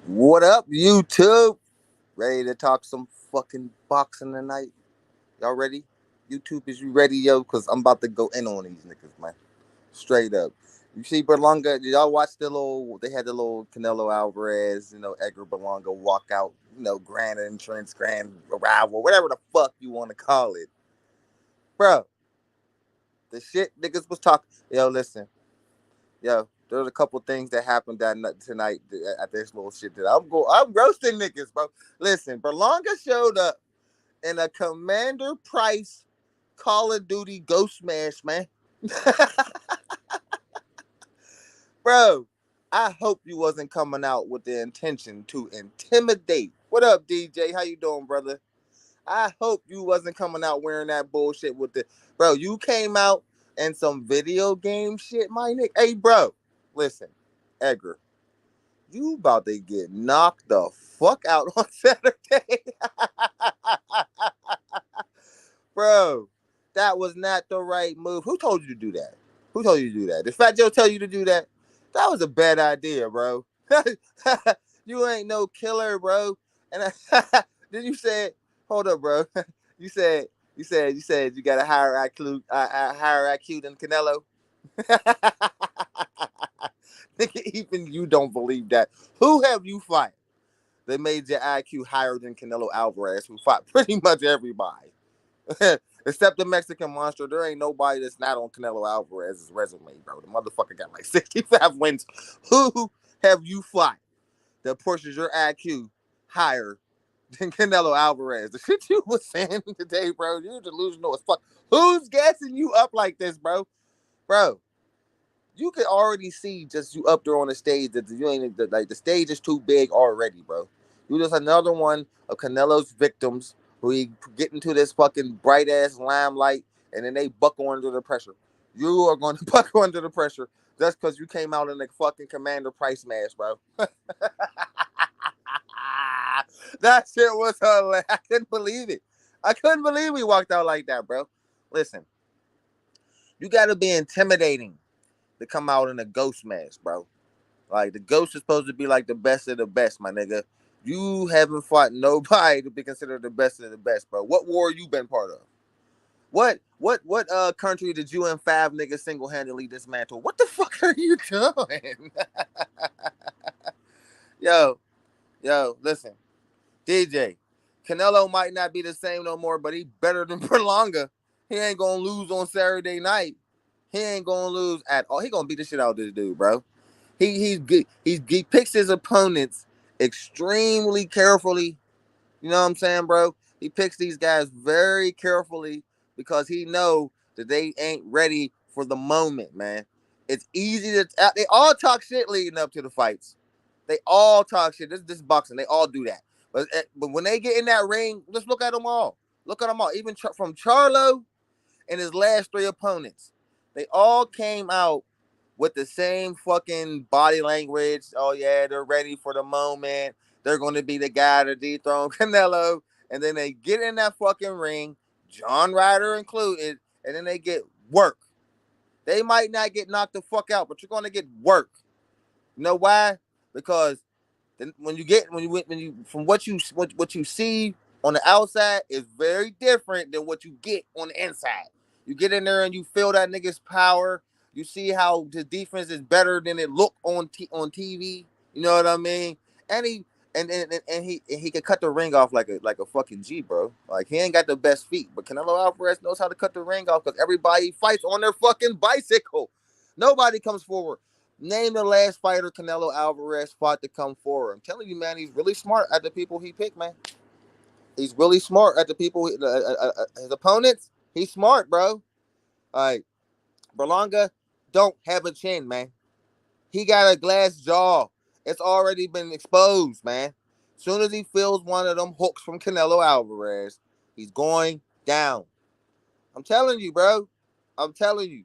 What up, YouTube? Ready to talk some fucking boxing tonight? Y'all ready? YouTube, is you ready, yo? Because I'm about to go in on these niggas, man. Straight up. You see Berlanga? Did y'all watch the little? They had the little Canelo Alvarez, Edgar Berlanga walk out, grand entrance, grand arrival, whatever the fuck you want to call it, bro. The shit niggas was talking. Yo, listen, yo. There's a couple things that happened tonight at this little shit that I'm roasting niggas, bro. Listen, Berlanga showed up in a Commander Price Call of Duty Ghost Smash, man. Bro, I hope you wasn't coming out with the intention to intimidate. What up, DJ? How you doing, brother? I hope you wasn't coming out wearing that bullshit with the bro. You came out in some video game shit, my nigga. Hey, bro, listen, Edgar, you about to get knocked the fuck out on Saturday. Bro, that was not the right move. Who told you to do that? Who told you to do that? Did Fat Joe tell you to do that? That was a bad idea, bro. You ain't no killer, bro. And then you said, hold up, bro. You said, you got a higher IQ than Canelo. Even you don't believe that. Who have you fought that made your IQ higher than Canelo Alvarez, who fought pretty much everybody? Except the Mexican monster, there ain't nobody that's not on Canelo Alvarez's resume, bro. The motherfucker got like 65 wins. Who have you fought that pushes your IQ higher than Canelo Alvarez? The shit you was saying today, bro, you're delusional as fuck. Who's gassing you up like this, bro? Bro, you could already see just you up there on the stage that you ain't like the stage is too big already, bro. You just another one of Canelo's victims who he get into this fucking bright ass limelight and then they buckle under the pressure. You are going to buckle under the pressure just because you came out in the fucking Commander Price match, bro. That shit was hilarious. I couldn't believe it. I couldn't believe we walked out like that, bro. Listen, you got to be intimidating to come out in a ghost mask, bro. Like the ghost is supposed to be like the best of the best, my nigga. You haven't fought nobody to be considered the best of the best, bro. What war you been part of? What country did you and five niggas single handedly dismantle? What the fuck are you doing? yo, listen, DJ. Canelo might not be the same no more, but he better than Berlanga. He ain't gonna lose on Saturday night. He ain't gonna lose at all. He gonna beat the shit out of this dude, bro. He's good. He picks his opponents extremely carefully. You know what I'm saying, bro? He picks these guys very carefully because he know that they ain't ready for the moment, man. It's easy to they all talk shit leading up to the fights. They all talk shit. This boxing. They all do that. But when they get in that ring, just look at them all. Look at them all. Even from Charlo and his last three opponents, they all came out with the same fucking body language. Oh yeah, they're ready for the moment. They're going to be the guy to dethrone Canelo, and then they get in that fucking ring, John Ryder included, and then they get work. They might not get knocked the fuck out, but you're going to get work. You know why? Because then when you from what you see on the outside is very different than what you get on the inside. You get in there and you feel that nigga's power. You see how the defense is better than it look on TV. You know what I mean? And he can cut the ring off like a fucking G, bro. Like he ain't got the best feet, but Canelo Alvarez knows how to cut the ring off because everybody fights on their fucking bicycle. Nobody comes forward. Name the last fighter Canelo Alvarez fought to come forward. I'm telling you, man, he's really smart at the people he picked, man. He's really smart at the people, his opponents. He's smart, bro. Like, Berlanga don't have a chin, man. He got a glass jaw. It's already been exposed, man. Soon as he feels one of them hooks from Canelo Alvarez, he's going down. I'm telling you, bro. I'm telling you.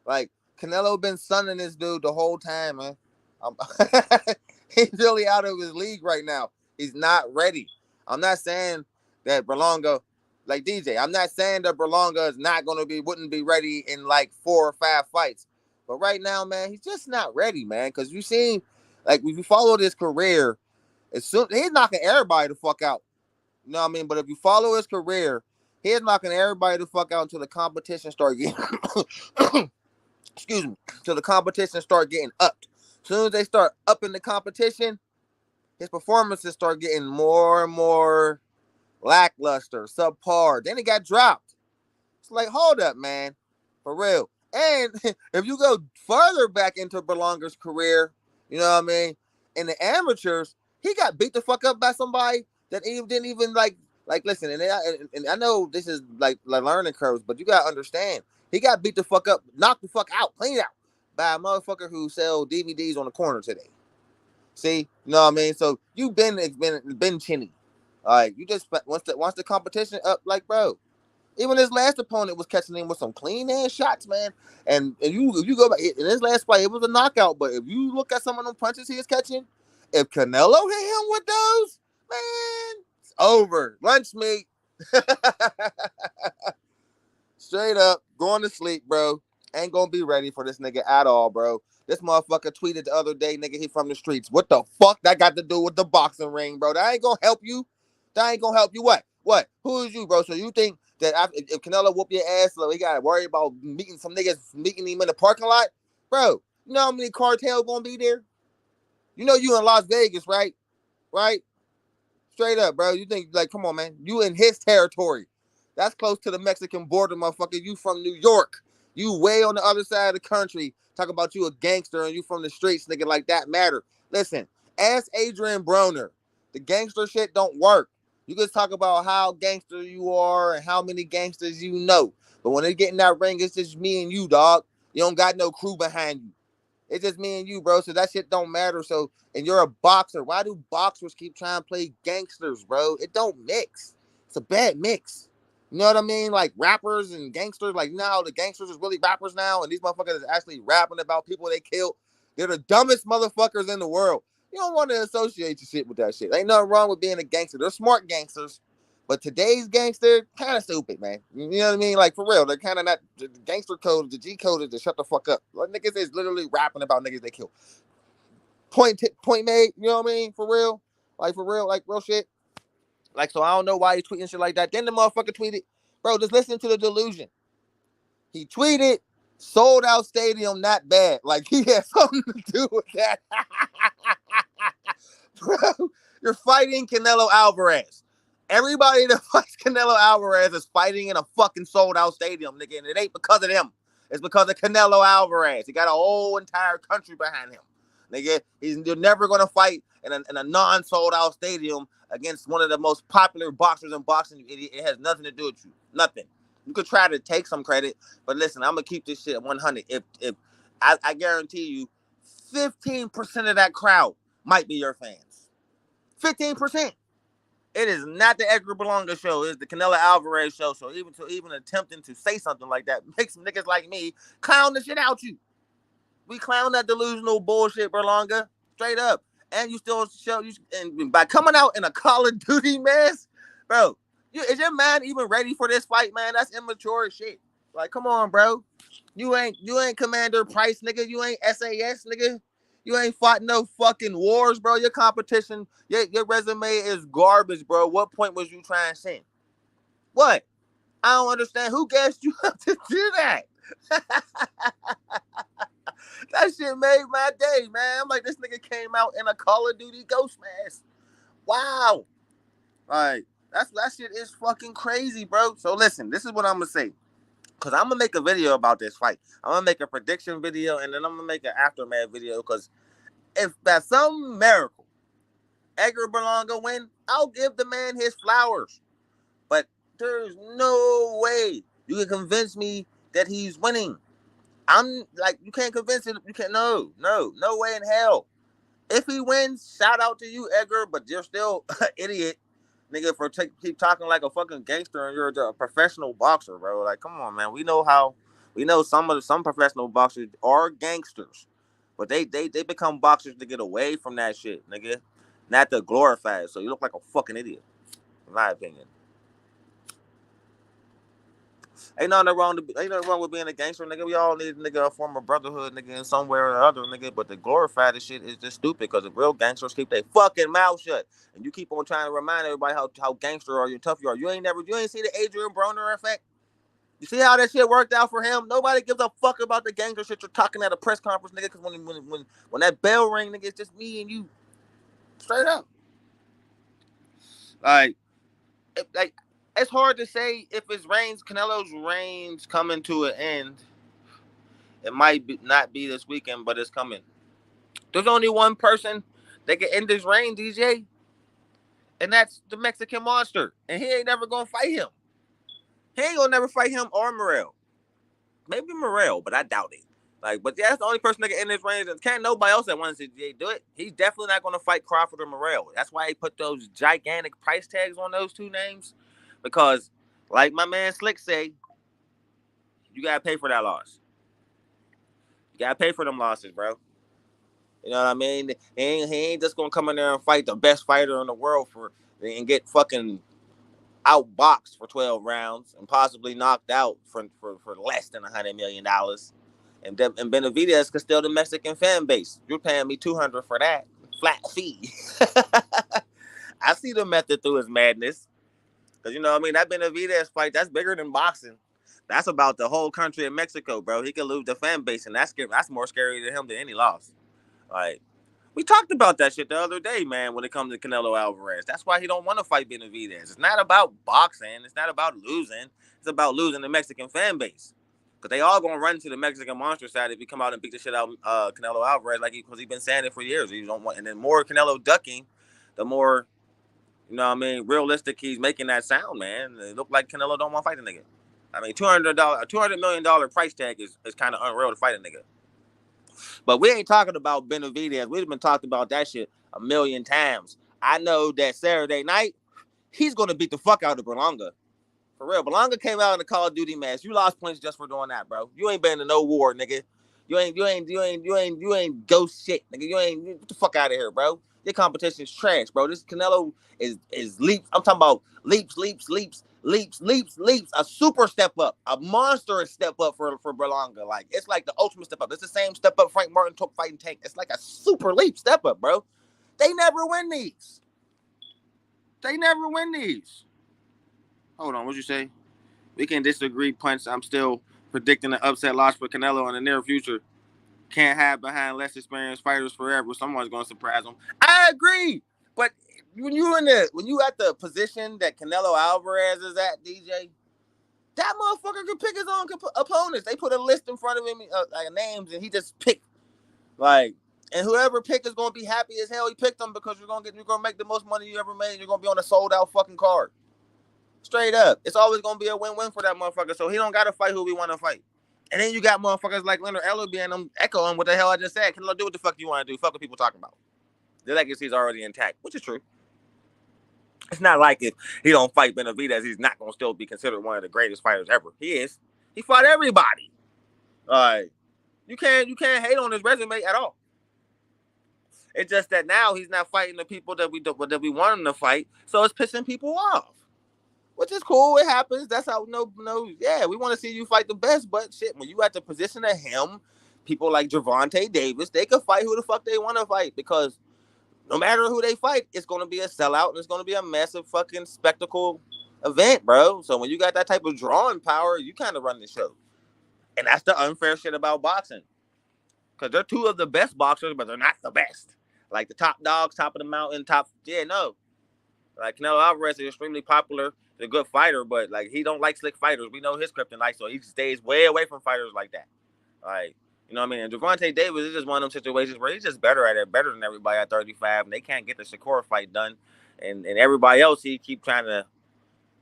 Like, Canelo been sunning this dude the whole time, man. I'm, he's really out of his league right now. He's not ready. I'm not saying that Berlanga, like DJ, I'm not saying that Berlanga is not going to wouldn't be ready in like 4 or 5 fights. But right now, man, he's just not ready, man. Because you seen, like, if you follow his career, As soon he's knocking everybody the fuck out. You know what I mean? But if you follow his career, he's knocking everybody the fuck out until the competition start getting excuse me, till the competition start getting upped. As soon as they start upping the competition, his performances start getting more and more lackluster, subpar. Then he got dropped. It's like, hold up, man. For real. And if you go further back into Berlanga's career, you know what I mean? In the amateurs, he got beat the fuck up by somebody that even didn't even like listen, and I know this is like learning curves, but you gotta understand, he got beat the fuck up, knocked the fuck out, clean out by a motherfucker who sell DVDs on the corner today. See, you know what I mean? So you been chinny. All right, you just once the competition up, like bro. Even his last opponent was catching him with some clean ass shots, man. And if you go back in his last fight, it was a knockout. But if you look at some of them punches he was catching, if Canelo hit him with those, man, it's over. Lunch meat. Straight up, going to sleep, bro. Ain't gonna be ready for this nigga at all, bro. This motherfucker tweeted the other day, nigga, he from the streets. What the fuck that got to do with the boxing ring, bro? That ain't gonna help you. That ain't gonna help you. What? What? Who is you, bro? So you think that if Canelo whoop your ass, so he gotta worry about meeting some niggas, meeting him in the parking lot? Bro, you know how many cartels gonna be there? You know you in Las Vegas, right? Right? Straight up, bro. You think, like, come on, man. You in his territory. That's close to the Mexican border, motherfucker. You from New York. You way on the other side of the country. Talk about you a gangster and you from the streets, nigga, like that matter. Listen, ask Adrian Broner. The gangster shit don't work. You just talk about how gangster you are and how many gangsters you know. But when they get in that ring, it's just me and you, dog. You don't got no crew behind you. It's just me and you, bro. So that shit don't matter. So, and you're a boxer. Why do boxers keep trying to play gangsters, bro? It don't mix. It's a bad mix. You know what I mean? Like rappers and gangsters. Like now the gangsters is really rappers now, and these motherfuckers is actually rapping about people they killed. They're the dumbest motherfuckers in the world. You don't want to associate your shit with that shit. Ain't nothing wrong with being a gangster. They're smart gangsters. But today's gangster, kind of stupid, man. You know what I mean? Like, for real. They're kind of not, the gangster code, the G code is to shut the fuck up. Like, niggas is literally rapping about niggas they kill. Point made, you know what I mean? For real. Like, for real, like, real shit. Like, so I don't know why he's tweeting shit like that. Then the motherfucker tweeted, bro, just listen to the delusion. He tweeted, sold out stadium, not bad. Like, he had something to do with that. Bro, you're fighting Canelo Alvarez. Everybody that fights Canelo Alvarez is fighting in a fucking sold out stadium, nigga. And it ain't because of them. It's because of Canelo Alvarez. He got a whole entire country behind him. Nigga, you're never going to fight in a non-sold out stadium against one of the most popular boxers in boxing. It has nothing to do with you. Nothing. You could try to take some credit, but listen, I'm going to keep this shit at 100. If I guarantee you, 15% of that crowd might be your fans. 15%. It is not the Edgar Berlanga show. It's the Canelo Alvarez show. So even attempting to say something like that makes some niggas like me clown the shit out you. We clown that delusional bullshit, Berlanga. Straight up. And you still show you, and by coming out in a Call of Duty mask, bro, is your man even ready for this fight, man? That's immature shit. Like, come on, bro. You ain't Commander Price, nigga. You ain't SAS, nigga. You ain't fought no fucking wars, bro. Your competition, your resume is garbage, bro. What point was you trying to send? What? I don't understand. Who gassed you up to do that? That shit made my day, man. I'm like, this nigga came out in a Call of Duty ghost mask. Wow. Like, that shit is fucking crazy, bro. So listen, this is what I'm gonna say. Because I'm going to make a video about this fight. I'm going to make a prediction video, and then I'm going to make an aftermath video. Because if by some miracle Edgar Berlanga win, I'll give the man his flowers. But there's no way you can convince me that he's winning. I'm like, you can't convince him. You can't. No way in hell. If he wins, shout out to you, Edgar, but you're still an idiot, nigga, for keep talking like a fucking gangster and you're a professional boxer, bro. Like, come on, man. We know some professional boxers are gangsters, but they become boxers to get away from that shit, nigga, not to glorify it. So you look like a fucking idiot, in my opinion. Ain't nothing wrong with being a gangster, nigga. We all need, nigga, a form of brotherhood, nigga, in somewhere or other, nigga. But the glorified shit is just stupid because the real gangsters keep their fucking mouth shut. And you keep on trying to remind everybody how gangster or you tough you are. You ain't see the Adrian Broner effect. You see how that shit worked out for him? Nobody gives a fuck about the gangster shit you're talking at a press conference, nigga. Because when that bell ring, nigga, it's just me and you, straight up. Like, like it's hard to say if Canelo's reigns coming to an end. It might not be this weekend, but it's coming. There's only one person that can end his reign, DJ, and that's the Mexican Monster. And he ain't never gonna fight him. He ain't gonna never fight him or Morrell. Maybe Morrell, but I doubt it. Like, but yeah, that's the only person that can end his reign. Can't nobody else that wants to do it. He's definitely not gonna fight Crawford or Morrell. That's why he put those gigantic price tags on those two names, because, like my man Slick say, you gotta pay for that loss. You gotta pay for them losses, bro. You know what I mean? He ain't just gonna come in there and fight the best fighter in the world and get fucking outboxed for 12 rounds and possibly knocked out for less than $100 million. And Benavidez could steal the Mexican fan base. You're paying me $200 for that flat fee. I see the method through his madness. Cause you know what I mean, that Benavidez fight, that's bigger than boxing. That's about the whole country of Mexico, bro. He could lose the fan base, and that's more scary to him than any loss. Like, we talked about that shit the other day, man, when it comes to Canelo Alvarez. That's why he don't want to fight Benavidez. It's not about boxing. It's not about losing. It's about losing the Mexican fan base. Because they all going to run to the Mexican monster side if he come out and beat the shit out Canelo Alvarez, because he's been saying it for years. He don't want, and then more Canelo ducking, the more, you know what I mean, realistic he's making that sound, man. It look like Canelo don't want to fight a nigga. I mean, $200 million price tag is kind of unreal to fight a nigga. But we ain't talking about Benavidez. We've been talking about that shit a million times. I know that Saturday night, he's going to beat the fuck out of Berlanga. For real. Berlanga came out in the Call of Duty match. You lost points just for doing that, bro. You ain't been in no war, nigga. You ain't ghost shit, nigga. Get the fuck out of here, bro. Your competition is trash, bro. This Canelo is leaps. I'm talking about leaps. A super step up, a monstrous step up for Berlanga. Like, it's like the ultimate step up. It's the same step up Frank Martin took fighting Tank. It's like a super leap step up, bro. They never win these. Hold on, what'd you say? We can disagree, Punch. I'm still predicting an upset loss for Canelo in the near future. Can't hide behind less experienced fighters forever. Someone's gonna surprise them. I agree, but when you at the position that Canelo Alvarez is at, DJ, that motherfucker can pick his own opponents. They put a list in front of him, like names, and he just picked. Like, and whoever picked is gonna be happy as hell he picked them, because you're gonna make the most money you ever made. You're gonna be on a sold out fucking card. Straight up, it's always gonna be a win-win for that motherfucker. So he don't gotta fight who we want to fight. And then you got motherfuckers like Leonard Ellerby and them echoing what the hell I just said. Can do what the fuck you want to do? Fuck what people talking about. The legacy's already intact, which is true. It's not like if he don't fight Benavidez, he's not gonna still be considered one of the greatest fighters ever. He is. He fought everybody. You can't hate on his resume at all. It's just that now he's not fighting the people that we want him to fight, so it's pissing people off. Which is cool. It happens. That's how yeah, we want to see you fight the best, but shit, when you at the position of him, people like Gervonta Davis, they can fight who the fuck they want to fight, because no matter who they fight, it's going to be a sellout and it's going to be a massive fucking spectacle event, bro. So when you got that type of drawing power, you kind of run the show. And that's the unfair shit about boxing. Because they're two of the best boxers, but they're not the best. Like the top dogs, top of the mountain, no. Like Canelo Alvarez is extremely popular. He's a good fighter, but like he don't like slick fighters. We know his kryptonite, so he stays way away from fighters like that. Like, you know what I mean? And Gervonta Davis is just one of them situations where he's just better at it, better than everybody at 35, and they can't get the Shakur fight done. And everybody else, he keep trying to,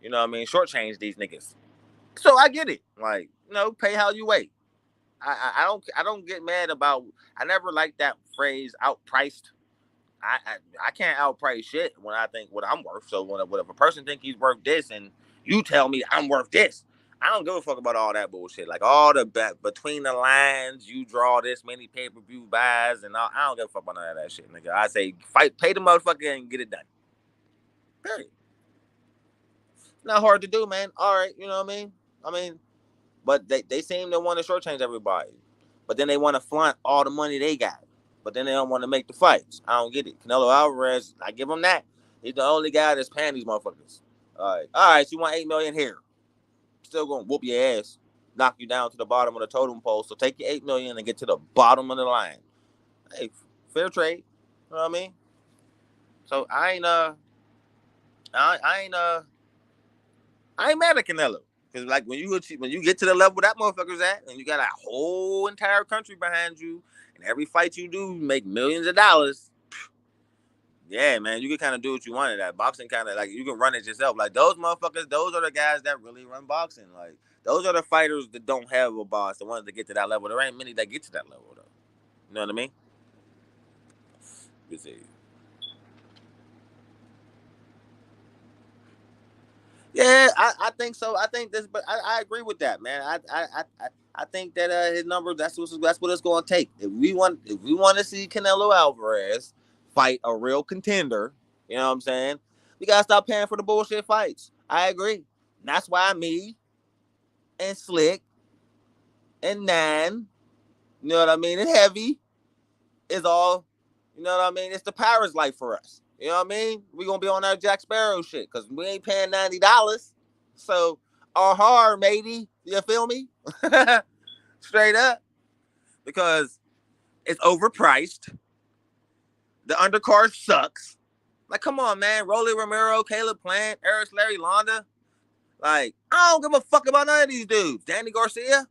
you know what I mean, shortchange these niggas. So I get it. Like, pay how you weigh. I don't get mad about. I never liked that phrase outpriced. I can't outprice shit when I think what I'm worth. So when if a person think he's worth this and you tell me I'm worth this, I don't give a fuck about all that bullshit. Like all the between the lines, you draw this many pay-per-view buys and all, I don't give a fuck about none of that shit, nigga. I say pay the motherfucker and get it done. Period. Not hard to do, man. All right, you know what I mean? But they seem to want to shortchange everybody. But then they want to flaunt all the money they got. But then they don't want to make the fights. I don't get it. Canelo Alvarez, I give him that. He's the only guy that's paying these motherfuckers. All right. So you want $8 million here? Still gonna whoop your ass, knock you down to the bottom of the totem pole. So take your $8 million and get to the bottom of the line. Hey, fair trade. You know what I mean? So I ain't I ain't mad at Canelo. Cause like when you get to the level that motherfucker's at, and you got a whole entire country behind you, and every fight you do make millions of dollars. Yeah, man, you can kind of do what you want at that. Boxing kind of like you can run it yourself. Like those motherfuckers, those are the guys that really run boxing. Like those are the fighters that don't have a boss, the ones that get to that level. There ain't many that get to that level though. You know what I mean? You see. Yeah, I think so. I think this, but I agree with that, man. I think that his number that's what it's going to take. If we want to see Canelo Alvarez fight a real contender, you know what I'm saying? We gotta stop paying for the bullshit fights. I agree. That's why me and Slick and Nine, you know what I mean, and Heavy is all, you know what I mean. It's the Paris life for us. You know what I mean? We gonna be on our Jack Sparrow shit because we ain't paying $90. So our hard, matey. You feel me? Straight up. Because it's overpriced. The undercard sucks. Like, come on, man. Rolly Romero, Caleb Plant, Eris Larry Londa. Like, I don't give a fuck about none of these dudes. Danny Garcia.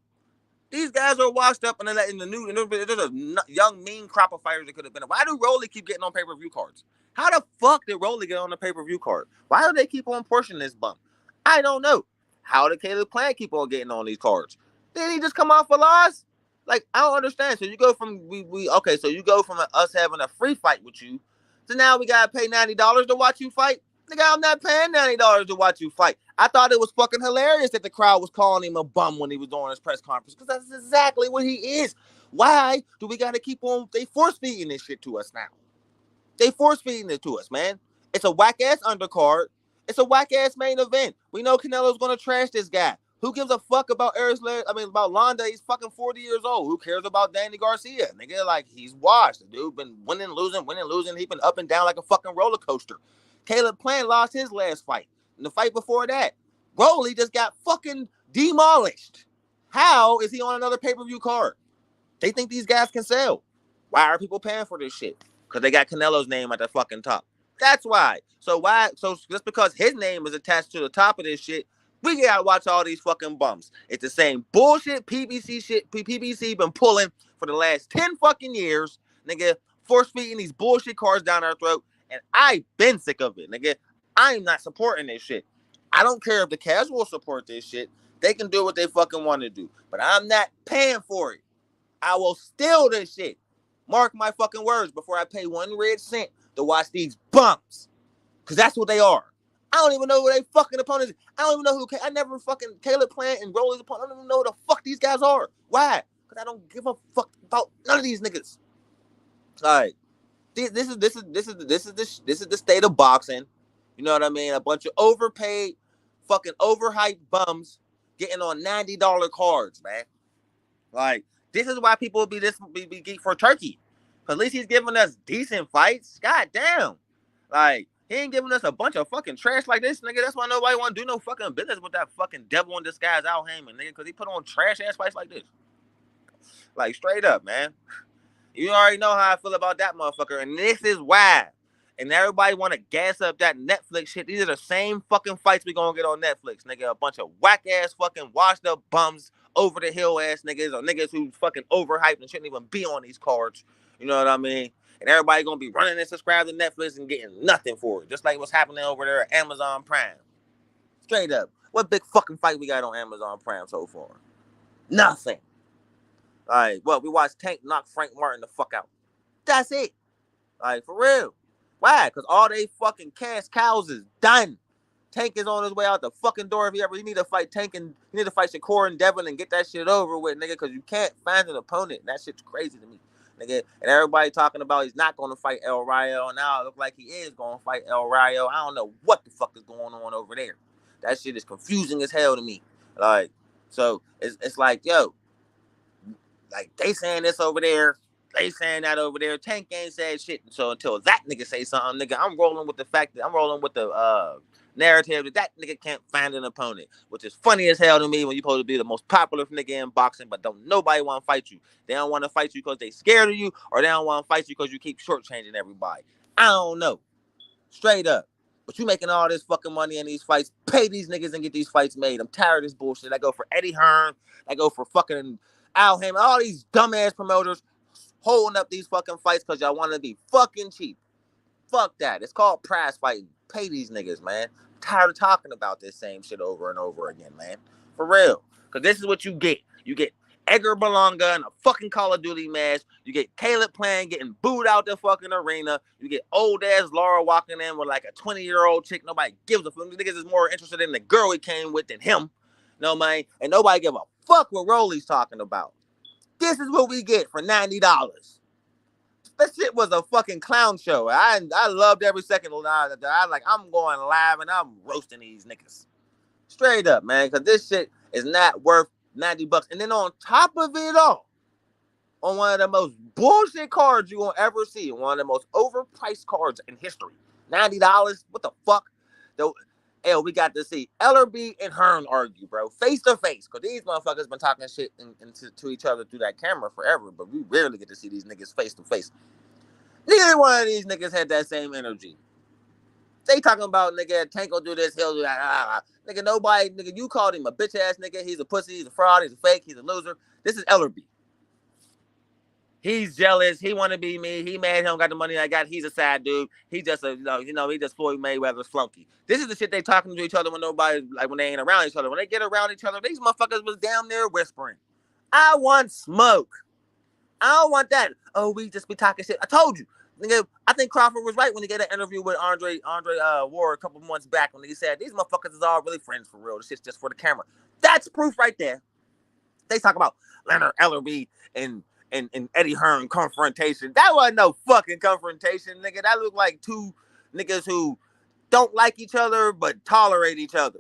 These guys are washed up and in the new. There's a young, mean crop of fighters that could have been. Why do Rolly keep getting on pay-per-view cards? How the fuck did Rolly get on the pay-per-view card? Why do they keep on pushing this bump? I don't know. How did Caleb Plant keep on getting on these cards? Did he just come off a loss? Like, I don't understand. So you go from okay, so you go from us having a free fight with you to now we gotta pay $90 to watch you fight. Nigga, I'm not paying $90 to watch you fight. I thought it was fucking hilarious that the crowd was calling him a bum when he was doing his press conference, because that's exactly what he is. Why do we gotta keep on? They force feeding this shit to us now. They force feeding it to us, man. It's a whack ass undercard. It's a whack ass main event. We know Canelo's gonna trash this guy. Who gives a fuck about about Londa? He's fucking 40 years old. Who cares about Danny Garcia? Nigga, like, he's washed. The dude been winning, losing. He's been up and down like a fucking roller coaster. Caleb Plant lost his last fight. And the fight before that, Rolly just got fucking demolished. How is he on another pay-per-view card? They think these guys can sell. Why are people paying for this shit? Because they got Canelo's name at the fucking top. That's why. So why? So just because his name is attached to the top of this shit, we gotta watch all these fucking bumps. It's the same bullshit PBC shit. PBC been pulling for the last 10 fucking years, nigga. Force feeding these bullshit cards down our throat, and I've been sick of it, nigga. I'm not supporting this shit. I don't care if the casuals support this shit. They can do what they fucking want to do, but I'm not paying for it. I will steal this shit. Mark my fucking words before I pay 1 red cent to watch these bumps. Because that's what they are. I don't even know who they fucking opponents. I don't even know who. I never fucking Caleb Plant and Rolly's opponent. I don't even know who the fuck these guys are. Why? Because I don't give a fuck about none of these niggas. All right. This is the state of boxing. You know what I mean? A bunch of overpaid, fucking overhyped bums getting on $90 cards, man. Like, this is why people be geek for Turkey. Cause at least he's giving us decent fights. God damn. Like, he ain't giving us a bunch of fucking trash like this, nigga. That's why nobody want to do no fucking business with that fucking devil in disguise Al Heyman, nigga. Cause he put on trash ass fights like this. Like, straight up, man. You already know how I feel about that motherfucker. And this is why. And everybody want to gas up that Netflix shit. These are the same fucking fights we gonna get on Netflix, nigga. A bunch of whack ass fucking washed up bums, over the hill ass niggas, or niggas who fucking overhyped and shouldn't even be on these cards. You know what I mean? And everybody gonna be running and subscribing to Netflix and getting nothing for it. Just like what's happening over there at Amazon Prime. Straight up. What big fucking fight we got on Amazon Prime so far? Nothing. Alright, well, we watched Tank knock Frank Martin the fuck out. That's it. Like, for real. Why? Because all they fucking cash cows is done. Tank is on his way out the fucking door. If you need to fight Tank and you need to fight Shakur and Devin and get that shit over with, nigga, because you can't find an opponent. That shit's crazy to me, nigga. And everybody talking about he's not going to fight El Rayo. Now it looks like he is going to fight El Rayo. I don't know what the fuck is going on over there. That shit is confusing as hell to me. Like, So it's like, yo, like they saying this over there, they saying that over there. Tank ain't said shit. So until that nigga say something, nigga, I'm rolling with the fact that I'm rolling with the narrative that nigga can't find an opponent, which is funny as hell to me when you supposed to be the most popular nigga in boxing, but don't nobody want to fight you. They don't want to fight you because they scared of you, or they don't want to fight you because you keep shortchanging everybody. I don't know. Straight up. But you making all this fucking money in these fights. Pay these niggas and get these fights made. I'm tired of this bullshit. I go for Eddie Hearn. I go for fucking Al Hammond. All these dumbass promoters holding up these fucking fights because y'all want to be fucking cheap. Fuck that. It's called prize fighting. Pay these niggas, man. I'm tired of talking about this same shit over and over again, man. For real. Because this is what you get. You get Edgar Berlanga in a fucking Call of Duty match. You get Caleb playing, getting booed out the fucking arena. You get old ass Laura walking in with like a 20-year-old chick. Nobody gives a fuck. Niggas is more interested in the girl he came with than him. No, man. And nobody give a fuck what Rolly's talking about. This is what we get for $90. That shit was a fucking clown show. I loved every second. I'm going live and I'm roasting these niggas. Straight up, man. Because this shit is not worth $90. And then on top of it all, on one of the most bullshit cards you gonna ever see, one of the most overpriced cards in history, $90. What the fuck? Hell, we got to see Ellerby and Hearn argue, bro, face to face. Because these motherfuckers been talking shit to each other through that camera forever, but we rarely get to see these niggas face to face. Neither one of these niggas had that same energy. They talking about, nigga, Tank will do this, he'll do that. Nigga, nobody, nigga, you called him a bitch ass nigga. He's a pussy, he's a fraud, he's a fake, he's a loser. This is Ellerby. He's jealous. He want to be me. He mad he don't got the money I got. He's a sad dude. He just he just Floyd Mayweather's flunky. This is the shit they talking to each other when nobody, like when they ain't around each other. When they get around each other, these motherfuckers was down there whispering. I want smoke. I don't want that. Oh, we just be talking shit. I told you. Nigga, I think Crawford was right when he gave that interview with Andre Ward a couple months back when he said these motherfuckers is all really friends for real. This shit's just for the camera. That's proof right there. They talk about Leonard Ellerby and Eddie Hearn confrontation. That wasn't no fucking confrontation, nigga. That looked like two niggas who don't like each other but tolerate each other.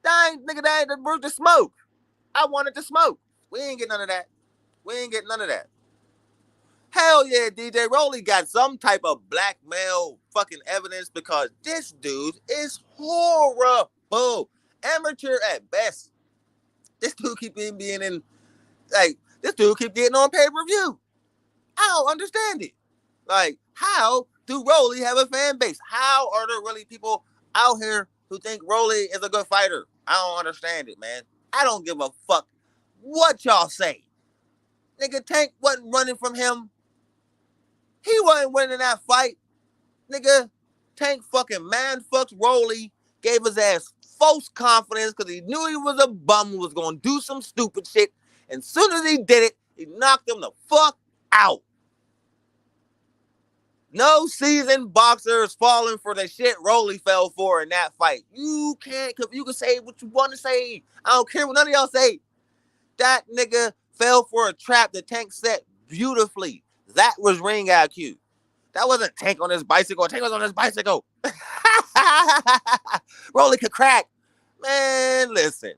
That ain't the smoke. I wanted to smoke. We ain't get none of that. We ain't get none of that. Hell yeah, DJ Rowley got some type of blackmail fucking evidence because this dude is horrible. Amateur at best. This dude keep being in, like, this dude keep getting on pay-per-view. I don't understand it. Like, how do Rowley have a fan base? How are there really people out here who think Rowley is a good fighter? I don't understand it, man. I don't give a fuck what y'all say. Nigga, Tank wasn't running from him. He wasn't winning that fight. Nigga, Tank fucking man fucked Rowley, gave his ass false confidence because he knew he was a bum who was going to do some stupid shit. And soon as he did it, he knocked him the fuck out. No seasoned boxer is falling for the shit Rowley fell for in that fight. You can say what you want to say. I don't care what none of y'all say. That nigga fell for a trap that Tank set beautifully. That was ring IQ. That wasn't Tank on his bicycle. Tank was on his bicycle. Rowley could crack. Man, listen.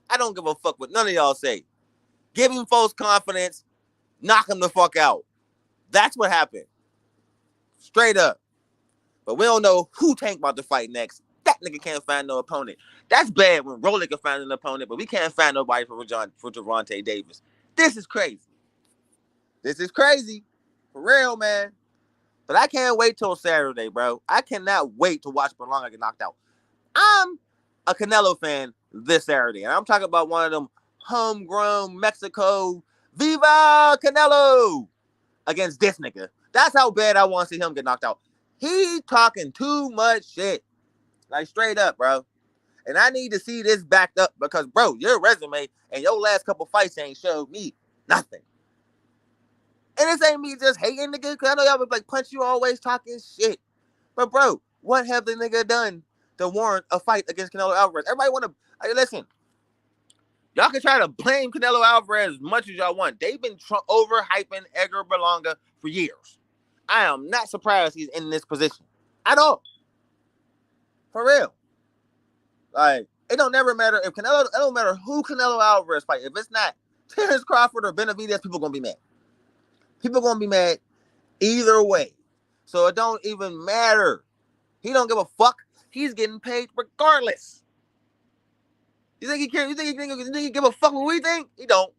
I don't give a fuck what none of y'all say. Give him false confidence. Knock him the fuck out. That's what happened. Straight up. But we don't know who Tank about to fight next. That nigga can't find no opponent. That's bad when Rowley can find an opponent, but we can't find nobody for Gervonta Davis. This is crazy. This is crazy. For real, man. But I can't wait till Saturday, bro. I cannot wait to watch Berlanga get knocked out. I'm a Canelo fan this Saturday, and I'm talking about one of them homegrown Mexico Viva Canelo against this nigga. That's how bad I want to see him get knocked out. He talking too much shit. Like, straight up, bro. And I need to see this backed up because, bro, your resume and your last couple fights ain't showed me nothing. And this ain't me just hating nigga, because I know y'all was like, Punch, you always talking shit. But, bro, what have the nigga done to warrant a fight against Canelo Alvarez? Everybody want to, listen, y'all can try to blame Canelo Alvarez as much as y'all want. They've been overhyping Edgar Berlanga for years. I am not surprised he's in this position at all. For real. Like, It don't never matter if Canelo. It don't matter who Canelo Alvarez fight. If it's not Terrence Crawford or Benavidez, people gonna be mad. People gonna be mad either way. So it don't even matter. He don't give a fuck. He's getting paid regardless. You think he cares? You think he give a fuck what we think? He don't.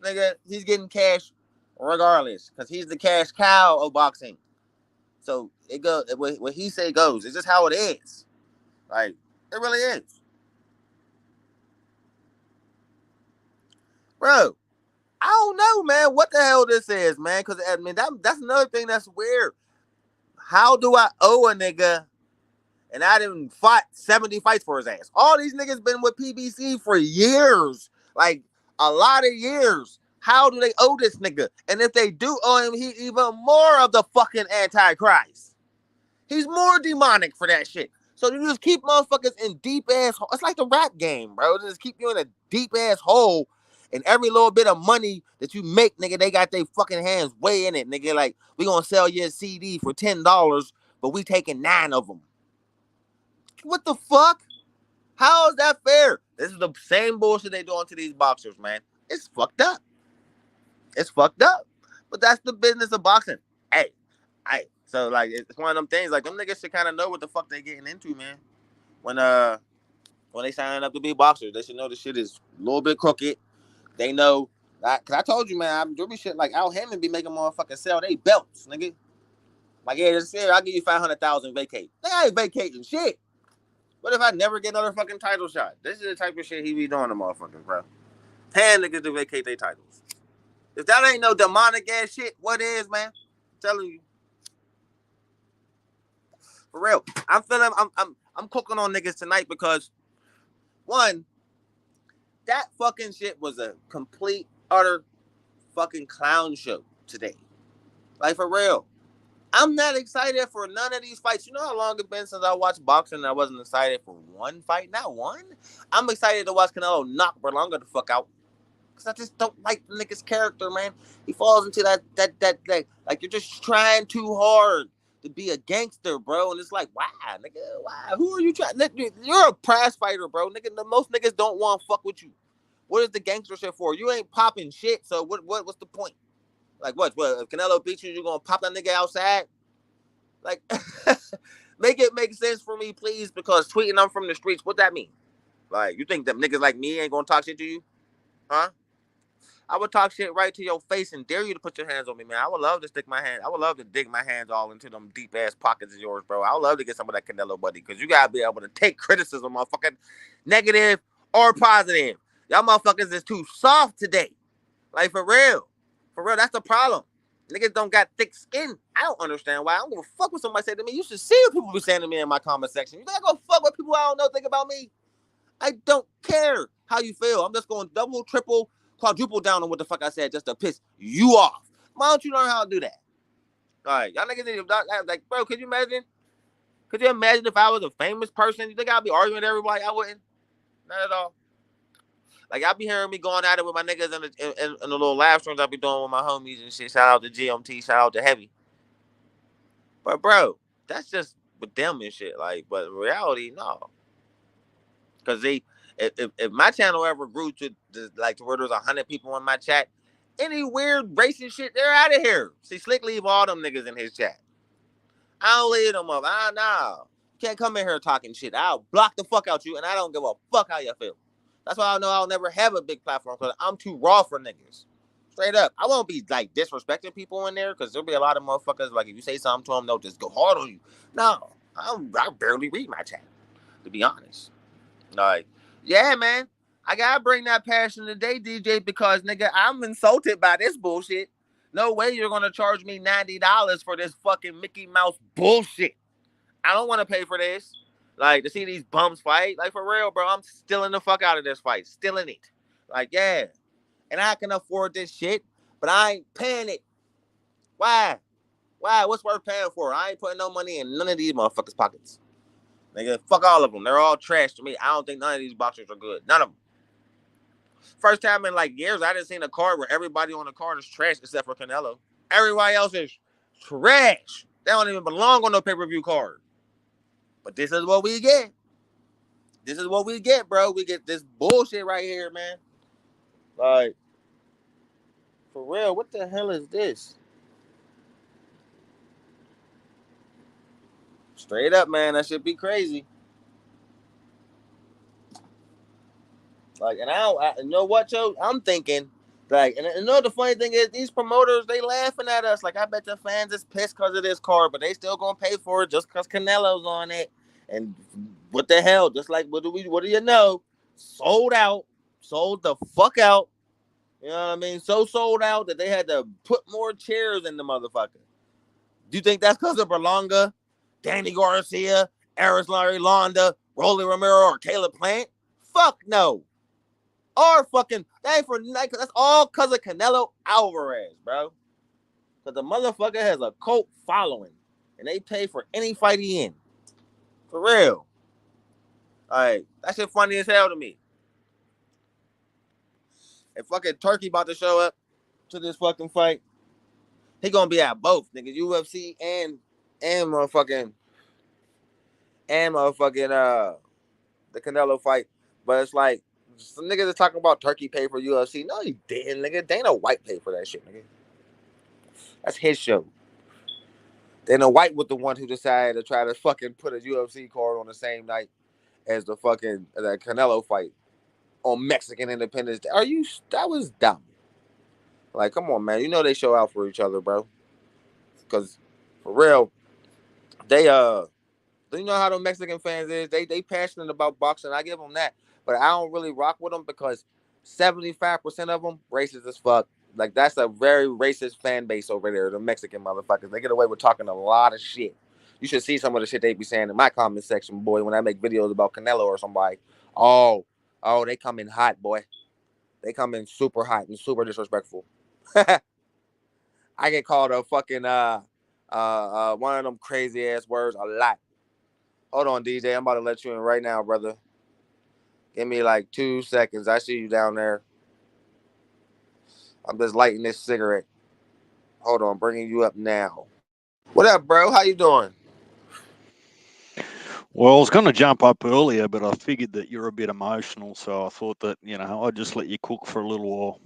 Nigga, he's getting cash regardless. Because he's the cash cow of boxing. So it goes what he say goes. It's just how it is. Like, it really is. Bro, I don't know, man, what the hell this is, man. Because, I mean, that's another thing that's weird. How do I owe a nigga and I didn't fought 70 fights for his ass? All these niggas been with PBC for years. Like, a lot of years. How do they owe this nigga? And if they do owe him, he even more of the fucking Antichrist. He's more demonic for that shit. So you just keep motherfuckers in deep ass hole. It's like the rap game, bro. Just keep you in a deep ass hole. And every little bit of money that you make, nigga, they got their fucking hands way in it, nigga. Like, we gonna sell you a CD for $10, but we taking 9 of them. What the fuck? How is that fair? This is the same bullshit they doing to these boxers, man. It's fucked up. It's fucked up. But that's the business of boxing. Hey. So, like, it's one of them things. Like, them niggas should kind of know what the fuck they getting into, man. When they signing up to be boxers, they should know the shit is a little bit crooked. They know that, cause I told you, man, there be shit like Al Hammond be making motherfuckers sell they belts, nigga. Like, yeah, just here, I'll give you 500,000 vacate. They ain't vacating shit. What if I never get another fucking title shot? This is the type of shit he be doing to motherfuckers, bro. Paying niggas to vacate their titles. If that ain't no demonic ass shit, what is, man? I'm telling you. For real. I'm cooking on niggas tonight because, one, that fucking shit was a complete, utter fucking clown show today. Like, for real. I'm not excited for none of these fights. You know how long it's been since I watched boxing and I wasn't excited for one fight? Not one. I'm excited to watch Canelo knock Berlanga the fuck out. Because I just don't like the nigga's character, man. He falls into that, like, you're just trying too hard to be a gangster, bro. And it's like, why, nigga? Why? Who are you trying? You're a prize fighter, bro. Nigga, most niggas don't want to fuck with you. What is the gangster shit for? You ain't popping shit, so what's the point? Like, what? If Canelo beats you, you gonna pop that nigga outside? Like, make it make sense for me, please, because tweeting I'm from the streets, what that mean? Like, you think that niggas like me ain't gonna talk shit to you? Huh? I would talk shit right to your face and dare you to put your hands on me, man. I would love to stick my hand. I would love to dig my hands all into them deep ass pockets of yours, bro. I would love to get some of that Canelo buddy, because you gotta be able to take criticism, motherfucking negative or positive. Y'all motherfuckers is too soft today. Like, for real. For real, that's the problem. Niggas don't got thick skin. I don't understand why. I don't give a fuck what somebody say to me. You should see what people be saying to me in my comment section. You think I go fuck what people I don't know think about me? I don't care how you feel. I'm just going double, triple, quadruple down on what the fuck I said just to piss you off. Why don't you learn how to do that? All right, y'all niggas need to, like, bro, could you imagine? Could you imagine if I was a famous person? You think I'd be arguing with everybody? I wouldn't. Not at all. Like, y'all be hearing me going at it with my niggas in the little live streams I be doing with my homies and shit. Shout out to GMT, shout out to Heavy. But, bro, that's just with them and shit. Like, but in reality, no. Because if my channel ever grew to where there's 100 people in my chat, any weird racist shit, they're out of here. See, Slick leave all them niggas in his chat. I don't leave them up. Nah. You can't come in here talking shit. I'll block the fuck out you, and I don't give a fuck how you feel. That's why I know I'll never have a big platform, because I'm too raw for niggas. Straight up. I won't be, like, disrespecting people in there, because there'll be a lot of motherfuckers, like, if you say something to them, they'll just go hard on you. No. I barely read my chat, to be honest. Like, yeah, man. I gotta bring that passion today, DJ, because, nigga, I'm insulted by this bullshit. No way you're gonna charge me $90 for this fucking Mickey Mouse bullshit. I don't want to pay for this. Like, to see these bums fight. Like, for real, bro, I'm stealing the fuck out of this fight. Stealing it. Like, yeah. And I can afford this shit, but I ain't paying it. Why? What's worth paying for? I ain't putting no money in none of these motherfuckers' pockets. Nigga, fuck all of them. They're all trash to me. I don't think none of these boxers are good. None of them. First time in, like, years, I didn't see a card where everybody on the card is trash except for Canelo. Everybody else is trash. They don't even belong on no pay-per-view card. But this is what we get. This is what we get, bro. We get this bullshit right here, man. Like, for real, what the hell is this? Straight up, man, that should be crazy. Like, and you know what, Joe? I'm thinking, like, and you know the funny thing is, these promoters they laughing at us. Like, I bet the fans is pissed because of this card, but they still gonna pay for it just because Canelo's on it. And what the hell? Just like, what do you know? Sold out, sold the fuck out. You know what I mean? So sold out that they had to put more chairs in the motherfucker. Do you think that's because of Berlanga, Danny Garcia, Aris Larry Londa, Rolly Romero, or Caleb Plant? Fuck no. Or fucking that ain't for night. That's all because of Canelo Alvarez, bro. Because the motherfucker has a cult following, and they pay for any fight he in. For real. Like that shit funny as hell to me. If fucking Turkey about to show up to this fucking fight, he gonna be at both niggas, UFC and motherfucking the Canelo fight. But it's like some niggas are talking about Turkey pay for UFC. No, he didn't, nigga. Dana White paid for that shit, nigga. That's his show. Dana White was the one who decided to try to fucking put a UFC card on the same night as the fucking that Canelo fight on Mexican Independence Day. That was dumb. Like, come on, man. You know they show out for each other, bro. Cause for real, they you know how the Mexican fans is. They passionate about boxing. I give them that, but I don't really rock with them because 75% of them racist as fuck. Like that's a very racist fan base over there. The Mexican motherfuckers. They get away with talking a lot of shit. You should see some of the shit they be saying in my comment section, boy. When I make videos about Canelo or somebody, oh, they come in hot, boy. They come in super hot and super disrespectful. I get called a fucking one of them crazy ass words a lot. Hold on, DJ. I'm about to let you in right now, brother. Give me like 2 seconds. I see you down there. I'm just lighting this cigarette. Hold on, bringing you up now. What up, bro? How you doing? Well, I was going to jump up earlier, but I figured that you're a bit emotional, so I thought that I'd just let you cook for a little while.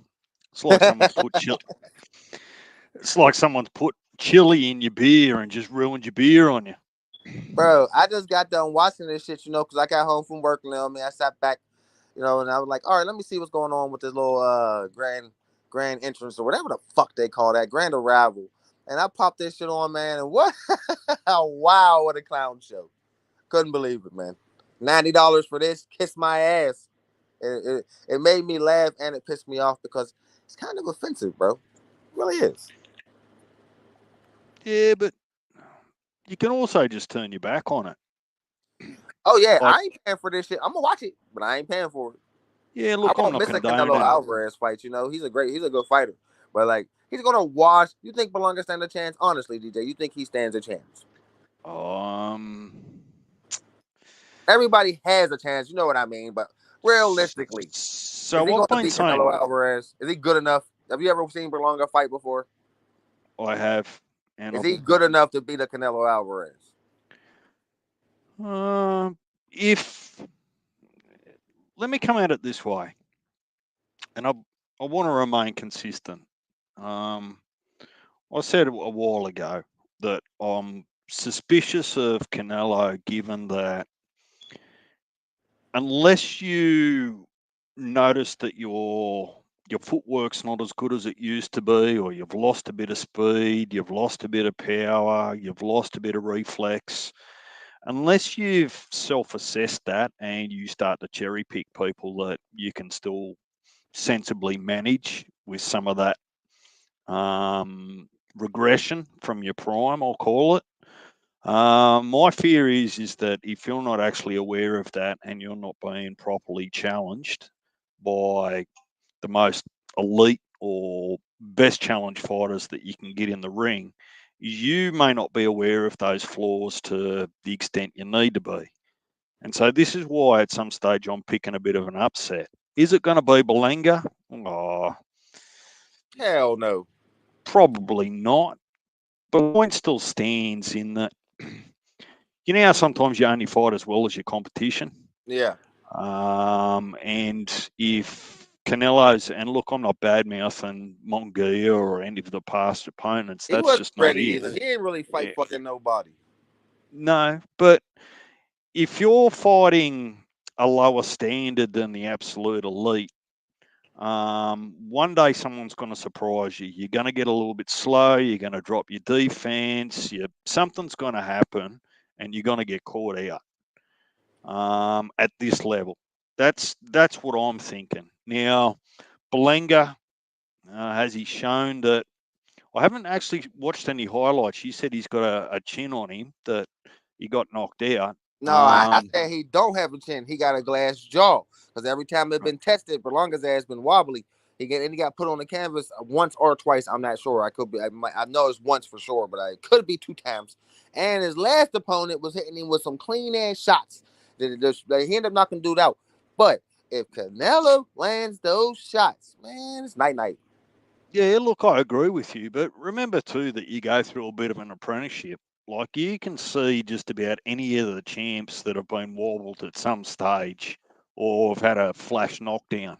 It's like someone's put It's like someone's put chili in your beer and just ruined your beer on you. Bro, I just got done watching this shit, because I got home from work now. I sat back, and I was like, all right, let me see what's going on with this little grand entrance or whatever the fuck they call that, grand arrival. And I popped this shit on, man, and what? Wow, what a clown show. Couldn't believe it, man. $90 for this, kiss my ass. It made me laugh and it pissed me off because it's kind of offensive, bro. It really is. Yeah, but you can also just turn your back on it. Oh yeah, Like, I ain't paying for this shit. I'm gonna watch it, but I ain't paying for it. yeah, I look, I'm won't not miss a Canelo condoning. Alvarez fight. He's a good fighter, but like he's gonna wash. You think Berlanga stand a chance? Honestly, DJ, you think he stands a chance? Everybody has a chance. You know what I mean? But realistically, is he So I've gonna been beat saying Canelo Alvarez? Is he good enough? Have you ever seen Berlanga fight before? I have, and Is he good enough to beat a Canelo Alvarez? if let me come at it this way, and I want to remain consistent. Um, I said a while ago that I'm suspicious of Canelo, given that unless you notice that your footwork's not as good as it used to be, or you've lost a bit of speed, you've lost a bit of power, you've lost a bit of reflex, unless you've self-assessed that and you start to cherry pick people that you can still sensibly manage with some of that regression from your prime, I'll call it. My fear is that if you're not actually aware of that and you're not being properly challenged by the most elite or best challenge fighters that you can get in the ring, you may not be aware of those flaws to the extent you need to be. And so this is why at some stage I'm picking a bit of an upset. Is it going to be Berlanga? Oh, Hell no. probably not. But the point still stands in that, you know how sometimes you only fight as well as your competition? Yeah. And if Canelo's, and look, I'm not bad mouthing Mongia or any of the past opponents. He That's wasn't just not ready it. either. He didn't really fight Eh, fucking nobody. No, but if you're fighting a lower standard than the absolute elite, one day someone's going to surprise you. You're going to get a little bit slow. You're going to drop your defense. Something's going to happen, and you're going to get caught out at this level. That's what I'm thinking. Now, Berlanga, has he shown that? I haven't actually watched any highlights. You said he's got a chin on him that he got knocked out. No, I said he don't have a chin. He got a glass jaw. Because every time it's been tested, Berlanga's ass been wobbly. He got put on the canvas once or twice. I'm not sure. I could be. I know it's once for sure, but it could be 2 times. And his last opponent was hitting him with some clean ass shots. He ended up knocking dude out. But if Canelo lands those shots, man, it's night night. Yeah, look, I agree with you, but remember too that you go through a bit of an apprenticeship. Like you can see just about any of the champs that have been wobbled at some stage or have had a flash knockdown,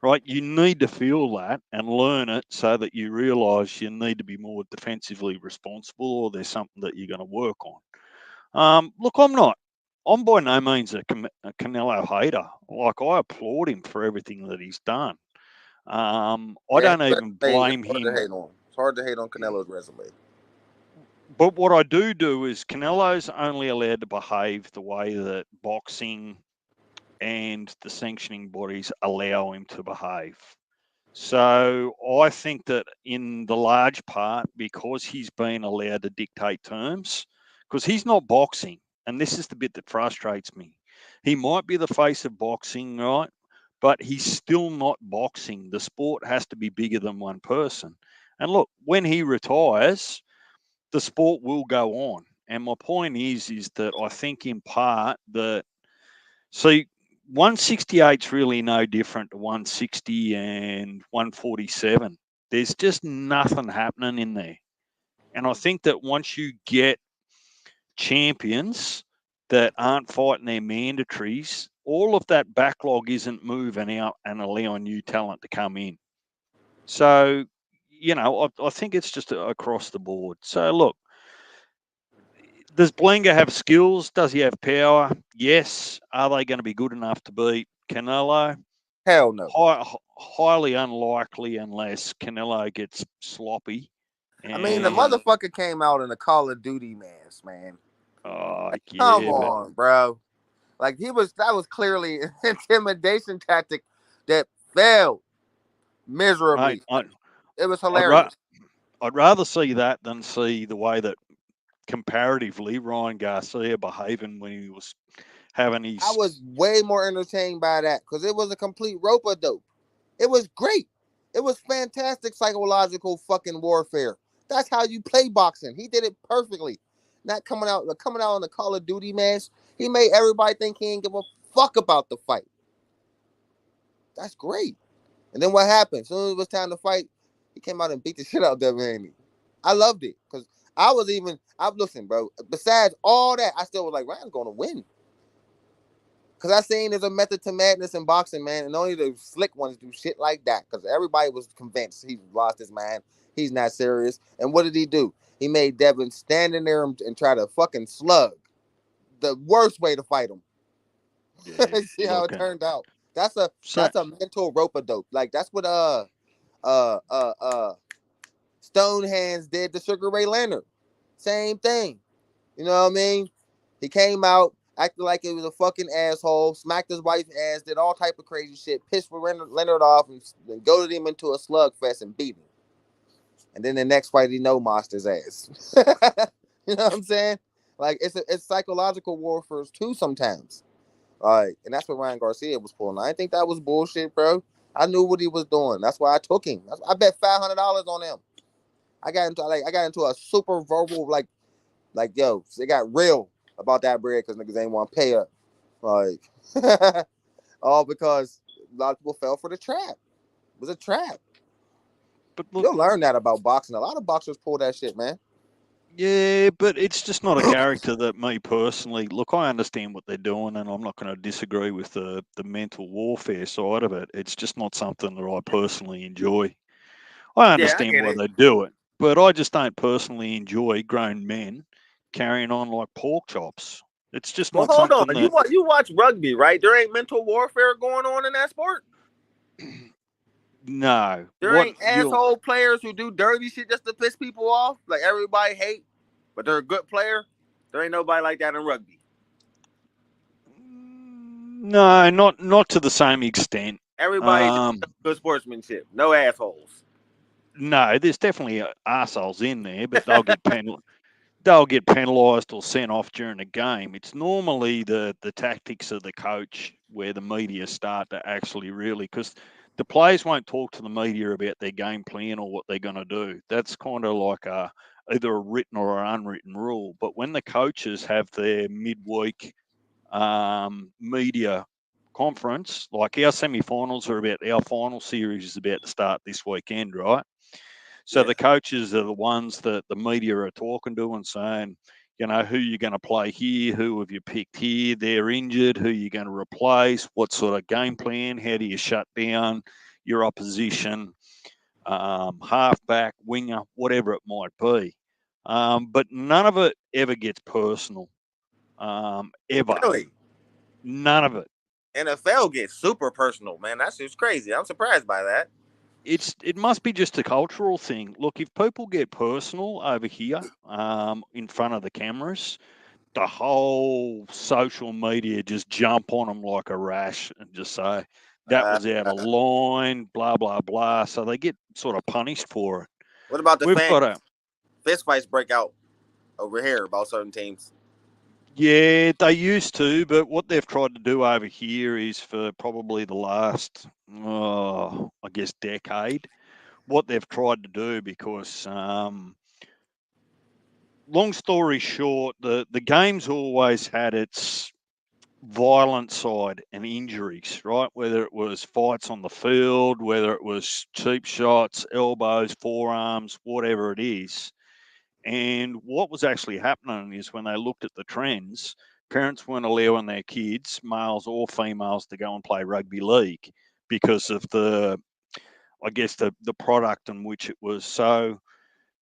right? You need to feel that and learn it so that you realise you need to be more defensively responsible or there's something that you're going to work on. Look, I'm by no means a Canelo hater. Like I applaud him for everything that he's done. I Yeah, don't his even resume is blame hard to him. hate on. It's hard to hate on Canelo's resume. But what I do is Canelo's only allowed to behave the way that boxing and the sanctioning bodies allow him to behave. So I think that in the large part, because he's been allowed to dictate terms, because he's not boxing, and this is the bit that frustrates me. He might be the face of boxing, right? But he's still not boxing. The sport has to be bigger than one person. And look, when he retires, the sport will go on. And my point is that I think in part that see 168 is really no different to 160 and 147. There's just nothing happening in there. And I think that once you get champions that aren't fighting their mandatories, all of that backlog isn't moving out and allowing new talent to come in. So, I think it's just across the board. So, look, does Blenga have skills? Does he have power? Yes. Are they going to be good enough to beat Canelo? Hell no. Highly unlikely unless Canelo gets sloppy. I mean, the And motherfucker came out in a Call of Duty mask, man. Like, come yeah, but on, bro. Like that was clearly an intimidation tactic that failed mate, miserably. It was I'd ra- hilarious. I'd rather see that than see the way that comparatively Ryan Garcia behaving when he was having I his. was way more entertained by that because it was a complete rope a dope. It was great. It was fantastic psychological fucking warfare. That's how you play boxing. He did it perfectly. Not coming out on the Call of Duty mask. He made everybody think he ain't give a fuck about the fight. That's great. And then what happened? As soon as it was time to fight, he came out and beat the shit out of Devin Haney. I loved it because I listen, bro. Besides all that, I still was like, Ryan's gonna win. Because I seen there's a method to madness in boxing, man, and only the slick ones do shit like that. Because everybody was convinced he lost his mind. He's not serious. And what did he do? He made Devin stand in there and try to fucking slug. The worst way to fight him. Yeah, See how it look, turned out. That's a so that's a mental rope a dope. Like that's what uh uh uh Stonehands did to Sugar Ray Leonard. Same thing. You know what I mean? He came out, acted like he was a fucking asshole, smacked his wife's ass, did all type of crazy shit, pissed Leonard off, and goaded him into a slugfest and beat him. And then the next fight, he no monster's ass. You know what I'm saying? Like it's psychological warfare too sometimes. Like, and that's what Ryan Garcia was pulling. I didn't think that was bullshit, bro. I knew what he was doing. That's why I took him. I bet $500 on him. I got into a super verbal yo, they got real about that bread because niggas ain't want to pay up. Like, all because a lot of people fell for the trap. It was a trap. but look, You'll learn that about boxing. A lot of boxers pull that shit, man. Yeah, but it's just not a character that me personally. Look, I understand what they're doing, and I'm not going to disagree with the mental warfare side of it. It's just not something that I personally enjoy. I Yeah, I understand get why it. they do it, but I just don't personally enjoy grown men carrying on like pork chops. It's just Well, not hold something on. that. You watch rugby, right? There ain't mental warfare going on in that sport. No, There what ain't you asshole players who do dirty shit just to piss people off. Like everybody hate, but they're a good player. There ain't nobody like that in rugby. no, not to the same extent. Everybody just Um, good sportsmanship. No assholes. no, there's definitely arseholes in there, but they'll get penalised or sent off during the game. It's normally the tactics of the coach where the media start to actually really, because the players won't talk to the media about their game plan or what they're going to do. That's kind of like either a written or an unwritten rule. But when the coaches have their midweek media conference, like our semi-finals are about, our final series is about to start this weekend, right? So Yeah. the coaches are the ones that the media are talking to and saying, who you're going to play here, who have you picked here, they're injured, who you're going to replace, what sort of game plan, how do you shut down your opposition, halfback, winger, whatever it might be. But none of it ever gets personal, ever. Really? None of it. NFL gets super personal, man. That's just crazy. I'm surprised by that. It must be just a cultural thing. Look, if people get personal over here in front of the cameras, the whole social media just jump on them like a rash and just say that Uh, was out of line, blah blah blah. So they get sort of punished for it. what about the We've fans? got a Fist fights break out over here about certain teams. Yeah, they used to, but what they've tried to do over here is for probably the last, I guess, decade. What they've tried to do, because long story short, the game's always had its violent side and injuries, right? Whether it was fights on the field, whether it was cheap shots, elbows, forearms, whatever it is. And what was actually happening is when they looked at the trends, parents weren't allowing their kids, males or females, to go and play rugby league because of I guess, the product in which it was. So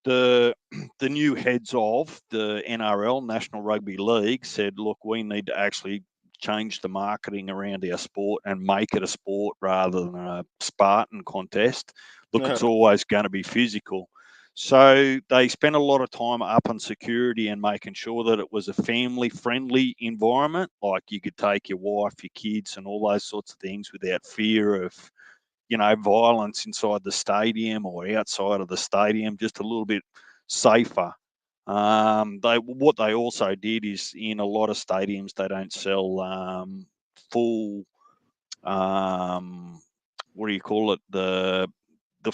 the the new heads of the NRL, National Rugby League, said, "Look, we need to actually change the marketing around our sport and make it a sport rather than a Spartan contest. Look, it's always going to be physical." So they spent a lot of time up on security and making sure that it was a family-friendly environment, like you could take your wife, your kids, and all those sorts of things without fear of violence inside the stadium or outside of the stadium, just a little bit safer. What they also did is, in a lot of stadiums they don't sell full, um, what do you call it, the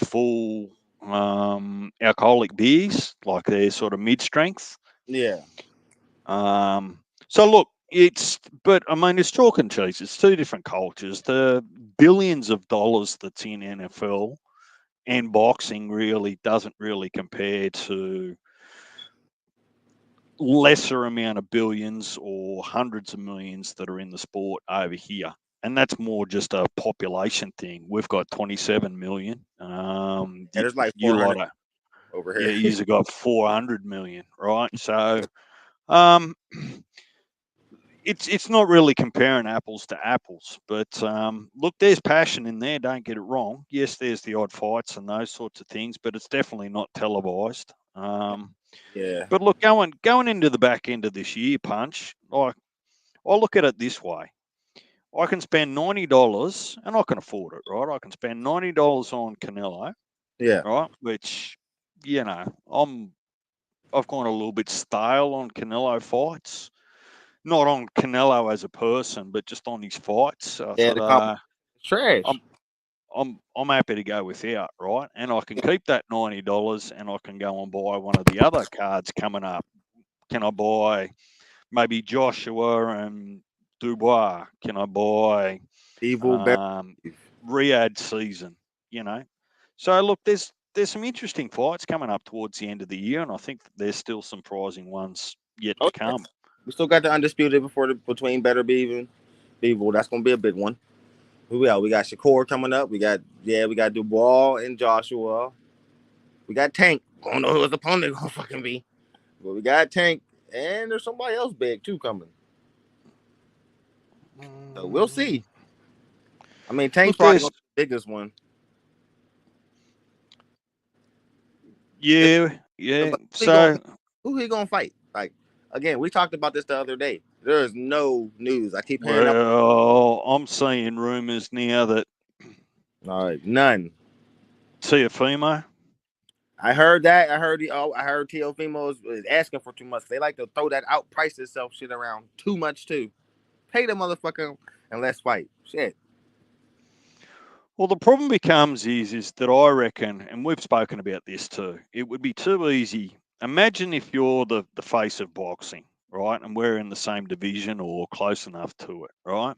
full alcoholic beers, like they're sort of mid strength. Yeah. So look, but I mean, it's chalk and cheese. It's two different cultures. The billions of dollars that's in NFL and boxing really doesn't really compare to lesser amount of billions or hundreds of millions that are in the sport over here. And that's more just a population thing. We've got 27 million. Yeah, there's like You lot 400 of, over yeah, here. you've got 400 million, right? So, um, it's not really comparing apples to apples, but look, there's passion in there. Don't get it wrong. Yes, there's the odd fights and those sorts of things, but it's definitely not televised. Yeah. But look, going into the back end of this year, Punch, I look at it this way: I can spend $90, and I can afford it, right? I can spend $90 on Canelo, Yeah. right? Which, I've gone a little bit stale on Canelo fights, not on Canelo as a person, but just on his fights. I Yeah, thought, the competition is I'm trash. I'm happy to go without, right? And I can keep that $90, and I can go and buy one of the other cards coming up. Can I buy maybe Joshua and Dubois? Can I buy Evil better. um, Riyadh season? You know. So look, there's some interesting fights coming up towards the end of the year, and I think there's still some surprising ones yet Oh, to yeah. come. We still got the undisputed between Better Beaver. That's gonna be a big one. Who we got? We got Shakur coming up. We got Dubois and Joshua. We got Tank. I don't know who his opponent gonna fucking be, but we got Tank, and there's somebody else big too coming. So we'll see. I mean, Tank's Look, probably there's gonna be the biggest one. yeah, yeah. But So who he gonna fight? Like again, we talked about this the other day. There is no news. I keep hearing that. well, I'm seeing rumours now that All right, none. Teofimo. I heard that. I heard Teofimo is asking for too much. They like to throw that outprice itself shit around too much too. Pay the motherfucker and let's fight. Shit. Well, the problem becomes is that I reckon, and we've spoken about this too, it would be too easy. Imagine if you're the face of boxing, right? And we're in the same division or close enough to it, right?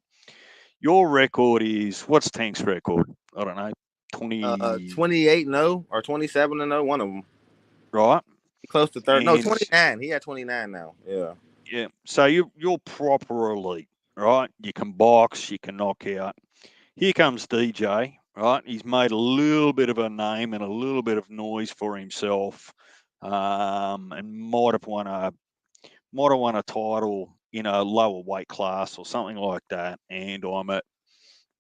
Your record is, what's Tank's record? I don't know, 20, 28 no or 27 and no, one of them. right? Close to third. No, And 29. He had 29 now. Yeah. yeah, so you're proper elite, right? You can box, you can knock out. Here comes DJ, right? He's made a little bit of a name and a little bit of noise for himself, and might have won a title in a lower weight class or something like that. And I'm at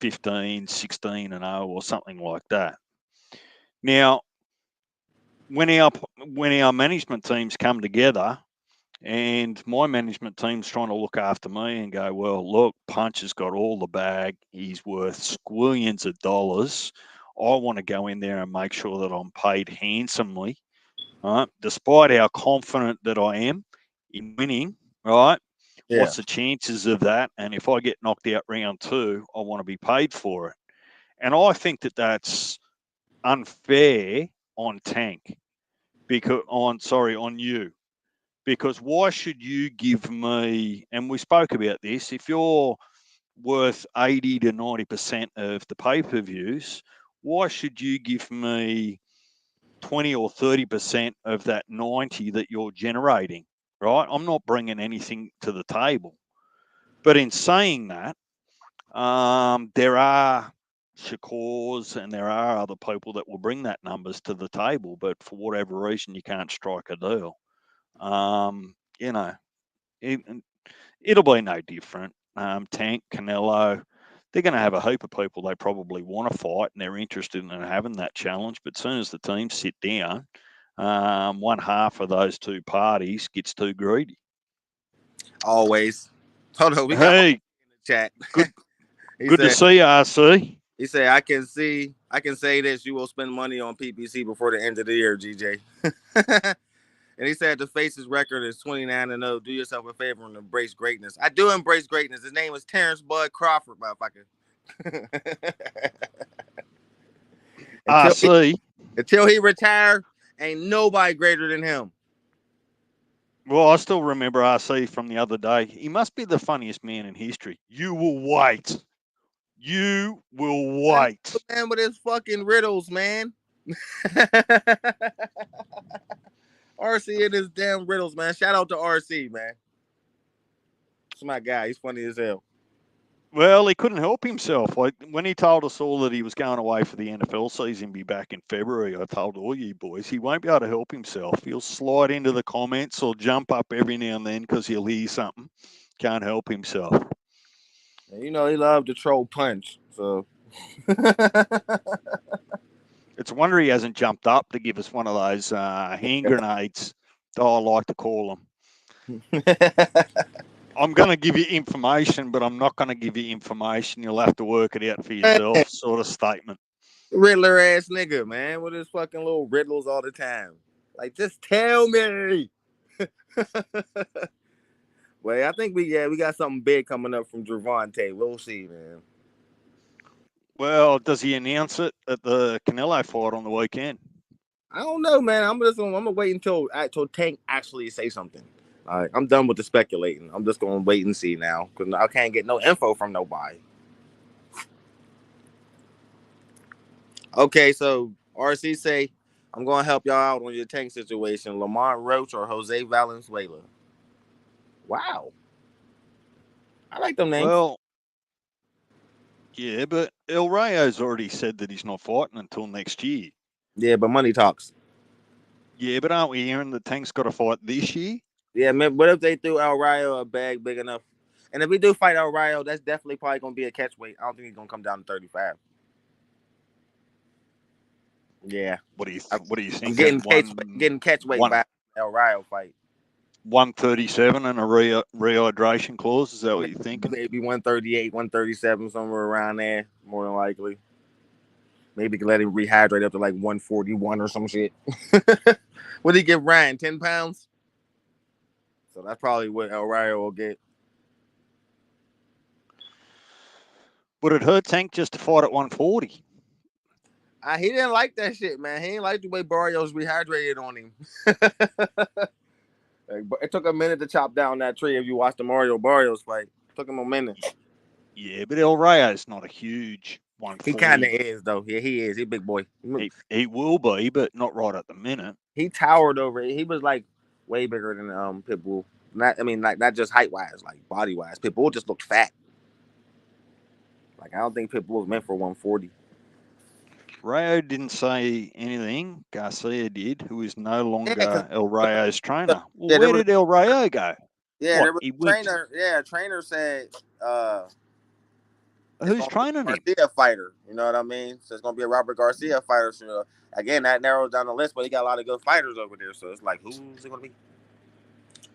15, 16 and 0 or something like that. Now, when our management teams come together, and my management team's trying to look after me and go, well, look, Punch has got all the bag. He's worth squillions of dollars. I want to go in there and make sure that I'm paid handsomely, right? Despite how confident that I am in winning, right? Yeah. What's the chances of that? And if I get knocked out round 2, I want to be paid for it. And I think that that's unfair on Tank on you, because why should you give me, and we spoke about this, if you're worth 80 to 90% of the pay-per-views, why should you give me 20 or 30% of that 90 that you're generating, right? I'm not bringing anything to the table. But in saying that, there are Shakurs and there are other people that will bring that numbers to the table, but for whatever reason, you can't strike a deal. You know, it, it'll be no different. Tank, Canelo, they're going to have a heap of people they probably want to fight and they're interested in having that challenge. But as soon as the teams sit down, one half of those two parties gets too greedy. Always. Hold on, we got Hey, in the chat. good he good to said see you, RC. he said I can say this, you will spend money on PPC before the end of the year, GJ. And he said the face's record is 29 and 0. Do yourself a favor and embrace greatness. I do embrace greatness. His name is Terrence Bud Crawford, motherfucker. until he, RC. until he retire, ain't nobody greater than him. Well, I still remember RC from the other day. He must be the funniest man in history. You will wait. You will Man, wait. man with his fucking riddles, man. RC and his damn riddles, man. Shout out to RC, man. It's my guy. He's funny as hell. Well, he couldn't help himself. Like when he told us all that he was going away for the NFL season, be back in February, I told all you boys he won't be able to help himself. He'll slide into the comments or jump up every now and then because he'll hear something. Can't help himself. And you know he loved to troll punch. So It's a wonder he hasn't jumped up to give us one of those hand grenades. I like to call them. I'm going to give you information, but I'm not going to give you information. You'll have to work it out for yourself, sort of statement. Riddler ass nigga, man, with his fucking little riddles all the time. Like, just tell me. Well, I think we got something big coming up from Gervonta. We'll see, man. Well, does he announce it at the Canelo fight on the weekend? I don't know, man. I'm gonna wait until Tank actually say something. All right, I'm done with the speculating. I'm just gonna wait and see now because I can't get no info from nobody. Okay, so RC say I'm gonna help y'all out on your tank situation. Lamar Roach or Jose Valenzuela. Wow, I like them names. Well, yeah, but El Rayo's already said that he's not fighting until next year. Yeah, but money talks. Yeah, but aren't we hearing the Tank's got to fight this year? Yeah, man. What if they threw El Rayo a bag big enough? And if we do fight El Rayo, that's definitely probably gonna be a catch weight. I don't think he's gonna come down to 35. Yeah, What do you I'm think at getting catch weight one by El Rayo fight. 137 and a rehydration clause? Is that what you're thinking? Maybe 138, 137, somewhere around there, more than likely. Maybe can let him rehydrate up to like 141 or some shit. What did he give Ryan? 10 pounds? So that's probably what El Rayo will get. Would it hurt Tank just to fight at 140? He didn't like that shit, man. He didn't like the way Barrios rehydrated on him. It took a minute to chop down that tree if you watch the Mario Barrios fight. It took him a minute. Yeah, but El Rayo's not a huge He kind of 140. is, though. Yeah, he is. He big boy. He will be, but not right at the minute. He towered over it. He was like way bigger than Pitbull. Not just height wise, like body wise. Pitbull just looked fat. Like I don't think Pitbull was meant for 140. Rayo didn't say anything. Garcia did, who is no Yeah, because longer El Rayo's trainer. Well, yeah, where did El Rayo go? there What, was he a went? trainer. Yeah, a trainer said it's Who's gonna be training a him? Garcia fighter. You know what I mean? So it's gonna be a Robert Garcia fighter. So again, that narrows down the list, but he got a lot of good fighters over there. So it's like, who's it gonna be?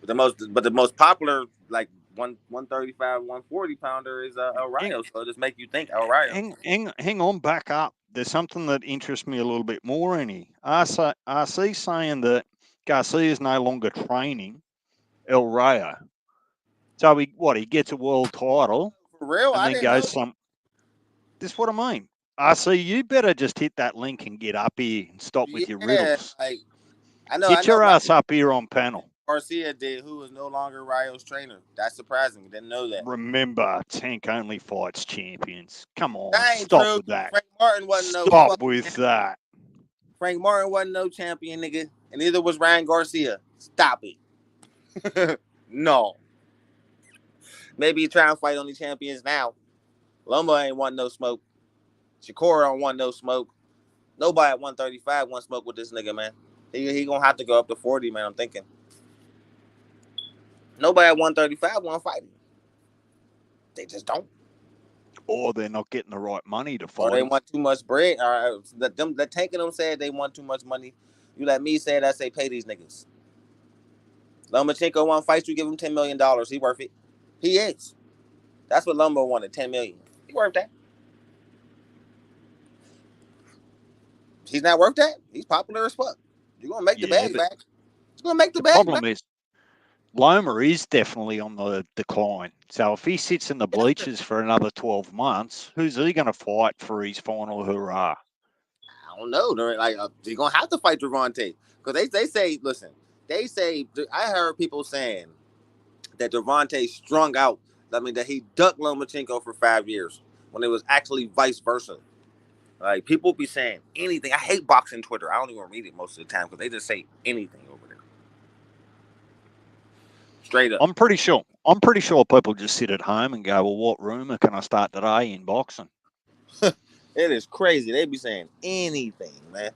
But the most popular, like 135, 140 pounder is El Hang, Rayo. So it just make you think El Rayo. hang on, back up. There's something that interests me a little bit more in here. RC saying that Garcia is no longer training El Rayo. So he gets a world title For real, and I then didn't know goes that. some. This is what I mean. RC, you better just hit that link and get up here and stop with your Yeah, riddles. like I Get know your Robert ass up here on panel. Garcia did, who is no longer Rayo's trainer. That's surprising. Didn't know that. Remember, Tank only fights champions. Come on, That ain't stop true. with that. Frank Martin wasn't no Stop fucking with champion. that. Frank Martin wasn't no champion, nigga. And neither was Ryan Garcia. Stop it. No. Maybe he trying to fight only champions now. Loma ain't want no smoke. Shakur don't want no smoke. Nobody at 135 want smoke with this nigga, man. He gonna have to go up to 40, man. I'm thinking. Nobody at 135 want to fight him. They just don't. Or they're not getting the right money to Or fight they him. want too much bread. Or that Tank of them said they want too much money. You let me say that, say pay these niggas. Lomachenko want fights, you give him $10 million. He worth it. He is. That's what Lombo wanted, $10 million. He worth that. He's not worth that. He's popular as fuck. You're gonna make the Yeah, bag but back. He's gonna make the the bag back. problem is Loma is definitely on the decline. So if he sits in the bleachers for another 12 months, who's he going to fight for his final hurrah? I don't know. They're like he's gonna have to fight Devontae because they say, listen, they say I heard people saying that Devontae strung out. I mean that he ducked Lomachenko for 5 years when it was actually vice versa. Like people be saying anything. I hate boxing Twitter. I don't even read it most of the time because they just say anything over there. Straight up. I'm pretty sure. People just sit at home and go, "Well, what rumor can I start today in boxing?" It is crazy. They be saying anything, man.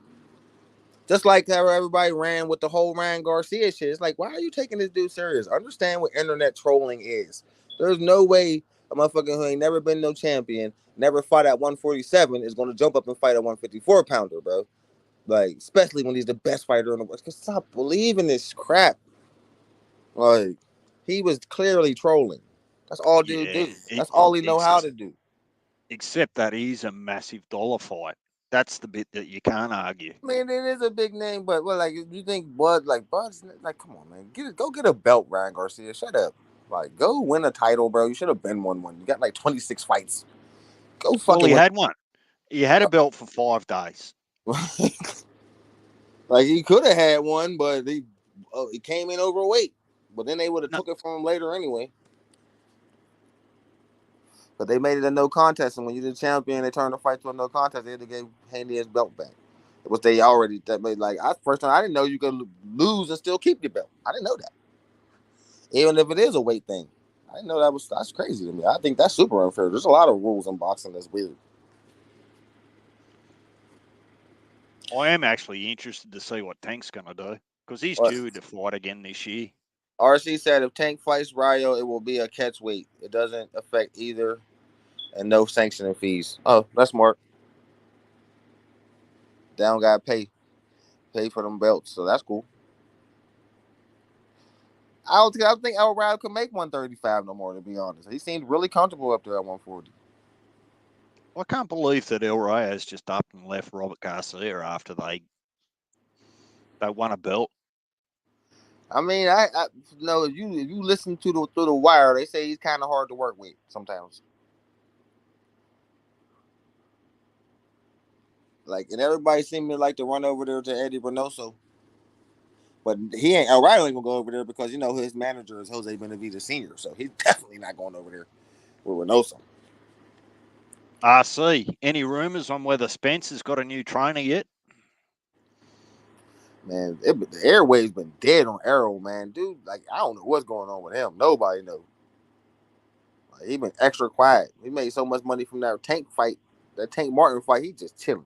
Just like how everybody ran with the whole Ryan Garcia shit. It's like, why are you taking this dude serious? Understand what internet trolling is. There's no way a motherfucker who ain't never been no champion, never fought at 147 is going to jump up and fight a 154 pounder, bro. Like, especially when he's the best fighter in the world. Stop believing this crap. Like, he was clearly trolling. That's all dude Yeah, do. That's all he know how to do. except that he's a massive dollar fight. That's the bit that you can't argue. I mean, it is a big name, but well, like you think Bud's like, come on, man, go get a belt, Ryan Garcia. Shut up, like go win a title, bro. You should have been won one. You got like 26 fights. Go Well, fucking he win. had one. He had a belt for 5 days. Like he could have had one, but he came in overweight. But then they would have No, took it from him later anyway. But they made it a no contest, and when you're the champion, they turned the fight to a no contest. They had to give Handy his belt back. Was they already that made like I first time I didn't know you could lose and still keep your belt. I didn't know that. Even if it is a weight thing. I didn't know that's crazy to me. I think that's super unfair. There's a lot of rules in boxing that's weird. I am actually interested to see what Tank's going to do because he's But due to fight again this year. RC said if Tank fights Ryo, it will be a catch weight. It doesn't affect either, and no sanctioning fees. Oh, that's smart. They don't got to pay for them belts, so that's cool. I don't think El Ryo could make 135 no more. To be honest, he seemed really comfortable up there at 140. I can't believe that El Reyes just up and left Robert Garcia after they won a belt. I mean, I no. If you listen to the through the wire, they say he's kind of hard to work with sometimes. Like, and everybody seemed to like to run over there to Eddie Reynoso, but he ain't. El Ryo ain't gonna go over there because his manager is Jose Benavidez Senior, so he's definitely not going over there with Reynoso. RC, any rumours on whether Spencer's got a new trainer yet? Man, the airwaves been dead on Arrow, man, dude. Like, I don't know what's going on with him. Nobody knows. Like, he been extra quiet. He made so much money from that Tank fight, that Tank Martin fight. He just chilling.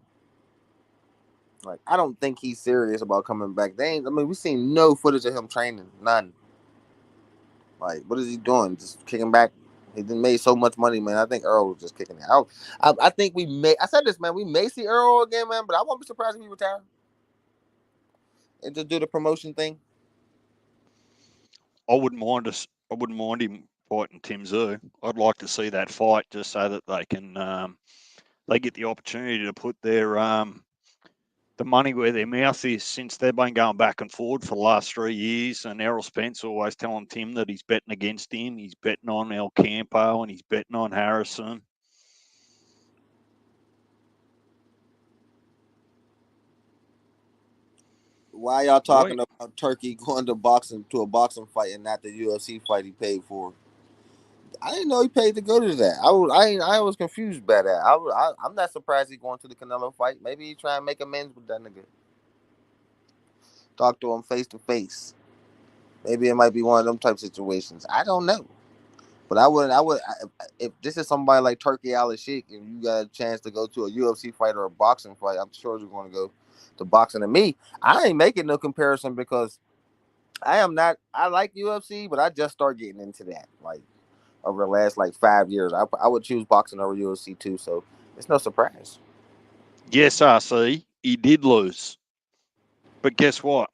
Like, I don't think he's serious about coming back. We seen no footage of him training, none. Like, what is he doing? Just kicking back. He done made so much money, man. I think Earl was just kicking it out. I think we may. I said this, man. We may see Earl again, man. But I won't be surprised if he retires and just do the promotion thing. I wouldn't mind us. I wouldn't mind him fighting Tim Tszyu. I'd like to see that fight just so that they can they get the opportunity to put their the money where their mouth is, since they've been going back and forward for the last 3 years. And Errol Spence always telling Tim that he's betting against him. He's betting on El Campo and he's betting on Harrison. Why y'all Boy, talking about Turkey going to a boxing fight and not the UFC fight he paid for? I didn't know he paid to go to that. I was confused by that. I'm not surprised he's going to the Canelo fight. Maybe he trying to make amends with that nigga. Talk to him face to face. Maybe it might be one of them type situations. I don't know. But if this is somebody like Turkey Al Sheikh and you got a chance to go to a UFC fight or a boxing fight, I'm sure you're going to go to boxing. And me, I ain't making no comparison because I am not. I like UFC, but I just started getting into that like over the last like 5 years. I would choose boxing over UFC too, so it's no surprise. yes, RC, he did lose. But guess what?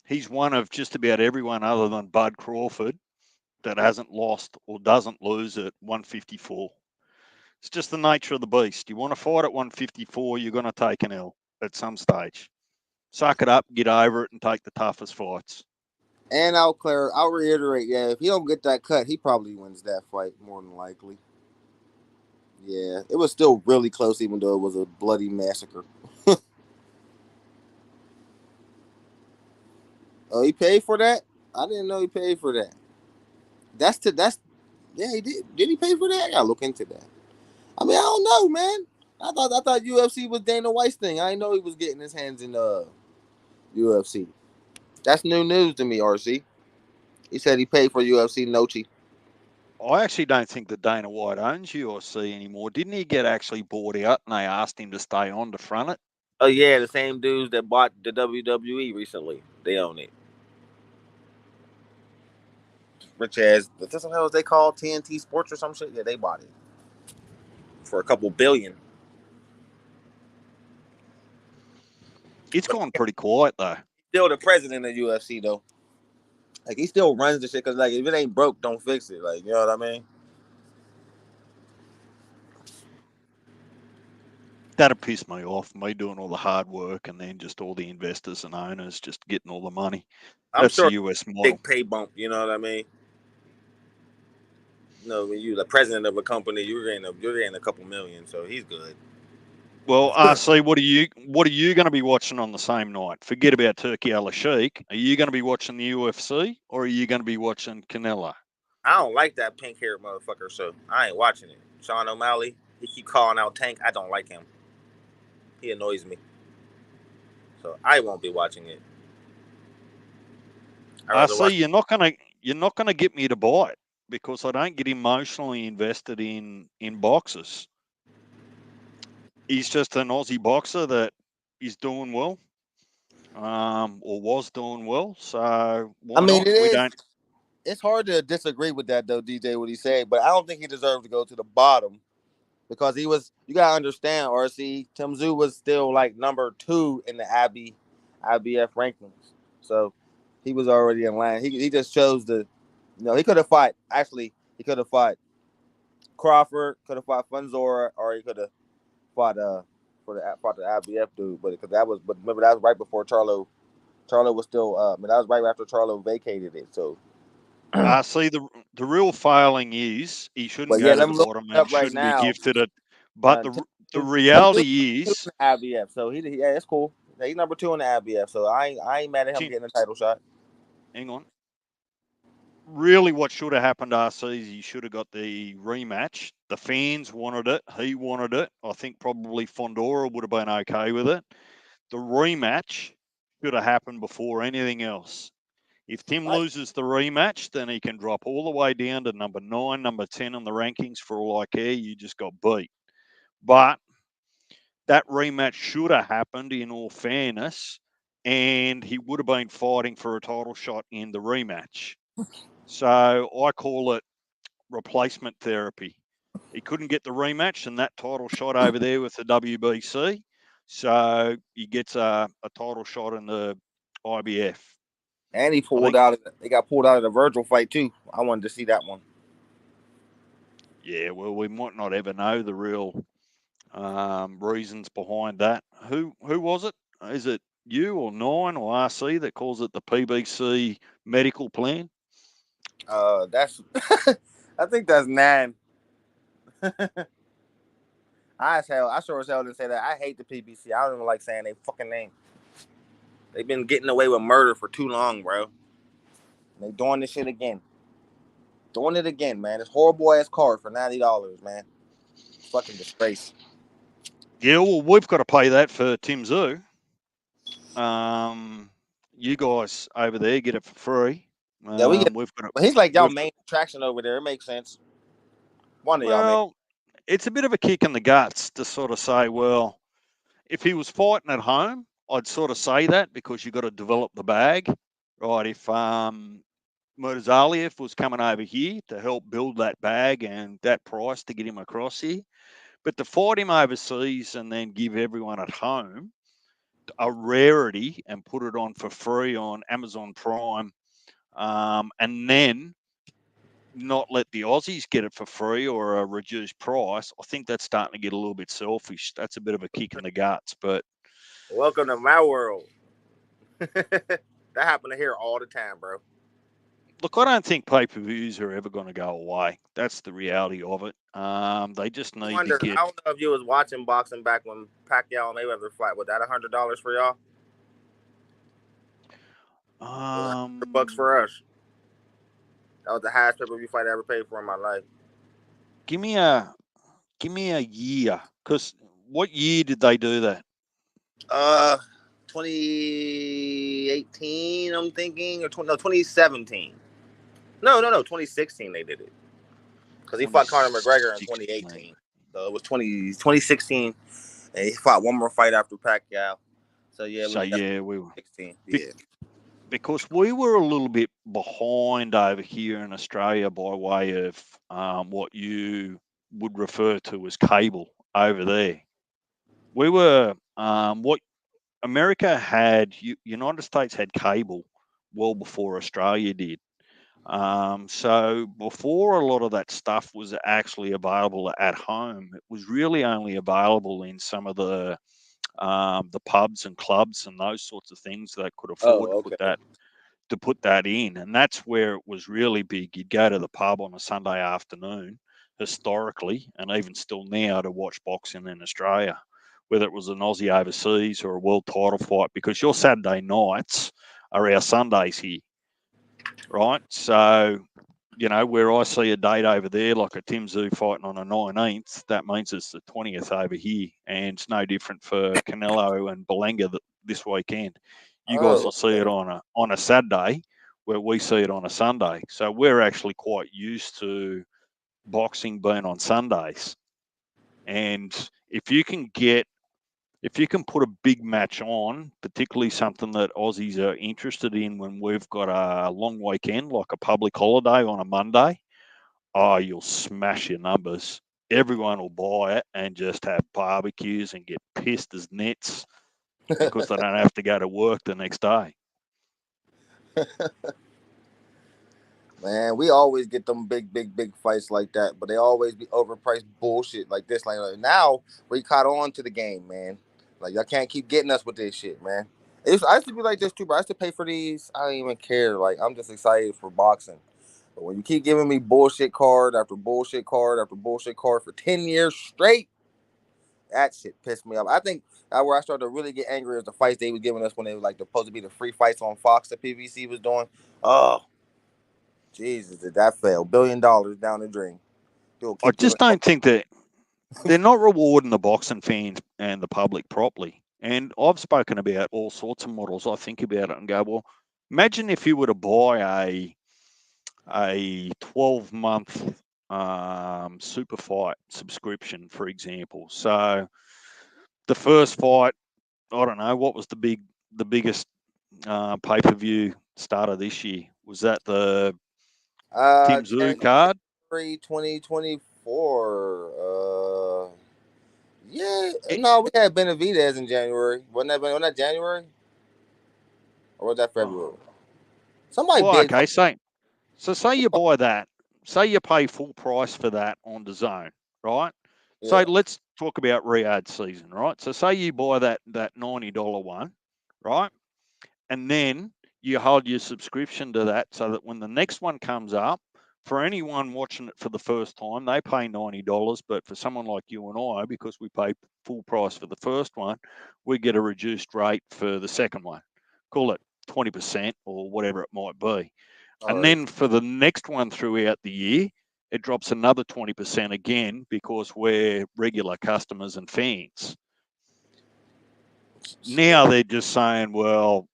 He's one of just about everyone other than Bud Crawford that hasn't lost or doesn't lose at 154. It's just the nature of the beast. You want to fight at 154, you're going to take an L at some stage. Suck it up, get over it, and take the toughest fights. And I'll reiterate, yeah, if he don't get that cut, he probably wins that fight more than likely. Yeah, it was still really close, even though it was a bloody massacre. Oh, he paid for that? I didn't know he paid for that. That's yeah, he did. Did he pay for that? I gotta look into that. I mean, I don't know, man. I thought UFC was Dana White's thing. I didn't know he was getting his hands in UFC. That's new news to me, RC. He said he paid for UFC Nochi. I actually don't think that Dana White owns UFC anymore. Didn't he get actually bought out and they asked him to stay on to front it? Oh yeah, the same dudes that bought the WWE recently. They own it. Rich ass. What the hell is they called? TNT Sports or some shit? Yeah, they bought it for a couple billion. It's But gone pretty quiet though. still the president of UFC though. Like he still runs the shit because like if it ain't broke, don't fix it. Like you know what I mean? That'd piss me off, me doing all the hard work and then just all the investors and owners just getting all the money. I'm That's the sure US model. big pay bump. You know what I mean? When you're the president of a company, you're getting a couple million, so he's good. Well, RC, what are you going to be watching on the same night? Forget about Turkey Al Sheikh. Are you going to be watching the UFC or are you going to be watching Canelo? I don't like that pink haired motherfucker, so I ain't watching it. Sean O'Malley, he keep calling out Tank. I don't like him. He annoys me. so I won't be watching it. I'd I rather see watch. you're not gonna get me to buy it because I don't get emotionally invested in boxers. He's just an Aussie boxer that is doing well, or was doing well. So I why mean, not? it We is. don't. It's hard to disagree with that though, DJ. What he said, but I don't think he deserved to go to the bottom because he was. You gotta understand, RC. Tim Tszyu was still like number 2 in the IBF rankings, so he was already in line. He just chose to, he could have fought. Actually, he could have fought Crawford, could have fought Funzora, or he could have fought fought the IBF dude. But because but remember that was right before Charlo. Charlo was still. That was right after Charlo vacated it. So, See, the real failing is he shouldn't but yeah, go to let the me look bottom it up and right shouldn't be now. gifted it. But the Tim reality in is, the IBF, so yeah, it's cool. Yeah, he's number 2 in the IBF, so I ain't mad at him Tim, getting a title shot. hang on. Really, what should have happened, RC, is he should have got the rematch. The fans wanted it. He wanted it. I think probably Fondora would have been okay with it. The rematch should have happened before anything else. If Tim Right. loses the rematch, then he can drop all the way down to number 9, number 10 in the rankings. For all I care, you just got beat. But that rematch should have happened in all fairness, and he would have been fighting for a title shot in the rematch. So I call it replacement therapy. He couldn't get the rematch and that title shot over there with the WBC. So he gets a title shot in the IBF. And he I pulled think, out. He got pulled out of the Virgil fight too. I wanted to see that one. yeah, well, we might not ever know the real reasons behind that. Who was it? Is it you or Nine or RC that calls it the PBC medical plan? That's. I think that's 9. I sure as hell didn't say that. I hate the PBC. I don't even like saying they fucking name. They've been getting away with murder for too long, bro. They doing this shit again. Doing it again, man. This horrible ass card for $90, man. Fucking disgrace. Yeah, well, we've got to pay that for Tim Zoo. You guys over there get it for free. Yeah, we get. We've got But he's like y'all we've main attraction over there. It makes sense. One of y'all make. well, it's a bit of a kick in the guts to sort of say, well, if he was fighting at home, I'd sort of say that because you've got to develop the bag, right? If Murtazaliev was coming over here to help build that bag and that price to get him across here, but to fight him overseas and then give everyone at home a rarity and put it on for free on Amazon Prime, and then not let the Aussies get it for free or a reduced price, I think that's starting to get a little bit selfish. That's a bit of a kick in the guts. But Welcome to my world. That happen to hear all the time, bro. look, I don't think pay-per-views are ever going to go away. That's the reality of it. They just I need to wonder. get. I don't know if you was watching boxing back when Pacquiao and Mayweather fight. Was that $100 for y'all? It was $100 Um, for us. That was the highest pay-per-view fight I ever paid for in my life. give me a give me a year, because what year did they do that? Uh, 2018. I'm thinking, or 2017. No. 2016 they did it because he fought Conor McGregor in 2016. 2018. So it was 2016, and he fought one more fight after Pacquiao. So yeah, it So was yeah, we were 16. Yeah. because we were a little bit behind over here in Australia by way of what you would refer to as cable over there. We were what America had, United States had cable well before Australia did. So before a lot of that stuff was actually available at home, it was really only available in some of the pubs and clubs and those sorts of things that could afford Oh, okay. to put that in. And that's where it was really big. You'd go to the pub on a Sunday afternoon, historically, and even still now, to watch boxing in Australia, whether it was an Aussie overseas or a world title fight, because your Saturday nights are our Sundays here, right? So, where I see a date over there, like a Tim Tszyu fighting on the 19th, that means it's the 20th over here. And it's no different for Canelo and Berlanga this weekend. You guys Oh, will see it okay. on a Saturday, where we see it on a Sunday. So we're actually quite used to boxing being on Sundays. And if you can get if you can put a big match on, particularly something that Aussies are interested in when we've got a long weekend, like a public holiday on a Monday, oh, you'll smash your numbers. Everyone will buy it and just have barbecues and get pissed as nets because they don't have to go to work the next day. Man, we always get them big fights like that, but they always be overpriced bullshit like this. Like now, we caught on to the game, man. Like y'all can't keep getting us with this shit, man. I used to be like this too, bro. I used to pay for these. I don't even care. Like I'm just excited for boxing. But when you keep giving me bullshit card after bullshit card after bullshit card for 10 years straight, that shit pissed me off. I think where I started to really get angry is the fights they was giving us when they was like supposed to be the free fights on Fox that PBC was doing. Oh, Jesus, did that fail? $1 billion down the drain. You'll I keep giving. just don't think that they're not rewarding the boxing fans and the public properly. And I've spoken about all sorts of models. I think about it and go, well, imagine if you were to buy a 12-month super fight subscription, for example. So the first fight, I don't know, what was the biggest pay per view starter this year? Was that the Tim Zoo card? January 2024. Yeah, It, no, we had Benavidez in January. Wasn't that January or was that oh, February? Somebody well, big. okay, so say you buy that, say you pay full price for that on the zone, right? So Yeah. let's talk about Riyadh season, right? So say you buy that $90 one, right? And then you hold your subscription to that so that when the next one comes up, for anyone watching it for the first time, they pay $90. But for someone like you and I, because we pay full price for the first one, we get a reduced rate for the second one. Call it 20% or whatever it might be. All And right. then for the next one throughout the year, it drops another 20% again because we're regular customers and fans. Now they're just saying, well,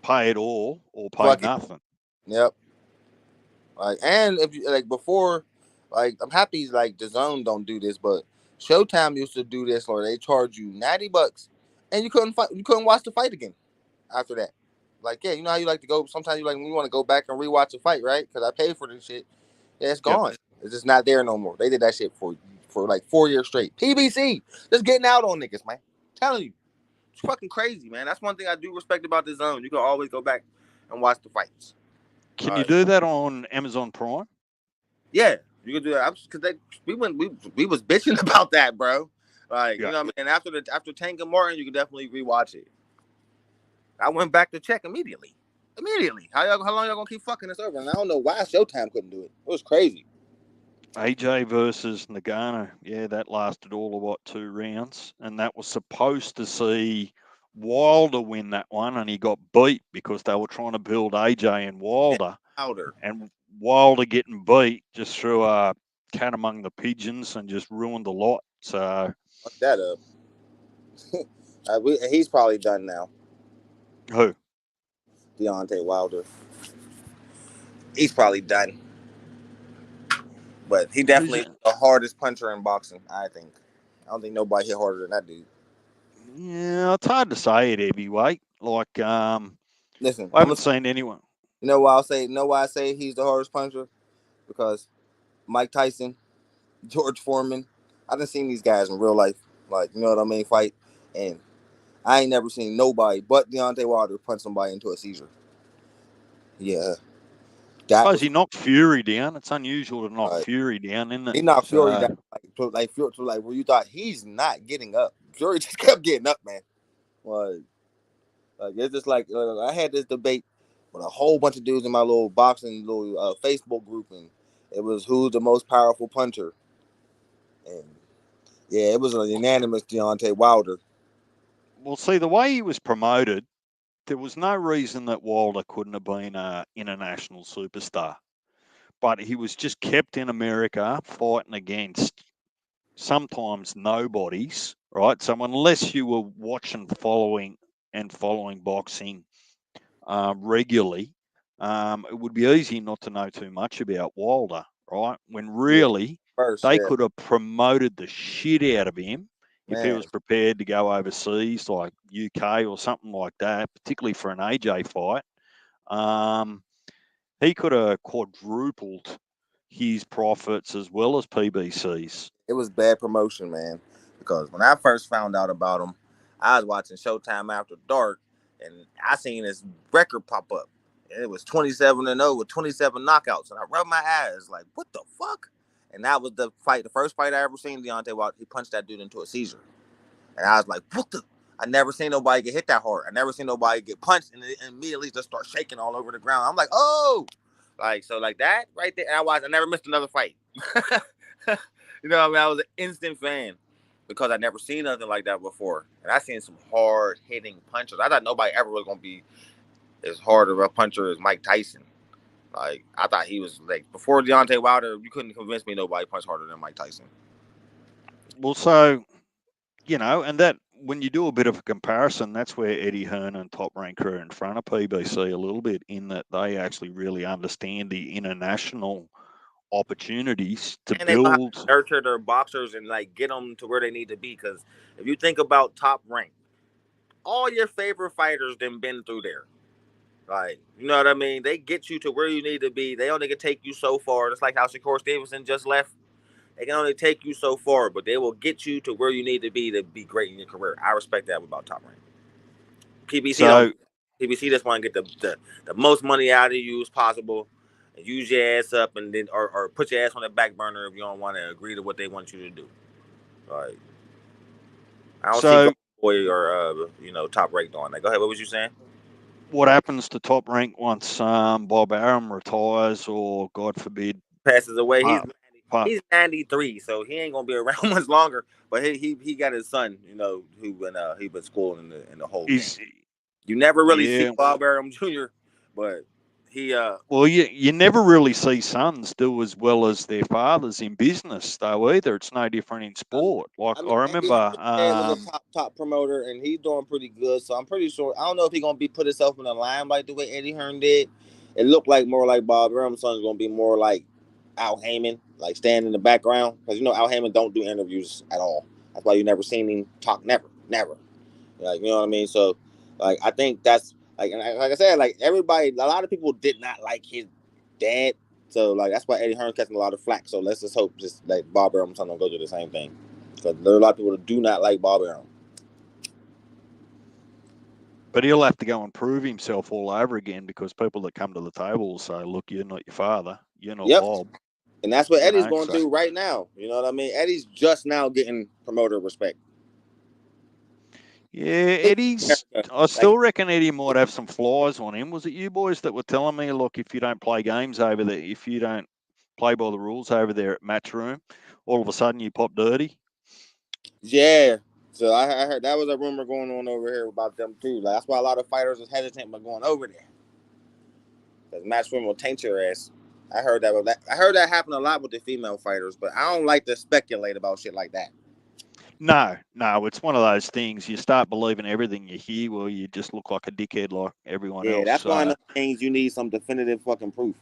pay it all or pay Fuck it. nothing. Yep. Like, and if you like before, like I'm happy like the Zone don't do this, but Showtime used to do this, or they charge you $90, and you couldn't fight, you couldn't watch the fight again after that. Like, yeah, you know how you like to go. Sometimes you like when you want to go back and rewatch a fight, right? Because I paid for this shit. Yeah, it's Yep. gone. It's just not there no more. They did that shit for like 4 years straight. PBC, just getting out on niggas, man. I'm telling you, it's fucking crazy, man. That's one thing I do respect about the Zone. You can always go back and watch the fights. Can All you right. do that on Amazon Prime? Yeah, you can do that. Because we was bitching about that, bro. Like, you Yeah. know what I mean? And after Tank and Martin, you can definitely rewatch it. I went back to check immediately. Immediately. How long y'all gonna keep fucking us over? And I don't know why Showtime couldn't do it. It was crazy. AJ versus Nagano. Yeah, that lasted all of what, 2 rounds. And that was supposed to see Wilder win that one, and he got beat because they were trying to build AJ and And Wilder. louder. And Wilder getting beat just threw a cat among the pigeons and just ruined the lot. So Fuck that up. He's probably done now. who? Deontay Wilder. He's probably done. But he Who's definitely it? the hardest puncher in boxing, I think. I don't think nobody hit harder than that dude. Yeah, it's hard to say at heavyweight. Like, Listen, I haven't seen anyone. you know why I'll say, you know why I say he's the hardest puncher? Because Mike Tyson, George Foreman, I done seen these guys in real life. Like, you know what I mean? Fight. And I ain't never seen nobody but Deontay Wilder punch somebody into a seizure. Yeah. That Suppose was he knocked Fury down. It's unusual to knock like Fury down, isn't it? he knocked Fury So down like where you thought he's not getting up. Fury just kept getting up, man. Like, it's just like I had this debate with a whole bunch of dudes in my little boxing little Facebook group, and it was who's the most powerful puncher, and yeah, it was a unanimous Deontay Wilder. we'll see. The way he was promoted, there was no reason that Wilder couldn't have been an international superstar. But he was just kept in America fighting against sometimes nobodies right? So unless you were watching, following boxing regularly, it would be easy not to know too much about Wilder, right? When Yeah, really first, they yeah, could have promoted the shit out of him if he man. was prepared to go overseas, like UK or something like that, particularly for an AJ fight. Um, he could have quadrupled his profits as well as PBC's. It was bad promotion, man. Because when I first found out about him, I was watching Showtime After Dark, and I seen this record pop up, and it was 27-0 with 27 knockouts, and I rubbed my eyes like, what the fuck? And that was the fight, the first fight I ever seen Deontay Wilder. He punched that dude into a seizure, and I was like, what the? I never seen nobody get hit that hard. I never seen nobody get punched and it immediately just start shaking all over the ground. I'm like, oh, like so, like that right there. And I never missed another fight. You know what I mean? I was an instant fan because I never seen nothing like that before. And I seen some hard hitting punchers. I thought nobody ever was gonna be as hard of a puncher as Mike Tyson. Like I thought he was like before Deontay Wilder, you couldn't convince me nobody punched harder than Mike Tyson. Well, so and that when you do a bit of a comparison, that's where Eddie Hearn and Top Rank are in front of PBC a little bit, in that they actually really understand the international opportunities to And they know how to build. nurture their boxers and like get them to where they need to be. Because if you think about Top Rank, all your favorite fighters then been through there. Like, you know what I mean? They get you to where you need to be. They only can take you so far. It's like how Shakur Stevenson just left. They can only take you so far, but they will get you to where you need to be great in your career. I respect that about Top Rank. PBC don't do So, that. PBC just want to get the most money out of you as possible and use your ass up and then or put your ass on the back burner if you don't want to agree to what they want you to do. Like I don't see so Boy or Top Rank doing that. Go ahead. What was you saying? what happens to Top Rank once Bob Arum retires, or God forbid, Passes away. uh, pa- He's 93, so he ain't gonna be around much longer. But he got his son, he been schooling in the whole game. is You never really see yeah. Bob Arum Jr., but he Well, you never really see sons do as well as their fathers in business, though. Either it's no different in I mean, sport. Like I mean, I Eddie remember, Hearn's dad was a top promoter, and he's doing pretty good. So I'm pretty sure. I don't know if he's gonna be put himself in the limelight the way Eddie Hearn did. It looked like more like Bob Arum's son's gonna be more like Al Heyman, like stand in the background because Al Heyman don't do interviews at all. That's why you never seen him talk. Never, never. Like you know what I mean. So, like I think that's like I said, like everybody, a lot of people did not like his dad. So like that's why Eddie Hearn's catching a lot of flack. So let's just hope just like Bob Arum's son don't go through the same thing. Because there are a lot of people that do not like Bob Arum. but he'll have to go and prove himself all over again, because people that come to the table will say, "Look, you're not your father. You're not Yep. Bob." And that's what Eddie's going So through right now. You know what I mean? Eddie's just now getting promoter respect. yeah, Eddie's. I Like, still reckon Eddie might have some flies on him. Was it you boys that were telling me, look, if you don't play games over there, if you don't play by the rules over there at Matchroom, all of a sudden you pop dirty? yeah. So I heard that was a rumor going on over here about them too. Like that's why a lot of fighters is hesitant about going over there. Because Matchroom will taint your ass. I heard that. I heard that happen a lot with the female fighters, but I don't like to speculate about shit like that. No, it's one of those things. You start believing everything you hear, well, you just look like a dickhead like everyone Yeah, else. that's one So, of the things you need some definitive fucking proof.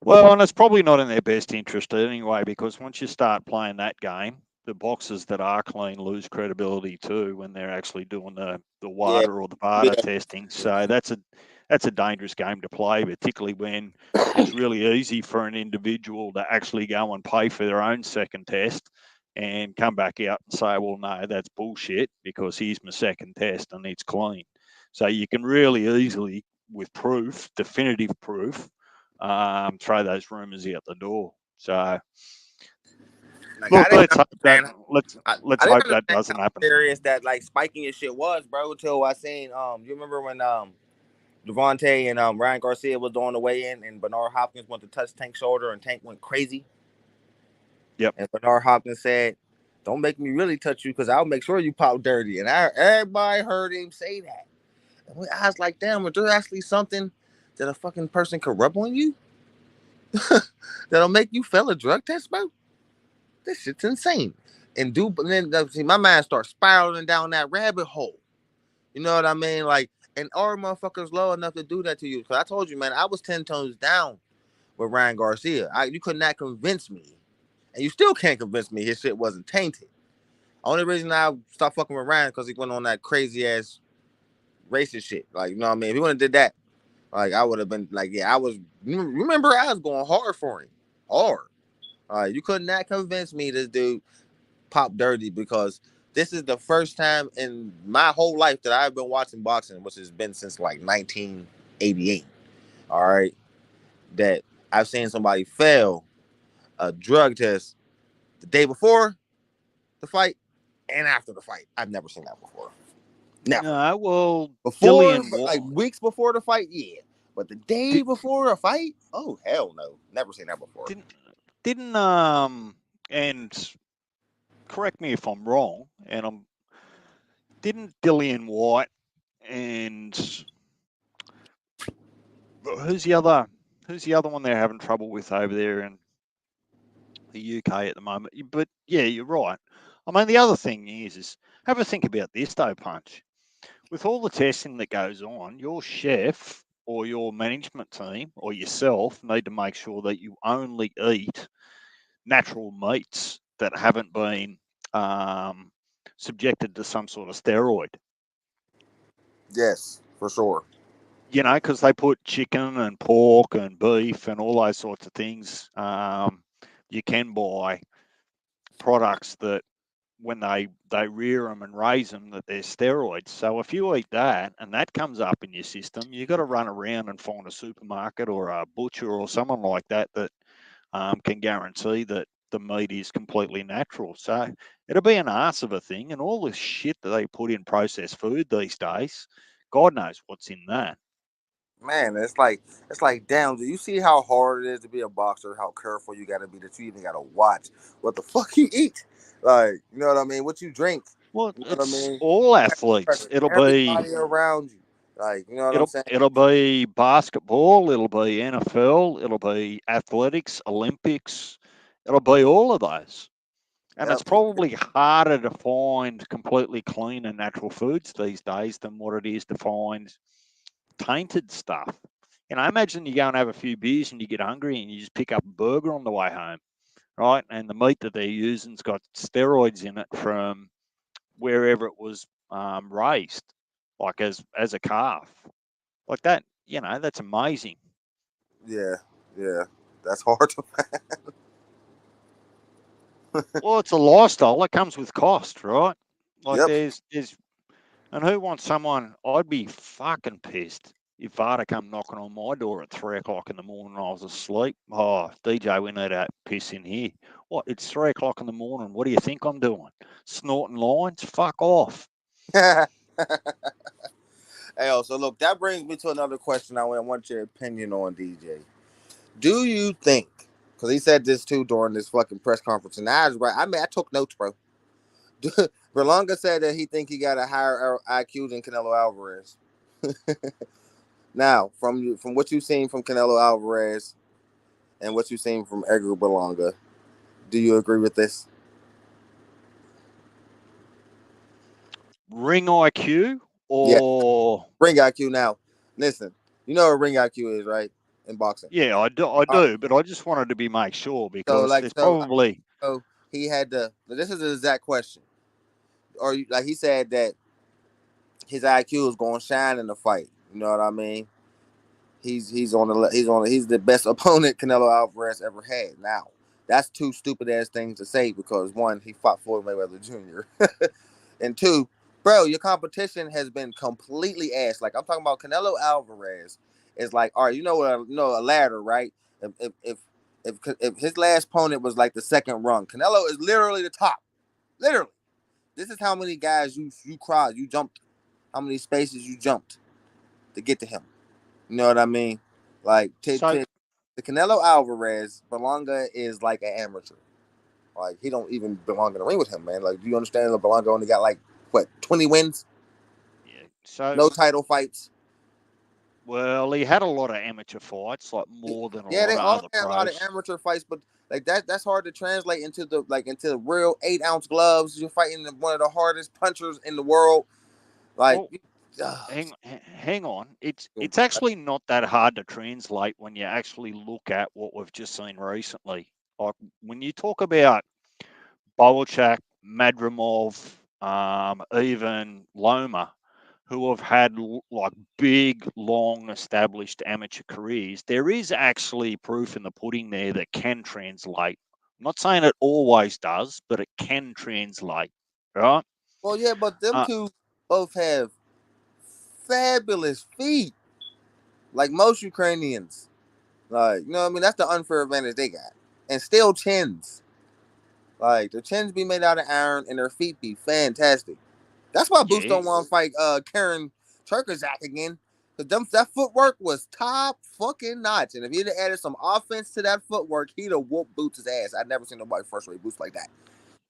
well, and it's probably not in their best interest anyway, because once you start playing that game, the boxers that are clean lose credibility too when they're actually doing the Yeah, WADA or the VADA yeah, testing. So that's a dangerous game to play, particularly when it's really easy for an individual to actually go and pay for their own second test and come back out and say, well, no, that's bullshit, because here's my second test and it's clean. So you can really easily, with proof, definitive proof, throw those rumours out the door. So like look, let's hope that let's I didn't hope that understand doesn't how happen. serious that like spiking your shit was, bro. Until I seen you remember when Devontae and Ryan Garcia was on the way in, and Bernard Hopkins went to touch Tank's shoulder, and Tank went crazy. Yep. And Bernard Hopkins said, "Don't make me really touch you, because I'll make sure you pop dirty." And everybody heard him say that. And I was like, "Damn, is there actually something that a fucking person could rub on you that'll make you fail a drug test, bro? This shit's insane." and then see my mind starts spiraling down that rabbit hole. You know what I mean? Like, and our motherfuckers low enough to do that to you. Cause I told you, man, I was 10 tones down with Ryan Garcia. You could not convince me, and you still can't convince me his shit wasn't tainted. Only reason I stopped fucking with Ryan because he went on that crazy ass racist shit. Like, you know what I mean? If he wouldn't have did that, like I would have been like, yeah, I was. Remember, I was going hard for him, hard. You could not convince me this dude pop dirty because this is the first time in my whole life that I've been watching boxing, which has been since like 1988. All right, that I've seen somebody fail a drug test the day before the fight and after the fight. I've never seen that before. Never. No, well, Before, Dillian like White weeks before the fight, yeah. But the day before a fight, oh hell no, never seen that before. didn't didn't and correct me if I'm wrong, and I'm didn't Dillian White and who's the other one they're having trouble with over there in the UK at the moment? But yeah, you're right. I mean, the other thing is have a think about this though, Punch. With all the testing that goes on, your chef or your management team or yourself need to make sure that you only eat natural meats that haven't been um, subjected to some sort of steroid. Yes, for sure. You know, because they put chicken and pork and beef and all those sorts of things. You can buy products that when they rear them and raise them that they're steroids. So if you eat that and that comes up in your system, you got to run around and find a supermarket or a butcher or someone like that that can guarantee that the meat is completely natural. So it'll be an arse of a thing, and all the shit that they put in processed food these days, God knows what's in that. Man, it's like damn, do you see how hard it is to be a boxer, how careful you gotta be that you even gotta watch what the fuck you eat? Like, you know what I mean? What you drink. Well, You know what I it's mean? all athletes. Everybody around you. Like, you know what I'm saying? It'll be basketball, it'll be NFL, it'll be athletics, Olympics, it'll be all of those. And it's Yep. probably harder to find completely clean and natural foods these days than what it is to find tainted stuff. You know, imagine you go and have a few beers and you get hungry and you just pick up a burger on the way home, right? And the meat that they're using's got steroids in it from wherever it was raised, like as a calf, like that. You know, that's amazing. Yeah, yeah. That's hard to Well, it's a lifestyle that comes with cost, right? Like Yep. there's and who wants someone? I'd be fucking pissed if Vada come knocking on my door at 3 o'clock in the morning and I was asleep. Oh, DJ, we need a piss in here. What? It's 3 o'clock in the morning. What do you think I'm doing? Snorting lines? Fuck off. Hey, so look, that brings me to another question I want your opinion on, DJ. Do you think, because he said this too during this fucking press conference, and I was right. I mean, I took notes, bro. Berlanga said that he think he got a higher IQ than Canelo Alvarez. Now, from what you've seen from Canelo Alvarez and what you've seen from Edgar Berlanga, do you agree with this? Ring IQ Yeah, or ring IQ. Now, listen, you know what ring IQ is, right? In boxing. yeah, I do, I Uh, do, but I just wanted to be make sure so, because like, there's probably so he had to. This is the exact question, or like he said that his IQ is going to shine in the fight. You know what I mean? He's the best opponent Canelo Alvarez ever had. Now, that's two stupid ass things to say because one, he fought Floyd Mayweather Jr. and two, bro, your competition has been completely ass. Like I'm talking about Canelo Alvarez is like, all right, you know what, a ladder, right? If his last opponent was like the second rung, Canelo is literally the top. Literally, this is how many guys you cried, you jumped, how many spaces you jumped to get to him. You know what I mean? Like so. the Canelo Alvarez, Berlanga is like an amateur. Like he don't even belong in the ring with him, man. Like, do you understand that Berlanga only got like what 20 wins, Yeah, so no title fights? Well, he had a lot of amateur fights, like more than a Yeah, lot they of all other had a lot of pros. amateur fights, but like that's hard to translate into the real 8 ounce gloves. You're fighting one of the hardest punchers in the world. Like, Well, uh, hang on. It's actually not that hard to translate when you actually look at what we've just seen recently. Like when you talk about Bolchak, Madrimov, even Loma, who have had like big, long established amateur careers, there is actually proof in the pudding there that can translate. I'm not saying it always does, but it can translate, right? well, yeah, but them Uh, two both have fabulous feet, like most Ukrainians. Like, you know what I mean? That's the unfair advantage they got, and still chins. Like their chins be made out of iron, and their feet be fantastic. That's why Boots yeah. don't want to fight Karen Cherkazak again. Because that footwork was top fucking notch. And if he'd have added some offense to that footwork, he'd have whooped Boots' ass. I'd never seen nobody first rate Boots like that.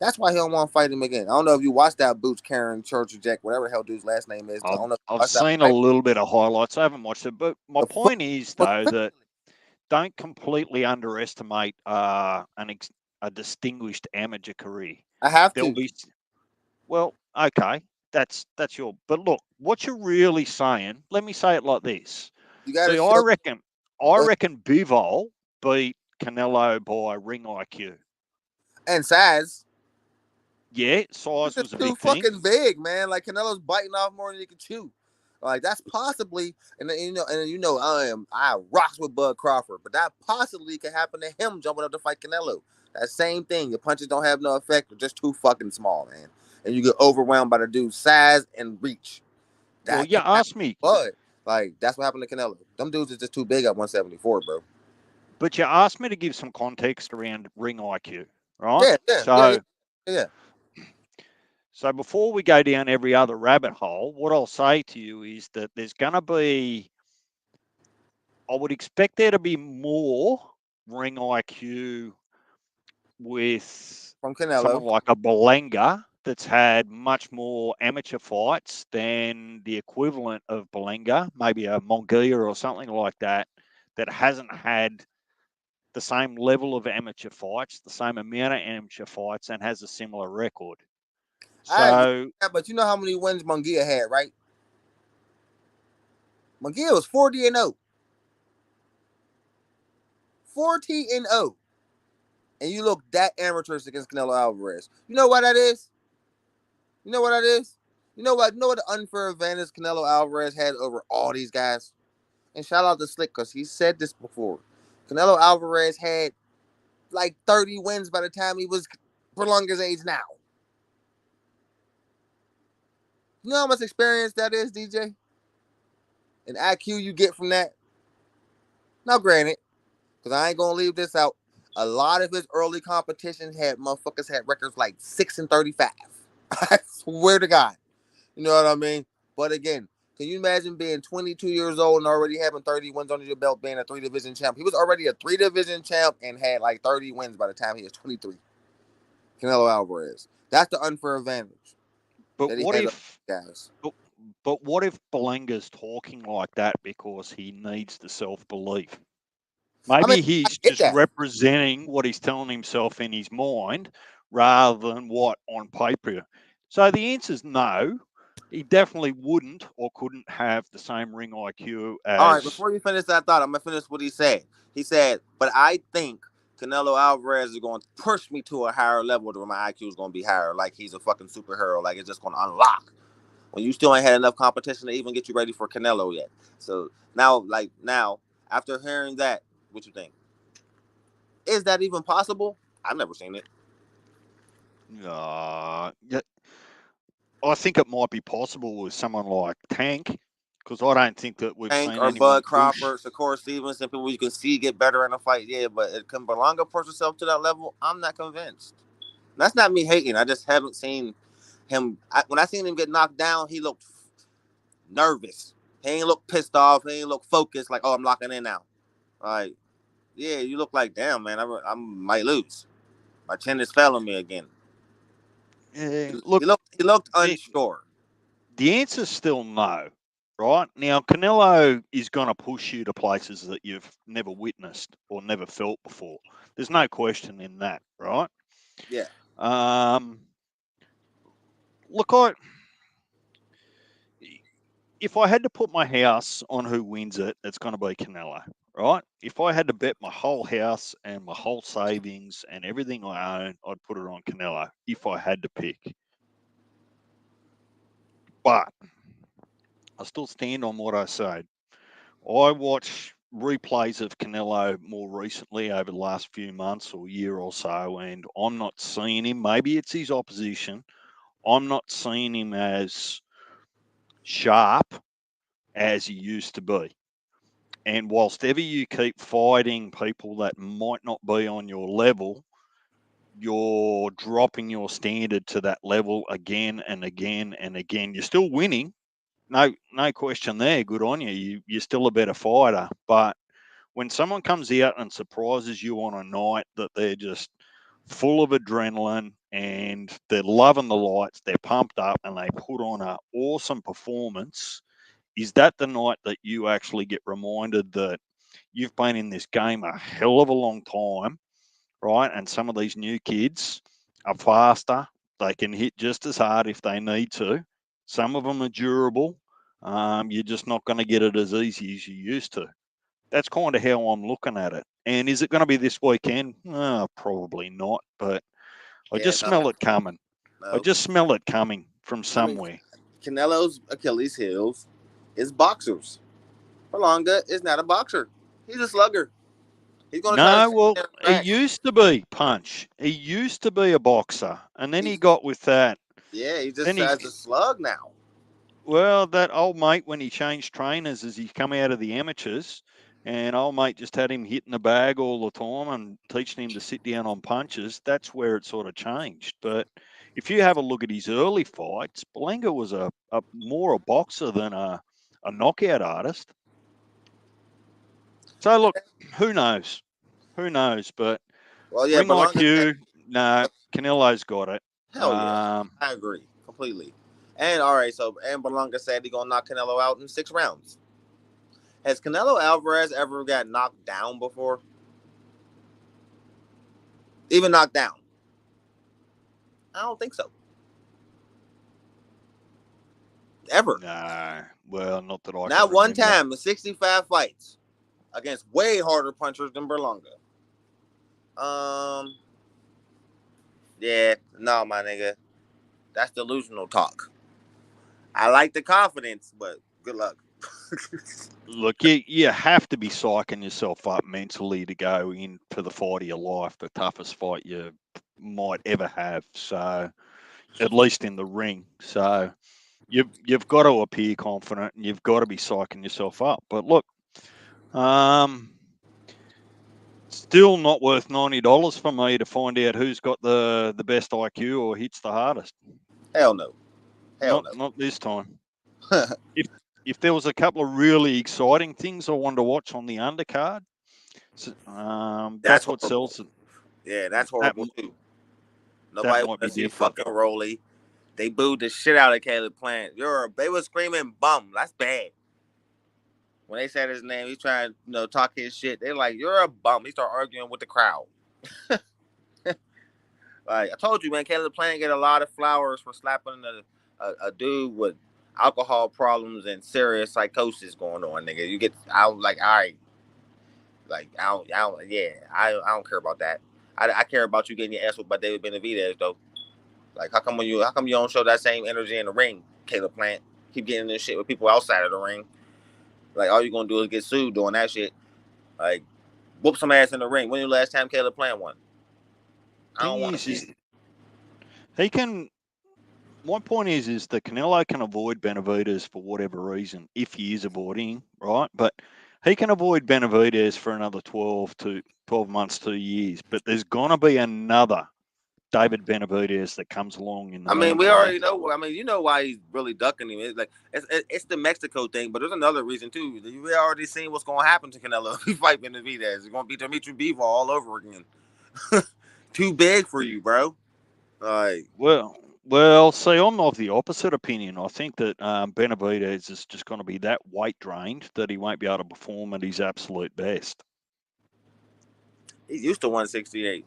That's why he don't want to fight him again. I don't know if you watched that Boots Karen Cherkazak, whatever the hell dude's last name is. I I've don't know if you I've watched that seen a fight. little bit of highlights. I haven't watched it, but my The foot point is was though crazy. that don't completely underestimate a distinguished amateur career. I have There'll to. be well, okay, that's your. But look, what you're really saying. Let me say it like this. You got to See, show. I Go ahead. reckon Bivol beat Canelo by ring IQ. And size. Yeah, He's size just was a too big thing. fucking big, man. Like Canelo's biting off more than he can chew. Like that's possibly, and then, I rocks with Bud Crawford, but that possibly could happen to him jumping up to fight Canelo. That same thing. Your punches don't have no effect. They're just too fucking small, man. And you get overwhelmed by the dude's size and reach. Well, That you can happen asked me, to Bud. Like that's what happened to Canelo. Them dudes is just too big at 174, bro. but you asked me to give some context around ring IQ, right? Yeah, yeah, yeah, yeah, So yeah. So before we go down every other rabbit hole, what I'll say to you is that there's going to be, I would expect there to be more ring IQ with From someone Canelo. like a Berlanga that's had much more amateur fights than the equivalent of Berlanga, maybe a Mongia or something like that, that hasn't had the same level of amateur fights, the same amount of amateur fights, and has a similar record. I agree. So, Yeah, but you know how many wins Munguia had, right? Munguia was 40-0. 40-0. And you look that amateurish against Canelo Alvarez. You know what that is? You know what that is? You know what? You know what the unfair advantage Canelo Alvarez had over all these guys? And shout out to Slick because he said this before. Canelo Alvarez had like 30 wins by the time he was Berlanga's age now. You know how much experience that is, DJ? And IQ you get from that? Now, granted, because I ain't gonna leave this out. A lot of his early competitions had motherfuckers had records like 6-35. I swear to God. You know what I mean? But again, can you imagine being 22 years old and already having 30 wins under your belt, being a 3 division champ? He was already a 3 division champ and had like 30 wins by the time he was 23. Canelo Alvarez. That's the unfair advantage but that he what has over if guys. But, but what if Belanga's talking like that because he needs the self belief? I mean, Maybe I he's get just that. representing what he's telling himself in his mind rather than what on paper. So the answer is no. He definitely wouldn't or couldn't have the same ring IQ All right, as. before you finish that thought, I'm gonna finish what he said. He said, but I think Canelo Alvarez is going to push me to a higher level where my IQ is going to be higher, like he's a fucking superhero, like it's just going to unlock when you still ain't had enough competition to even get you ready for Canelo yet. So now, after hearing that, what you think? Is that even possible? I've never seen it. Yeah, I think it might be possible with someone like Tank because I don't think that we've Tank seen or anyone Bud push. Crawford, Shakur Stevenson, people you can see get better in a fight, yeah, but can Berlanga push himself to that level? I'm not convinced. That's not me hating. I just haven't seen him. When I seen him get knocked down, he looked nervous. He ain't look pissed off. He ain't look focused. Like, oh, I'm locking in now. Like, yeah, you look like, damn, man, I might lose. My chin is failing me again. Yeah, He look, looked the, unsure. the answer's still no, right? Now, Canelo is going to push you to places that you've never witnessed or never felt before. There's no question in that, right? Yeah. Um, look, if I had to put my house on who wins it, it's going to be Canelo, right? If I had to bet my whole house and my whole savings and everything I own, I'd put it on Canelo if I had to pick. But I still stand on what I said. I watch replays of Canelo more recently over the last few months or year or so, and I'm not seeing him. Maybe it's his opposition. I'm not seeing him as sharp as he used to be. And whilst ever you keep fighting people that might not be on your level, you're dropping your standard to that level again and again and again. You're still winning, no question there. Good on you. You're still a better fighter. But when someone comes out and surprises you on a night that they're just full of adrenaline and they're loving the lights, they're pumped up, and they put on an awesome performance, is that the night that you actually get reminded that you've been in this game a hell of a long time, right? And some of these new kids are faster. They can hit just as hard if they need to. Some of them are durable. You're just not going to get it as easy as you used to. That's kind of how I'm looking at it. And is it going to be this weekend? Probably not. But I Yeah. just No. smell it coming. I No. just smell it coming from I mean, somewhere. Canelo's Achilles heels is boxers. Berlanga is not a boxer. He's a slugger. He's gonna try to No, stay well, there he back. used to be Punch. He used to be a boxer, and then he He's got with that. yeah. He Then just he, has a slug now. well, that old mate when he changed trainers as he come out of the amateurs, and old mate just had him hitting the bag all the time and teaching him to sit down on punches. That's where it sort of changed. But if you have a look at his early fights, Berlanga was a more a boxer than a knockout artist. So look, who knows? Who knows? But Well, yeah. Ring Berlanga said, IQ, no, Canelo's got it. "Hell yeah, Um, I agree completely." And all right, so and Berlanga said he gonna knock Canelo out in 6 rounds. Has Canelo Alvarez ever got knocked down before? Even knocked down? I don't think so. Ever. no, well, not that I can Not one remember. time in 65 fights against way harder punchers than Berlanga. Um, yeah, no, my nigga. That's delusional talk. I like the confidence, but good luck. Look, you have to be psyching yourself up mentally to go in for the fight of your life, the toughest fight you might ever have. So, at least in the ring. So, you've got to appear confident and you've got to be psyching yourself up. But look, um, still not worth $90 for me to find out who's got the best IQ or hits the hardest. Hell no. Hell Not this time. no. If if there was a couple of really exciting things I wanted to watch on the undercard, That's that's what horrible. sells it. Yeah, that's That horrible too. that Nobody want might to be see different. fucking Rolly. They booed the shit out of Caleb Plant. They were screaming bum. That's bad. When they said his name, he trying to talk his shit. They're like, "You're a bum." He start arguing with the crowd. Like I told you, man, Caleb Plant get a lot of flowers for slapping a dude with alcohol problems and serious psychosis going on, nigga. You get out like, all right, like yeah, I don't care about that. I care about you getting your ass whooped by David Benavidez though. Like how come you don't show that same energy in the ring, Caleb Plant? Keep getting this shit with people outside of the ring. Like all you gonna do is get sued doing that shit. Like whoop some ass in the ring. When was the last time Caleb Plant won? I Thing don't want to see is it. he can. My point is that Canelo can avoid Benavidez for whatever reason if he is avoiding, right? But he can avoid Benavidez for another 12 months, 2 years. But there's gonna be another David Benavidez that comes along in the I mean, we meantime. already know. I mean, you know why he's really ducking him. It's like it's the Mexico thing, but there's another reason too. We already seen what's going to happen to Canelo if he fight Benavidez. It's going to be Dimitri Bivol all over again. Too big for you, bro. Like, Well, Well, see, I'm of the opposite opinion. I think that Benavidez is just going to be that weight drained that he won't be able to perform at his absolute best. He's used to 168.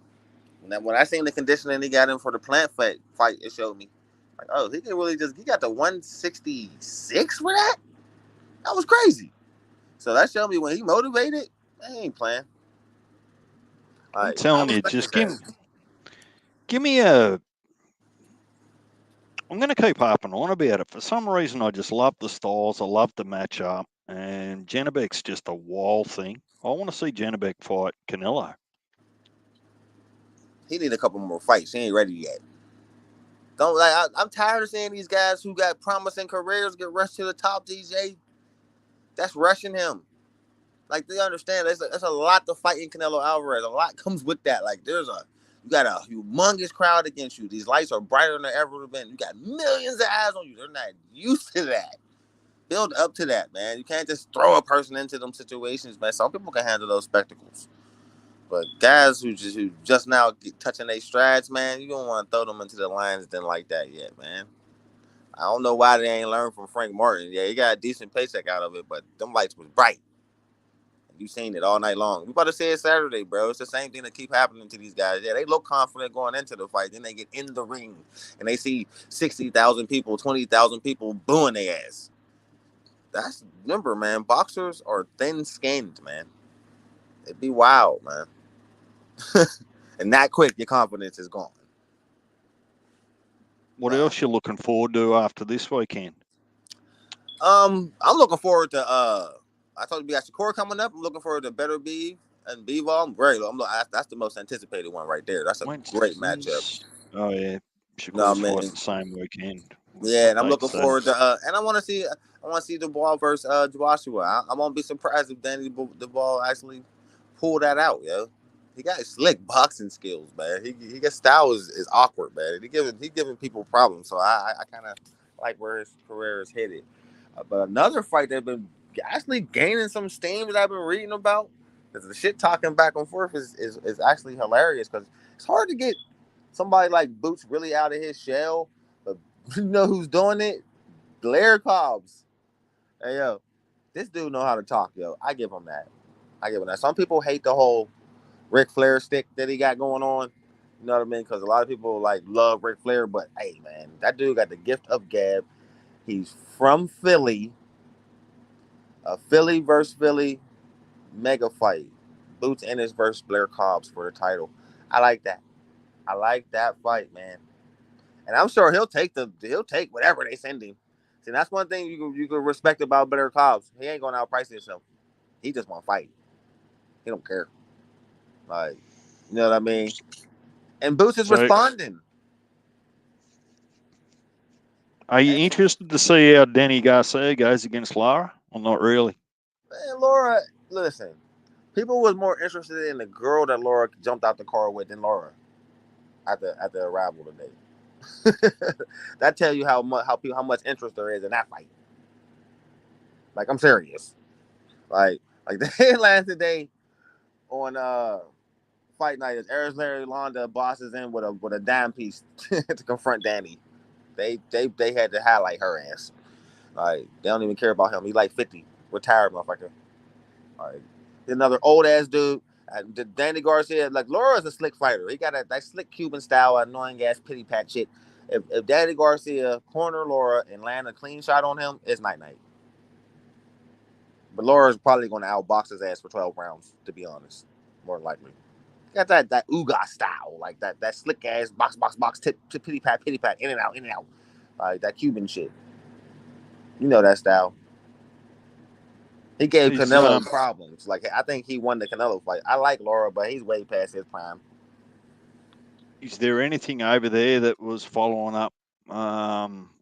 When I seen the conditioning he got in for the fight, it showed me like, oh, he can really just he got to 166 for that. That was crazy. So that showed me when he motivated, he ain't playing. I'm Like I telling you, respect just his ass. give me a. I'm going to keep harping on about it. For some reason, I just love the styles. I love the matchup, and Janabek's just a wild thing. I want to see Janabek fight Canelo. He need a couple more fights. He ain't ready yet. Don't I'm tired of seeing these guys who got promising careers get rushed to the top. DJ, that's rushing him. Like they understand, there's a lot to fight in Canelo Alvarez. A lot comes with that. Like you got a humongous crowd against you. These lights are brighter than ever been. You got millions of eyes on you. They're not used to that. Build up to that, man. You can't just throw a person into them situations, man. Some people can handle those spectacles. But guys who just now get touching their strides, man, you don't want to throw them into the lines then like that yet, man. I don't know why they ain't learned from Frank Martin. Yeah, he got a decent paycheck out of it, but them lights was bright. You seen it all night long. We about to say it Saturday, bro. It's the same thing that keep happening to these guys. Yeah, they look confident going into the fight. Then they get in the ring and they see 60,000 people, 20,000 people booing their ass. That's remember, man. Boxers are thin-skinned, man. It'd be wild, man. And that quick, your confidence is gone. What Nah. else you looking forward to after this weekend? I'm looking forward to I told you we got Shakur coming up. I'm looking forward to Better Be and Bivol. That's the most anticipated one right there. That's a When's great matchup. this? Oh yeah, You know Shakur's what I fighting mean? the same weekend. Yeah, What and I'm looking date's that? forward to and I want to see the ball versus Joshua. I won't be surprised if Danny the ball actually pull that out, yo. He got slick boxing skills, man. He got style is awkward, man. He giving people problems. So I kind of like where his career is headed. But another fight that's been actually gaining some steam that I've been reading about, because the shit talking back and forth is actually hilarious. Because it's hard to get somebody like Boots really out of his shell. But you know who's doing it? Blair Cobbs. Hey yo, this dude know how to talk, yo. I give him that. I give him that. Some people hate the whole Ric Flair stick that he got going on. You know what I mean? Because a lot of people like love Ric Flair, but hey man, that dude got the gift of gab. He's from Philly. A Philly versus Philly mega fight. Boots Ennis versus Blair Cobbs for the title. I like that. I like that fight, man. And I'm sure he'll take whatever they send him. See, that's one thing you can respect about Blair Cobbs. He ain't gonna outprice himself. He just want to fight. He don't care. Like, you know what I mean? And Boots is So, responding. are you And interested to see how Danny Garcia goes against Lara? Well, not really. man, Laura, listen. People was more interested in the girl that Laura jumped out the car with than Laura at the arrival today. That tell you how much interest there is in that fight. Like I'm serious. Like the headline today on fight night is Larry Londa bosses in with a dime piece to confront Danny. They had to highlight her ass. Like they don't even care about him. He like 50, retired motherfucker. Like another old ass dude. Danny Garcia, like Laura's a slick fighter. He got that slick Cuban style, annoying ass pity pat shit. If Danny Garcia corner Laura and land a clean shot on him, it's night night. But Laura's probably going to outbox his ass for 12 rounds, to be honest, more than likely. Got that Uga style, like that slick ass box, tip pity pat, in and out, like that Cuban shit. You know that style. He gave Is Canelo problems. Like I think he won the Canelo fight. I like Laura, but he's way past his prime. is there anything over there that was following up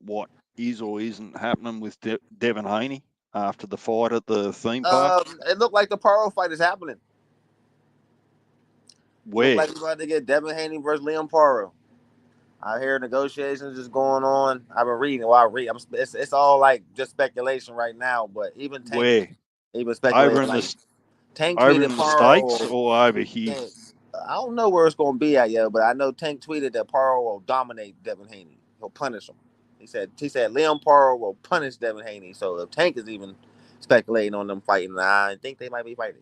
what is or isn't happening with Devin Haney after the fight at the theme park? It looked like the Paro fight is happening. Looked Where? like we're about to get Devin Haney versus Liam Paro. I hear negotiations just going on. I've been reading. Well, I read. It's all like just speculation right now. But even Tank, Where? even Over speculating in like the Tank over tweeted in the States Paro. or over here? I don't know where it's going to be at yet, but I know Tank tweeted that Paro will dominate Devin Haney. he'll punish him. He said Liam Paro will punish Devin Haney. So if Tank is even speculating on them fighting, I think they might be fighting.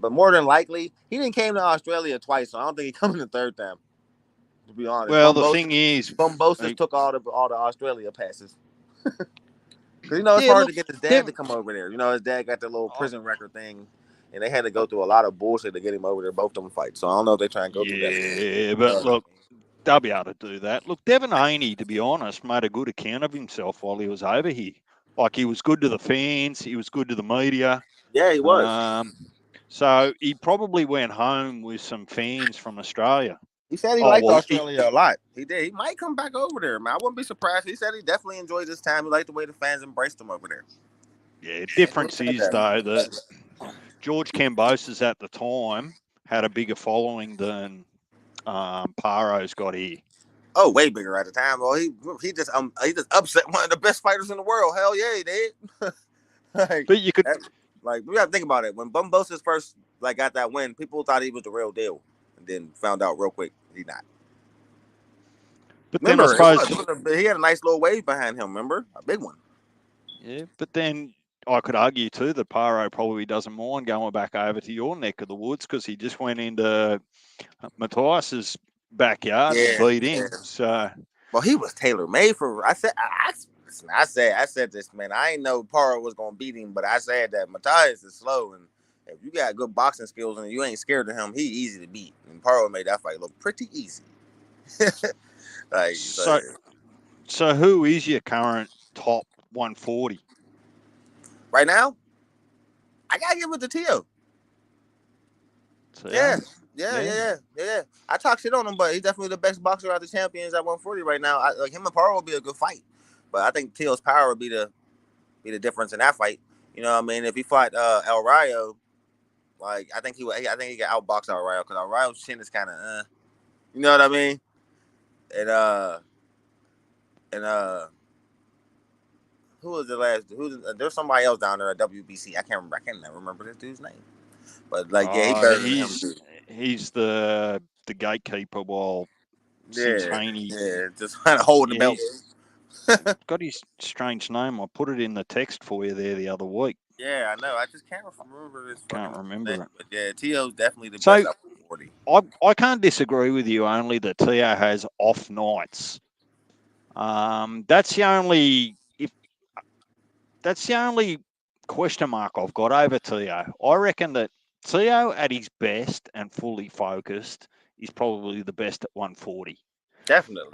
But more than likely, he didn't came to Australia twice, so I don't think he coming the third time. To be honest, Well, the thing is, Bumbosis took all the Australia passes. Because it's yeah, hard look, to get his dad to Devin, come over there. His dad got the little I, prison record thing, and they had to go through a lot of bullshit to get him over there. Both of them fights, so I don't know if they try and go through that. yeah, but look, they'll be able to do that. Look, Devin Haney, to be honest, made a good account of himself while he was over here. Like, he was good to the fans, he was good to the media. Yeah, he was. So he probably went home with some fans from Australia. He said he liked Australia a lot. He did. He might come back over there, man. I wouldn't be surprised. He said he definitely enjoyed his time. He liked the way the fans embraced him over there. Yeah, difference is, though, that George Kambosos at the time had a bigger following than Paro's got here. Oh, way bigger at the time. Well, he just upset one of the best fighters in the world. Hell yeah, he did. But you could we got to think about it. When Bumbosis first got that win, people thought he was the real deal, and then found out real quick he's not. But remember, then I suppose he had a nice little wave behind him. Remember, a big one. Yeah, but then I could argue too that Paro probably doesn't mind going back over to your neck of the woods because he just went into Matthias's backyard and beat him. So, well, he was tailor made for. I said this, man. I ain't know Paro was gonna beat him, but I said that Matthias is slow, and if you got good boxing skills and you ain't scared of him, he easy to beat. And Paro made that fight look pretty easy. So who is your current top 140 right now? I gotta give it to Tio. Yeah. I talk shit on him, but he's definitely the best boxer out of the champions at 140 right now. Him and Paro will be a good fight, but I think Tio's power would be the difference in that fight. You know what I mean? If he fought El Rayo, I think he got outboxed El Rayo because El Rayo's chin is kind of you know what I mean? And who was the last? There's somebody else down there at WBC. I can't remember this dude's name. But he better than him too. He's the gatekeeper while since Haney. Yeah, just kind of holding the belt. Got his strange name. I put it in the text for you there the other week. Yeah, I know. I just can't remember this. Can't remember name, but yeah, Tio's definitely the best at 40. I can't disagree with you. Only that Tio has off nights. That's the only question mark I've got over Tio. I reckon that Tio at his best and fully focused is probably the best at 140. Definitely.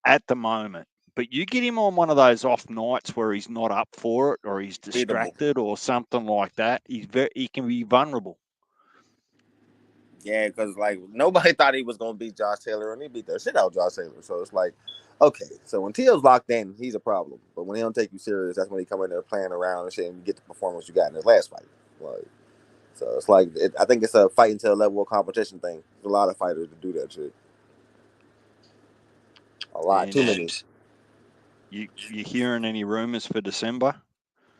At the moment. But you get him on one of those off nights where he's not up for it or he's distracted or something like that, he can be vulnerable. Yeah, because nobody thought he was gonna beat Josh Taylor, and he beat the shit out of Josh Taylor. So it's okay. So when Tio's locked in, he's a problem. But when he don't take you serious, that's when he come in there playing around and shit, and you get the performance you got in his last fight. So it's I think it's a fighting to a level of competition thing. There's a lot of fighters that do that shit. A lot, too many. You hearing any rumors for December?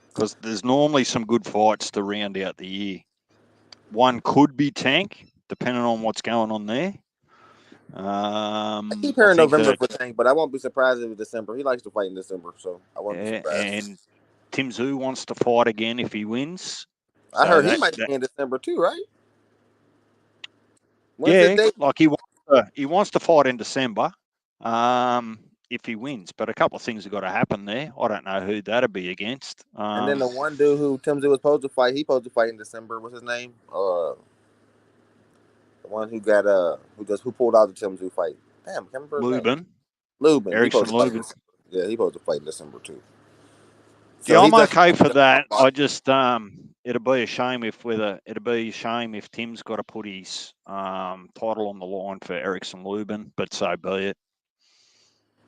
Because there's normally some good fights to round out the year. One could be Tank, depending on what's going on there. I keep hearing November for Tank, but I won't be surprised if it's December. He likes to fight in December, so I won't be surprised. And Tim Tszyu wants to fight again if he wins. I heard he might be in December too, right? He wants to fight in December. If he wins, but a couple of things have got to happen there. I don't know who that'll be against. And then the one dude who Tim Tszyu was supposed to fight, he supposed to fight in December. What's his name? The one who got who pulled out the Tim Tszyu fight. Damn, I can't remember. Lubin. Erickson Lubin. Yeah, he supposed to fight in December too. So yeah, I'm okay for that. I just it'd be a shame if Tim's got to put his title on the line for Erickson Lubin, but so be it.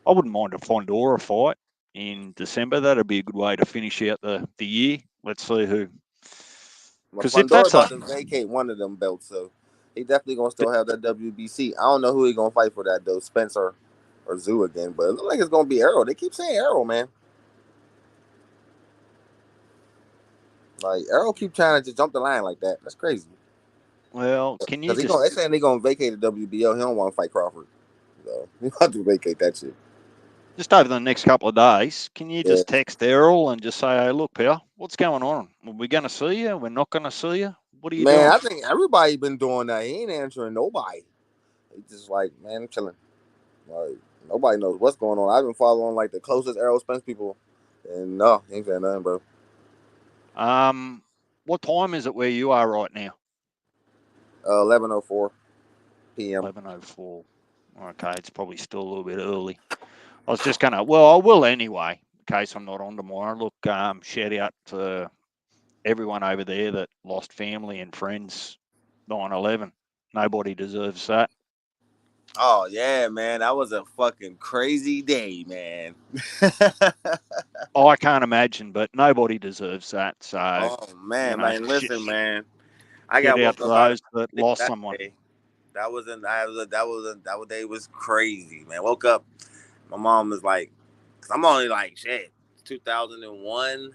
I wouldn't mind a Fondora fight in December. That'd be a good way to finish out the year. Let's see who. Because if that's about to vacate one of them belts, so he definitely gonna still have that WBC. I don't know who he gonna fight for that though, Spencer or Tszyu again, but it looks like it's gonna be Errol. They keep saying Errol, man. Errol keep trying to just jump the line like that. That's crazy. Well, can you they're saying they're gonna vacate the WBO. He don't want to fight Crawford. So you have to vacate that shit. Just over the next couple of days, can you Yeah, just text Errol and just say, hey, look, pal, what's going on? Are we going to see you? We're not going to see you? What are you man. doing? I think everybody been doing that. He ain't answering nobody. He just like, man, I'm chilling. Like nobody knows what's going on. I've been following like the closest Errol Spence people, and no, he ain't saying nothing, bro. What time is it where you are right now? 11:04 p.m. 11:04. Okay, it's probably still a little bit early. I was just going to, well, I will anyway, in case I'm not on tomorrow. Look, shout out to everyone over there that lost family and friends 9/11. Nobody deserves that. Oh yeah, man, that was a fucking crazy day, man. Oh, I can't imagine, but nobody deserves that. So, Oh man, listen, shit man. I got out woke to up out of those that sleep lost that someone. day. That day was crazy, man. Woke up, my mom was like, cause I'm only like shit, 2001.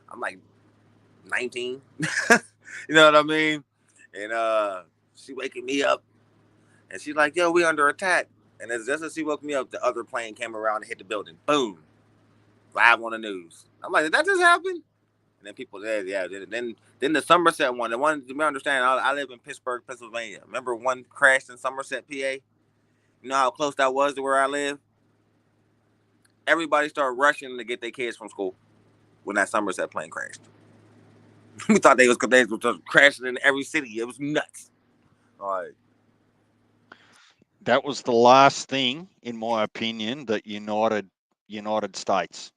I'm like 19. You know what I mean? And she waking me up, and she's like, "Yo, we under attack." And as just as she woke me up, the other plane came around and hit the building. Boom, live on the news. I'm like, did that just happen? And then people said, yeah. Then the Somerset one, the one you understand. I live in Pittsburgh, Pennsylvania. Remember one crashed in Somerset, PA? You know how close that was to where I live? Everybody started rushing to get their kids from school when that Somerset plane crashed. We thought they was crashing in every city. It was nuts. All right. That was the last thing, in my opinion, that United States.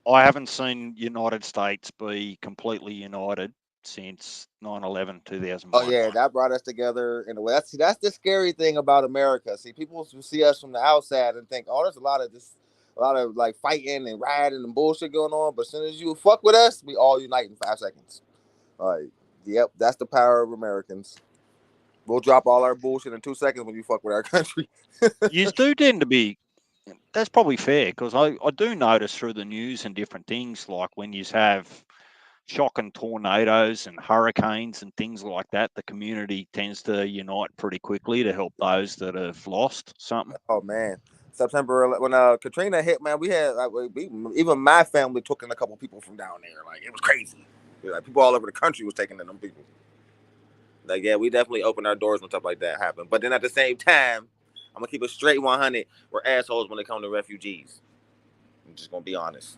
I haven't seen United States be completely united since 9/11, Oh 2001. yeah, that brought us together in a way. That's the scary thing about America. See, people see us from the outside and think, oh, there's a lot of like fighting and rioting and bullshit going on. But as soon as you fuck with us, we all unite in 5 seconds. All right. Yep, that's the power of Americans. We'll drop all our bullshit in 2 seconds when you fuck with our country. You do tend to be, that's probably fair, because I do notice through the news and different things, like when you have shocking tornadoes and hurricanes and things like that, the community tends to unite pretty quickly to help those that have lost something. Oh man, September when Katrina hit, man, we had like even my family took in a couple people from down there. Like it was crazy. Like people all over the country was taking in them people. Like yeah, we definitely opened our doors when stuff like that happened. But then at the same time, I'm gonna keep it straight 100. We're assholes when it comes to refugees. I'm just gonna be honest.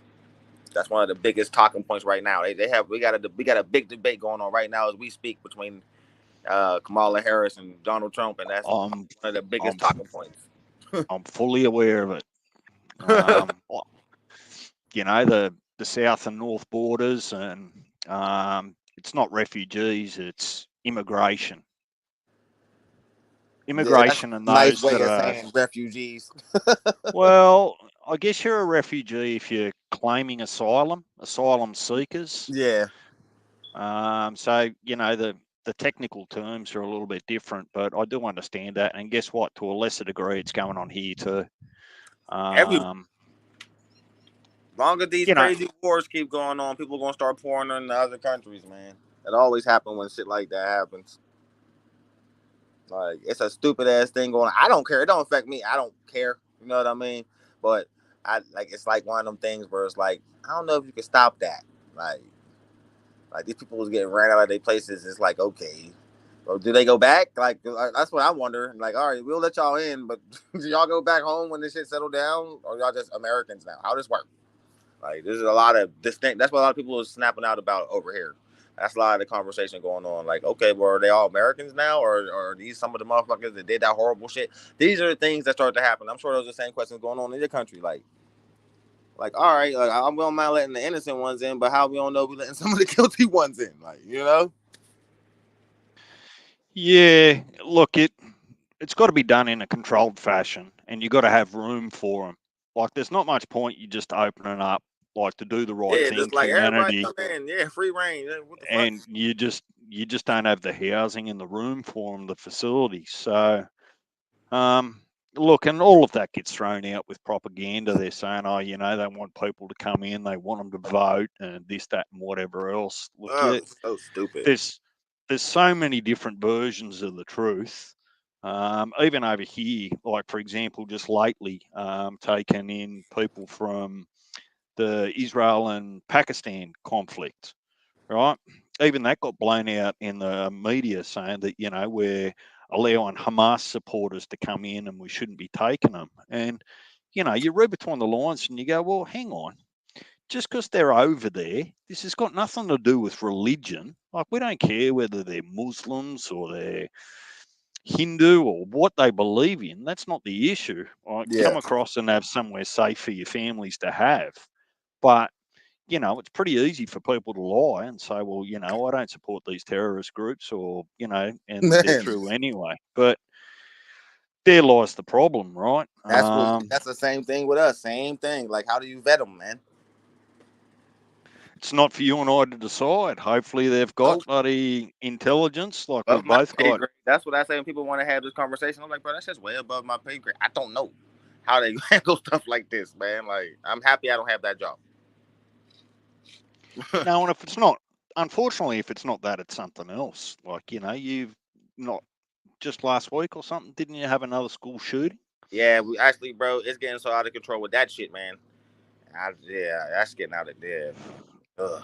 That's one of the biggest talking points right now. They have we got a big debate going on right now as we speak between Kamala Harris and Donald Trump, and that's I'm one of the biggest I'm talking points. I'm fully aware of it. Um, the south and north borders, and it's not refugees, it's immigration. Yeah, that's Immigration and a nice those way that of are, saying refugees. well, I guess you're a refugee if you're claiming asylum seekers. Yeah. So, the technical terms are a little bit different, but I do understand that. And guess what? To a lesser degree, it's going on here too. Every Um, long as these you know, crazy wars keep going on, people gonna start pouring into other countries, man. It always happens when shit like that happens. Like it's a stupid ass thing going on. I don't care. It don't affect me. I don't care. You know what I mean? But I like it's like one of them things where it's like I don't know if you can stop that. Like like these people was getting ran out of their places. It's like okay, well, do they go back? Like that's what I wonder. Like all right, we'll let y'all in, but do y'all go back home when this shit settle down, or y'all just Americans now? How this work? Like there's a lot of distinct. That's what a lot of people are snapping out about over here. That's a lot of the conversation going on. Like, okay, well, are they all Americans now, or are these some of the motherfuckers that did that horrible shit? These are the things that start to happen. I'm sure those are the same questions going on in your country. Like, all right, like we don't mind letting the innocent ones in, but how we don't know we letting some of the guilty ones in? Like, you know? yeah, look, it's got to be done in a controlled fashion, and you got to have room for them. Like, there's not much point you just opening up, like, to do the right Yeah, thing just for like everybody humanity, come in. Yeah, free reign. What the fuck? and you just don't have the housing and the room for them, the facilities. So, um, look, and all of that gets thrown out with propaganda. They're saying, oh, they want people to come in, they want them to vote, and this, that, and whatever else. Look, Oh, so stupid. there's there's so many different versions of the truth. Even over here, like for example, just lately, taken in people from the Israel and Pakistan conflict, right? Even that got blown out in the media saying that, we're allowing Hamas supporters to come in and we shouldn't be taking them. And, you read between the lines and you go, well, hang on. Just because they're over there, this has got nothing to do with religion. Like, we don't care whether they're Muslims or they're Hindu or what they believe in. That's not the issue. Right? Come Yeah. across and have somewhere safe for your families to have. But it's pretty easy for people to lie and say, well, I don't support these terrorist groups or, and they're Man, true anyway. But there lies the problem, right? that's the same thing with us. Same thing. Like, how do you vet them, man? It's not for you and I to decide. Hopefully they've got Nope. bloody intelligence like we've Above my both pay got. grade. That's what I say when people want to have this conversation. I'm like, bro, that's just way above my pay grade. I don't know how they handle stuff like this, man. Like, I'm happy I don't have that job. No, and if it's not, unfortunately, if it's not that, it's something else. Like, you've not just last week or something, didn't you have another school shooting? Yeah, we actually, bro, it's getting so out of control with that shit, man. Yeah, that's getting out of there. Ugh.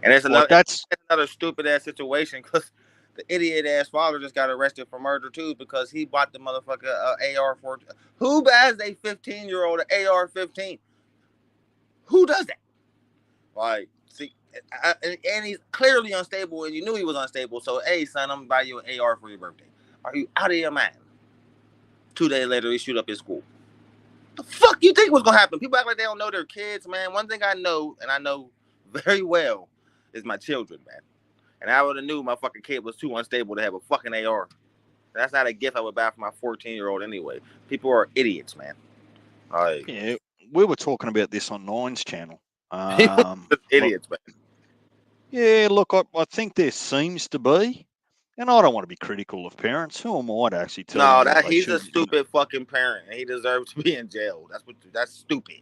And Like, that's, it's another stupid ass situation because the idiot ass father just got arrested for murder too because he bought the motherfucker AR-14. Who buys a 15-year-old an AR-15? Who does that? Like, see, and he's clearly unstable, and you knew he was unstable. So, hey, son, I'm gonna buy you an AR for your birthday. Are you out of your mind? 2 days later, he shoot up his school. The fuck you think was gonna happen? People act like they don't know their kids, man. One thing I know, and I know very well, is my children, man. And I would have knew my fucking kid was too unstable to have a fucking AR. That's not a gift I would buy for my 14-year-old anyway. People are idiots, man. Like, yeah, we were talking about this on Nine's channel. people are Look, idiots, man. yeah, look, I think there seems to be, and I don't want to be critical of parents. Who am I to actually tell them No, what that they he's a should? stupid fucking parent, and he deserves to be in jail. That's stupid.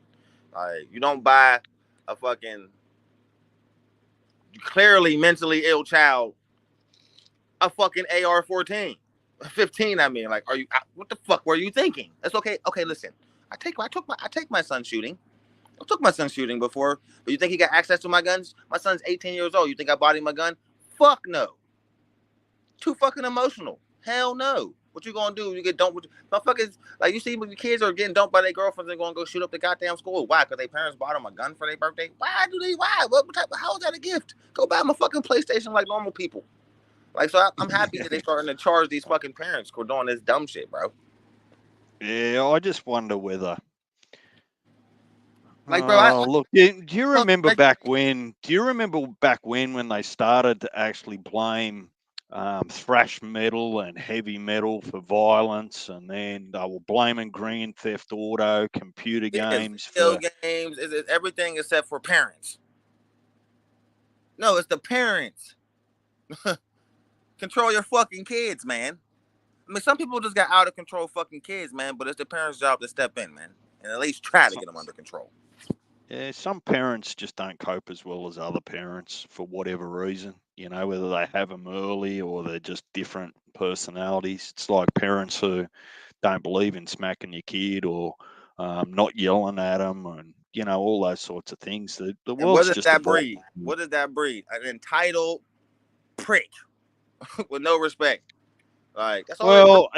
Like, you don't buy a fucking clearly mentally ill child a fucking AR-14, 15. I mean, like, are you? What the fuck were you thinking? That's okay. Okay, listen. I take my son shooting. I took my son shooting before, but you think he got access to my guns? My son's 18 years old. You think I bought him a gun? Fuck no. Too fucking emotional. Hell no. What you gonna do? You get dumped with motherfuckers like you see when your kids are getting dumped by their girlfriends and gonna go shoot up the goddamn school. Why? Because their parents bought them a gun for their birthday. Why do they? Why? What type? How is that a gift? Go buy them a fucking PlayStation like normal people. Like so, I'm happy that they starting to charge these fucking parents for doing this dumb shit, bro. Yeah, I just wonder whether. Like, bro, I Oh, look, do you fuck remember that back shit. when? Do you remember back when they started to actually blame thrash metal and heavy metal for violence, and then they were blaming Grand Theft Auto, computer Yes, games video for. games is everything except for parents. No, it's the parents. Control your fucking kids, man. I mean, some people just got out of control fucking kids, man, but it's the parents' job to step in, man, and at least try to Some, get them under control. yeah, some parents just don't cope as well as other parents for whatever reason. Whether they have them early or they're just different personalities. It's like parents who don't believe in smacking your kid or not yelling at them and all those sorts of things. The And what world's does just that evolved. breed? What does that breed? An entitled prick with no respect. Like that's all it breeds.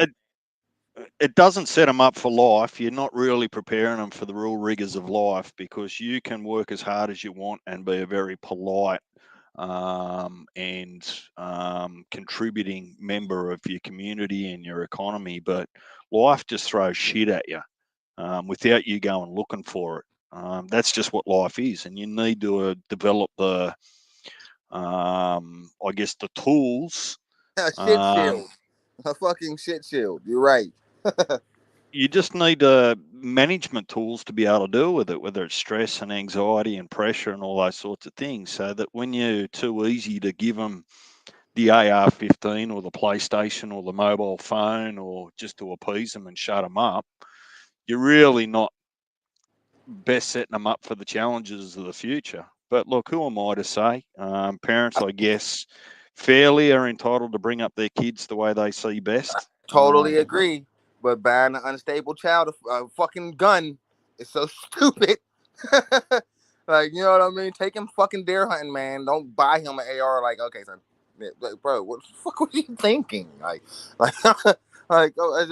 Well, it doesn't set them up for life. You're not really preparing them for the real rigors of life because you can work as hard as you want and be a very polite and contributing member of your community and your economy, but life just throws shit at you without you going looking for it. That's just what life is, and you need to develop I guess, the tools. A shit Um, shield. A fucking shit shield. You're right. you just need management tools to be able to deal with it, whether it's stress and anxiety and pressure and all those sorts of things, so that when you're too easy to give them the AR-15 or the PlayStation or the mobile phone or just to appease them and shut them up, you're really not best setting them up for the challenges of the future. But look, who am I to say? Parents, I guess, fairly are entitled to bring up their kids the way they see best. Totally agree. But buying an unstable child a fucking gun is so stupid. Like, you know what I mean? Take him fucking deer hunting, man. Don't buy him an AR. Like, okay, son, like, bro, what the fuck were you thinking? Like, like, oh,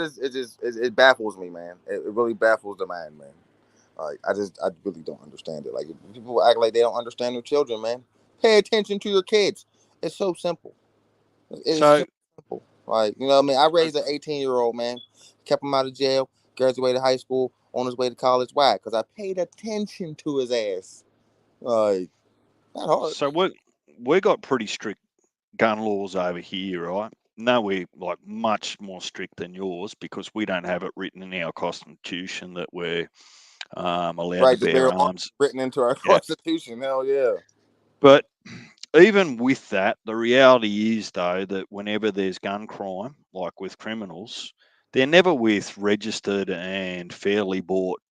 it baffles me, man. It really baffles the mind, man. Like, I really don't understand it. Like, people act like they don't understand their children, man. Pay attention to your kids. It's so simple. It's So, so simple. Like, you know what I mean? I so raised an 18-year-old, man. Kept him out of jail, graduated high school, on his way to college. Why? Because I paid attention to his ass. Like, not hard. so we got pretty strict gun laws over here, right? No, we're like much more strict than yours because we don't have it written in our constitution that we're allowed to Right to bear bear arms arms. written into our Yeah, Constitution. Hell yeah. but even with that, the reality is though that whenever there's gun crime, like with criminals, they're never with registered and fairly bought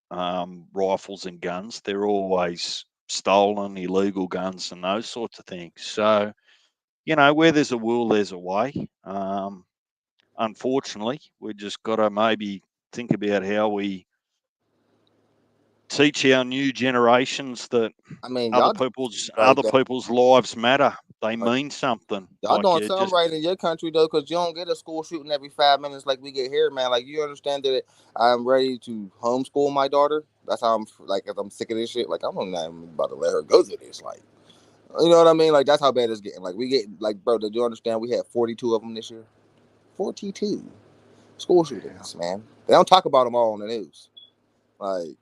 rifles and guns. They're always stolen, illegal guns, and those sorts of things. So, where there's a will, there's a way. Unfortunately, we just got to maybe think about how we teach our new generations that I mean, other y'all people's like other people's lives matter. They like, mean something. y'all Like doing you something just right in your country though, because you don't get a school shooting every 5 minutes like we get here, man. Like, you understand that I'm ready to homeschool my daughter. That's how I'm like, if I'm sick of this shit. Like, I'm not even about to let her go through this. Like, you know what I mean? Like, that's how bad it's getting. Like, we get like, bro, did you understand? We had 42 of them this year. 42 school shootings, man. They don't talk about them all on the news. Like,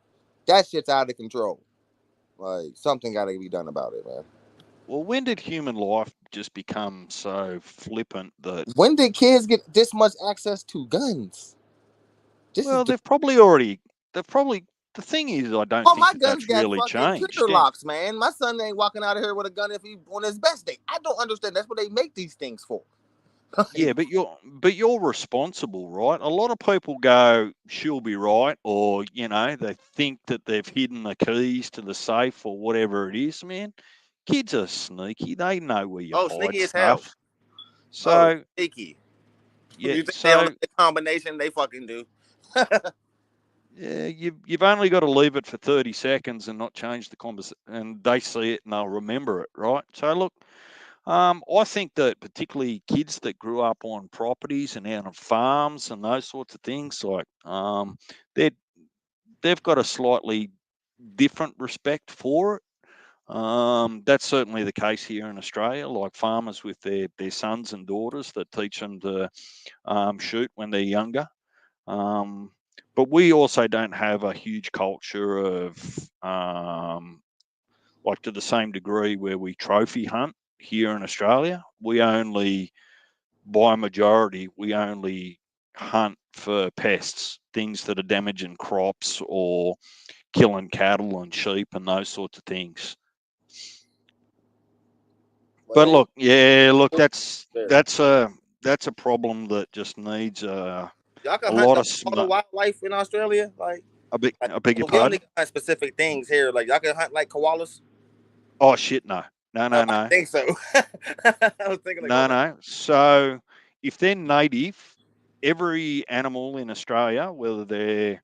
that shit's out of control. Like, something got to be done about it, man. well, when did human life just become so flippant that When did kids get this much access to guns? This is well, they've probably the thing is I don't oh, think my that guns that's got really fucking changed. trigger Yeah. locks, man. My son ain't walking out of here with a gun if he on his best day. I don't understand. That's what they make these things for. Yeah, but you're responsible, right? A lot of people go, she'll be right, or they think that they've hidden the keys to the safe or whatever it is, man. Kids are sneaky. They know where you Oh, hide sneaky as hell. stuff. Oh, So sneaky. yeah, You think they don't know so the combination? They fucking do. yeah, you've only got to leave it for 30 seconds and not change the conversation, and they see it and they'll remember it, right? So look, I think that particularly kids that grew up on properties and out on farms and those sorts of things, like they they've got a slightly different respect for it. That's certainly the case here in Australia. Like farmers with their sons and daughters that teach them to shoot when they're younger. Um, but we also don't have a huge culture of like to the same degree where we trophy hunt here in Australia. We only, by majority, we only hunt for pests, things that are damaging crops or killing cattle and sheep and those sorts of things. But But hey, look, yeah, look, it's that's there. that's a that's a problem that just needs Y'all a can hunt lot the, of all the wildlife in Australia. Like I beg your we only pardon. can hunt specific things here. Like y'all can hunt like koalas. Oh shit, no, no, Oh, no, I no, think so. I was thinking like, no, what the? no. So if they're native, every animal in Australia, whether they're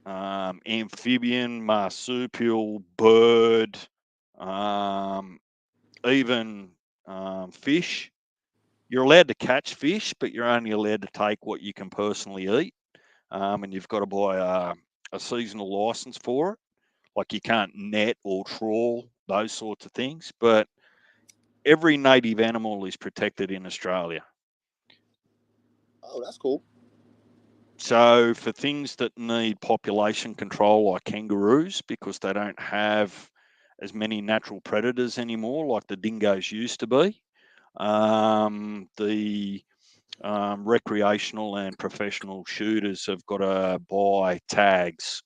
amphibian, marsupial, bird, um, even fish. You're allowed to catch fish, but you're only allowed to take what you can personally eat. And you've got to buy a seasonal license for it. Like you can't net or trawl, those sorts of things. But every native animal is protected in Australia. Oh, that's cool. So for things that need population control, like kangaroos, because they don't have as many natural predators anymore, like the dingoes used to be, the recreational and professional shooters have got to buy tags.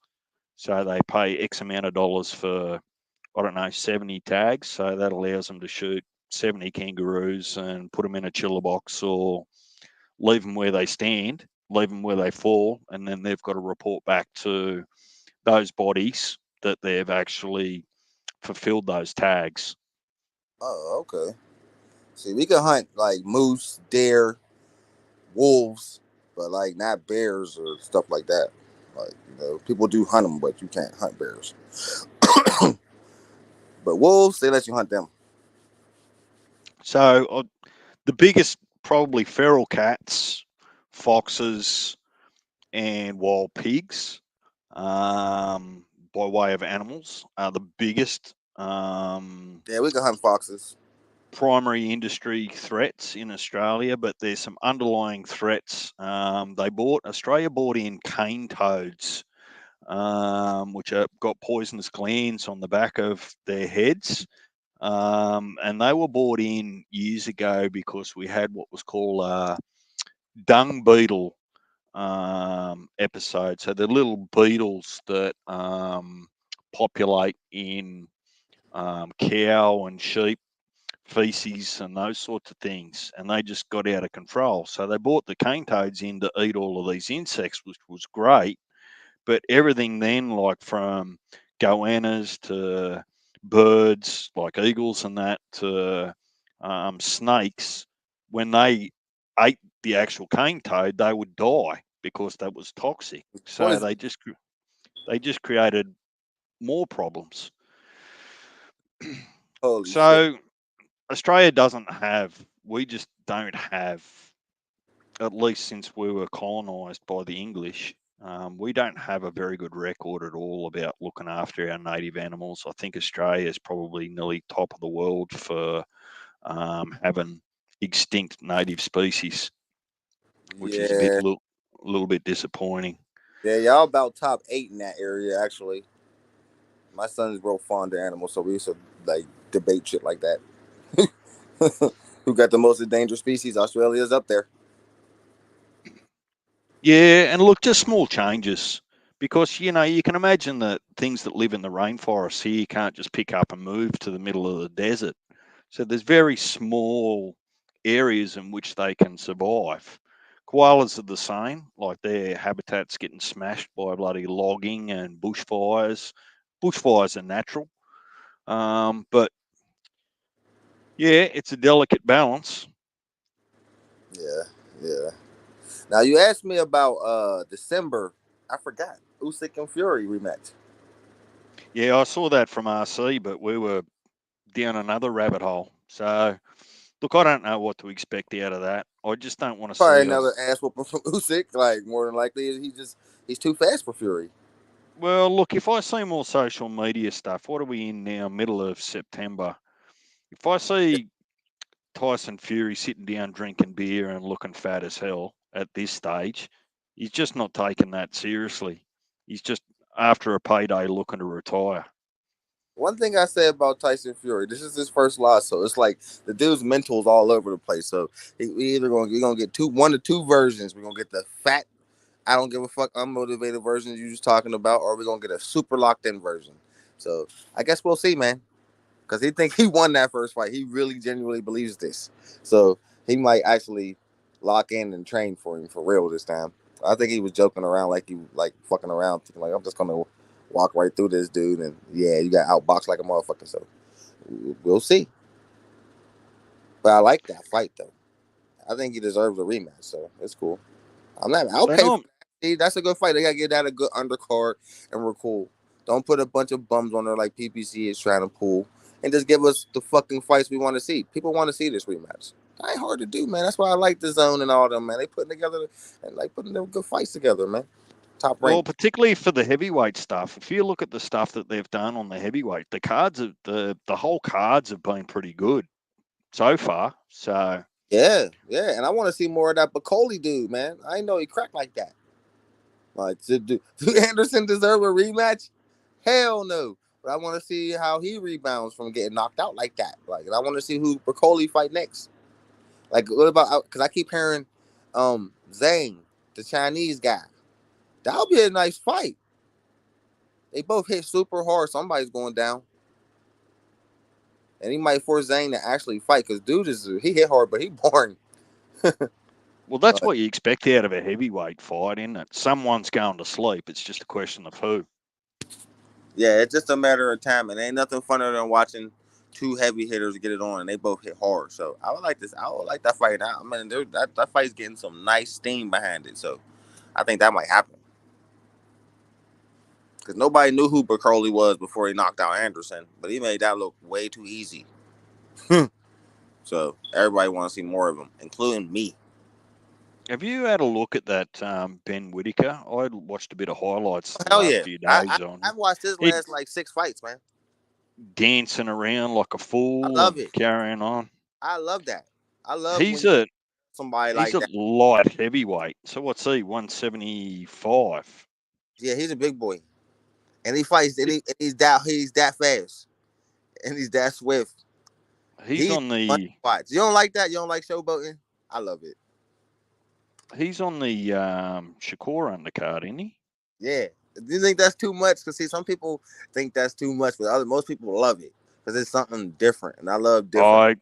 So they pay X amount of dollars for, I don't know, 70 tags. So that allows them to shoot 70 kangaroos and put them in a chiller box or leave them where they stand, leave them where they fall, and then they've got to report back to those bodies that they've actually fulfilled those tags. Oh, okay. See, we can hunt like moose, deer, wolves, but like not bears or stuff like that. Like people do hunt them, but you can't hunt bears. But wolves, they let you hunt them. So the biggest, probably feral cats, foxes, and wild pigs, by way of animals, are the biggest Yeah, we can hunt foxes. primary industry threats in Australia, but there's some underlying threats. Australia brought in cane toads, which are got poisonous glands on the back of their heads. And they were brought in years ago because we had what was called a dung beetle episode. So the little beetles that populate in cow and sheep feces and those sorts of things, and they just got out of control. So they brought the cane toads in to eat all of these insects, which was great. But everything then, like from goannas to birds like eagles and that to snakes, when they ate the actual cane toad, they would die because that was toxic. So Poison. they just created more problems. Holy shit. So Australia doesn't have, we just don't have, at least since we were colonised by the English, we don't have a very good record at all about looking after our native animals. I think Australia is probably nearly top of the world for having extinct native species, which is a Yeah. little bit disappointing. Yeah, y'all about top 8 in that area actually. My son's real fond of animals, so we used to like debate shit like that. Who got the most endangered species? Australia's up there. Yeah, and look, just small changes because you can imagine that things that live in the rainforest here can't just pick up and move to the middle of the desert. So there's very small areas in which they can survive. Koalas are the same, like their habitat's getting smashed by bloody logging and bushfires. Bushfires are natural, but yeah, it's a delicate balance. Yeah, yeah. Now you asked me about December. I forgot. Usyk and Fury rematch. Yeah, I saw that from RC, but we were down another rabbit hole. So look, I don't know what to expect out of that. I just don't want to Probably see another us. ass whooping from Usyk. Like more than likely, he's too fast for Fury. Well, look, if I see more social media stuff, what are we in now? Middle of September. If I see Tyson Fury sitting down drinking beer and looking fat as hell at this stage, he's just not taking that seriously. He's just after a payday looking to retire. One thing I say about Tyson Fury, this is his first loss, so it's like the dude's mental's all over the place. So we either gonna get one to two versions. We're gonna get the fat, I don't give a fuck, unmotivated version you just talking about, or we're gonna get a super locked in version. So I guess we'll see, man. Because he think he won that first fight. He really genuinely believes this. So he might actually lock in and train for him for real this time. I think he was joking around like he like fucking around, thinking like I'm just gonna walk right through this dude, and yeah, you got outboxed like a motherfucker. So we'll see. But I like that fight though. I think he deserves a rematch, so it's cool. I'll They pay for norm that. See, that's a good fight. They gotta get that a good undercard, and we're cool. Don't put a bunch of bums on there like PPC is trying to pull, and just give us the fucking fights we want to see. People want to see this rematch. That ain't hard to do, man. That's why I like the zone and all them, man. They putting together and like putting them good fights together, man. Top well, rank. particularly for the heavyweight stuff. If you look at the stuff that they've done on the heavyweight, the cards of the whole cards have been pretty good so far. So Yeah, yeah, and I want to see more of that Bacoli dude, man. I didn't know he cracked like that. Like, do Anderson deserve a rematch? Hell no. But I want to see how he rebounds from getting knocked out like that. Like, and I want to see who Broccoli fight next. Like, what about? Because I keep hearing, Zhang, the Chinese guy. That'll be a nice fight. They both hit super hard. Somebody's going down, and he might force Zhang to actually fight. Because dude he hit hard, but he boring. well, that's Like, what you expect out of a heavyweight fight, isn't it? Someone's going to sleep. It's just a question of who. yeah, it's just a matter of time, and ain't nothing funner than watching two heavy hitters to get it on, and they both hit hard. So I would like this. I would like that fight. I mean, that fight's getting some nice steam behind it. So I think that might happen because nobody knew who Burkoli was before he knocked out Anderson, but he made that look way too easy. So everybody wants to see more of him, including me. Have you had a look at that Ben Whitaker? I watched a bit of highlights the Hell last yeah, few I days on him. I've watched his He last like 6 fights, man. dancing around like a I fool love and it. carrying on. I love that. I love when He's you a somebody he's like a that. light heavyweight. So what's he? 175. Yeah, he's a big boy, and he fights. And he's that fast, and he's that swift. He's He's on money the fights. You don't like that? You don't like showboating? I love it. he's on the Shakur undercard, isn't he? Yeah. Do you think that's too much? Because see, some people think that's too much, but most people love it because it's something different, and I love different.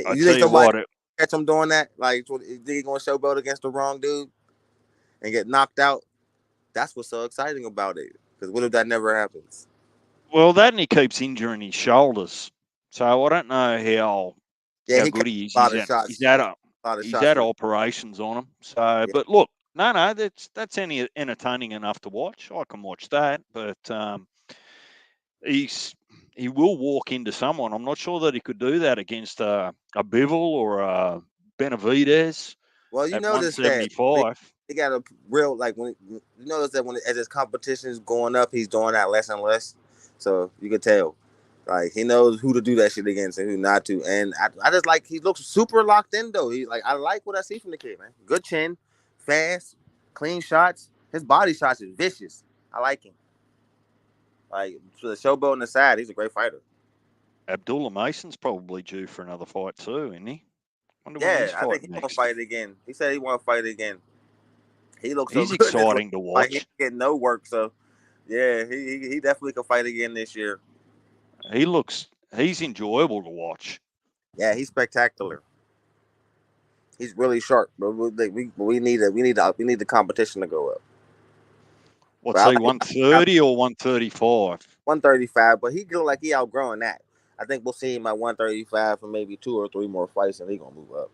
I I You tell think you somebody what, catch him doing that? Like, he gonna showboat against the wrong dude and get knocked out? That's what's so exciting about it. Because what if that never happens? well, that and he keeps injuring his shoulders. So I don't know Yeah, how he good catches he is. a lot of shots. He catches a lot of He's shots had for. operations on him. So, Yeah. but look, no, that's any entertaining enough to watch. I can watch that, but he's he will walk into someone. I'm not sure that he could do that against a Bivol or a Benavidez Well, you at notice that 175. he got a real like when you notice that when as his competition is going up, he's doing that less and less. So you can tell, like he knows who to do that shit against and who not to. And I just like he looks super locked in though. He like I like what I see from the kid, man. Good chin, fast, clean shots. His body shots is vicious. I like him. Like for the showboat on the side, he's a great fighter. Abdullah Mason's probably due for another fight too, isn't he? Wonder when Yeah, he's I think fighting he want to next. fight again. He said he want to fight again. He looks so He's good this last exciting to fight. He watch. getting no work, so yeah, he definitely could fight again this year. He's enjoyable to watch. Yeah, he's spectacular. He's really sharp, but we need the competition to go up. But What's I he, like I, 130 or 135? 135, but he look like he outgrowing that. I think we'll see him at 135 for maybe 2 or 3 more fights, and he gonna move up.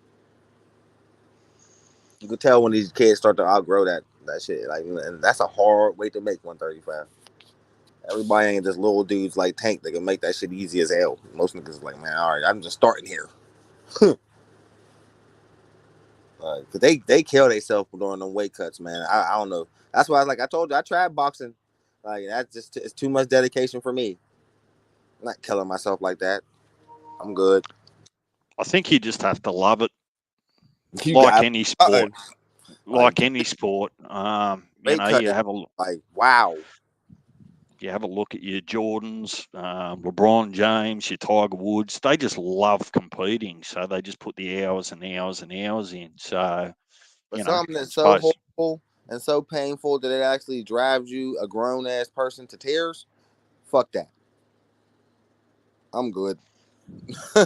You can tell when these kids start to outgrow that shit. Like, and that's a hard weight to make 135. Everybody ain't just little dudes like Tank that can make that shit easy as hell. Most niggas like, man, all right, I'm just starting here. Cause they kill themselves during them weight cuts, man. I don't know. That's why I was like, I told you, I tried boxing. Like that's just it's too much dedication for me. I'm not killing myself like that. I'm good. I think you just have to love it, You like got any sport. like Like any sport, weight cut. Like wow. you have a look at your Jordans, LeBron James, your Tiger Woods. They just love competing, so they just put the hours and hours and hours in. So, But I something that's so suppose, horrible and so painful that it actually drives you, a grown ass person, to tears. Fuck that. I'm good. yeah,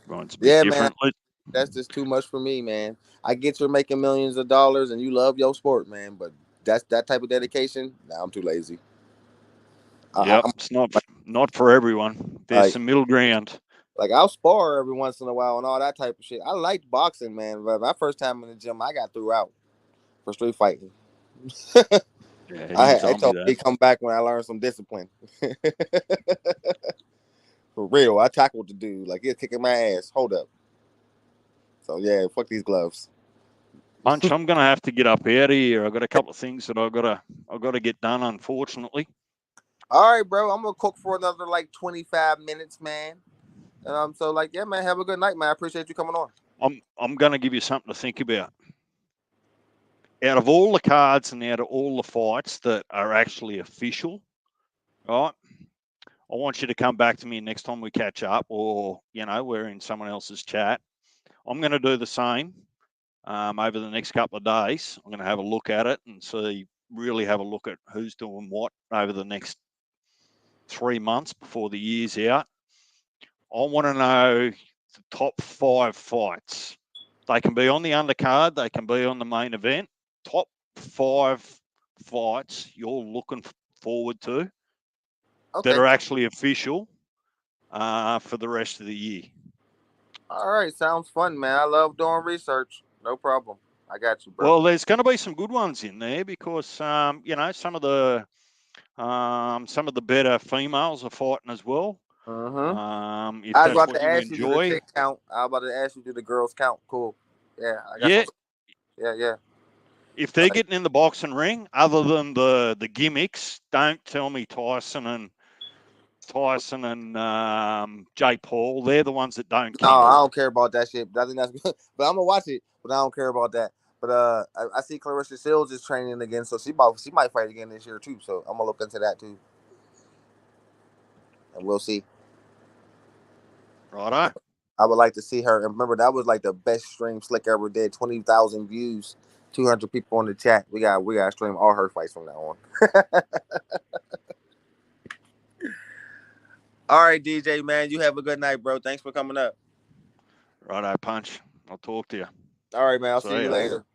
everyone's a bit Yeah, man. different. That's just too much for me, man. I get you're making millions of dollars and you love your sport, man, but that's that type of dedication. Nah, I'm too lazy. Yep, I'm it's like, not for everyone. There's like some middle ground. like I'll spar every once in a while and all that type of shit. I liked boxing, man, but my first time in the gym, I got threw out for street fighting. Yeah, you I told me told that. me come back when I learned some discipline. For real, I tackled the dude like he was kicking my ass. Hold up. So yeah, fuck these gloves. Punch, I'm gonna have to get up out of here. I've got a couple of things that I've got to get done, unfortunately. All right, bro. I'm gonna cook for another like 25 minutes, man. So like, yeah, man. Have a good night, man. I appreciate you coming on. I'm gonna give you something to think about. Out of all the cards and out of all the fights that are actually official, right? I want you to come back to me next time we catch up, or we're in someone else's chat. I'm going to do the same over the next couple of days. I'm going to have a look at it and really have a look at who's doing what over the next 3 months before the year's out. I want to know the top 5 fights. They can be on the undercard, they can be on the main event. Top 5 fights you're looking forward to that Okay. are actually official. for the rest of the year. All right, sounds fun, man. I love doing research. No problem. I got you, bro. Well, there's going to be some good ones in there because some of the better females are fighting as well. Mm-hmm. If I was that's about what to you ask you, do the enjoy, chick count? I was about to ask you, do the girls count? Cool. Yeah, I got some. yeah. Yeah, yeah. If they're getting in the boxing ring, other than the gimmicks, don't tell me Tyson and Jake Paul. They're the ones that don't No, I kick. don't care about that shit. I think that's good. But I'm gonna watch it. But I don't care about that. But I see Clarissa Shields is training again, so she might fight again this year too. So I'm gonna look into that too, and we'll see. Righto. I would like to see her. And remember, that was like the best stream Slick ever did. 20,000 views, 200 people on the chat. We got to stream all her fights from now on. All right, DJ man, you have a good night, bro. Thanks for coming up. Righto, Punch. I'll talk to you. All right, man. I'll see See you ya. later.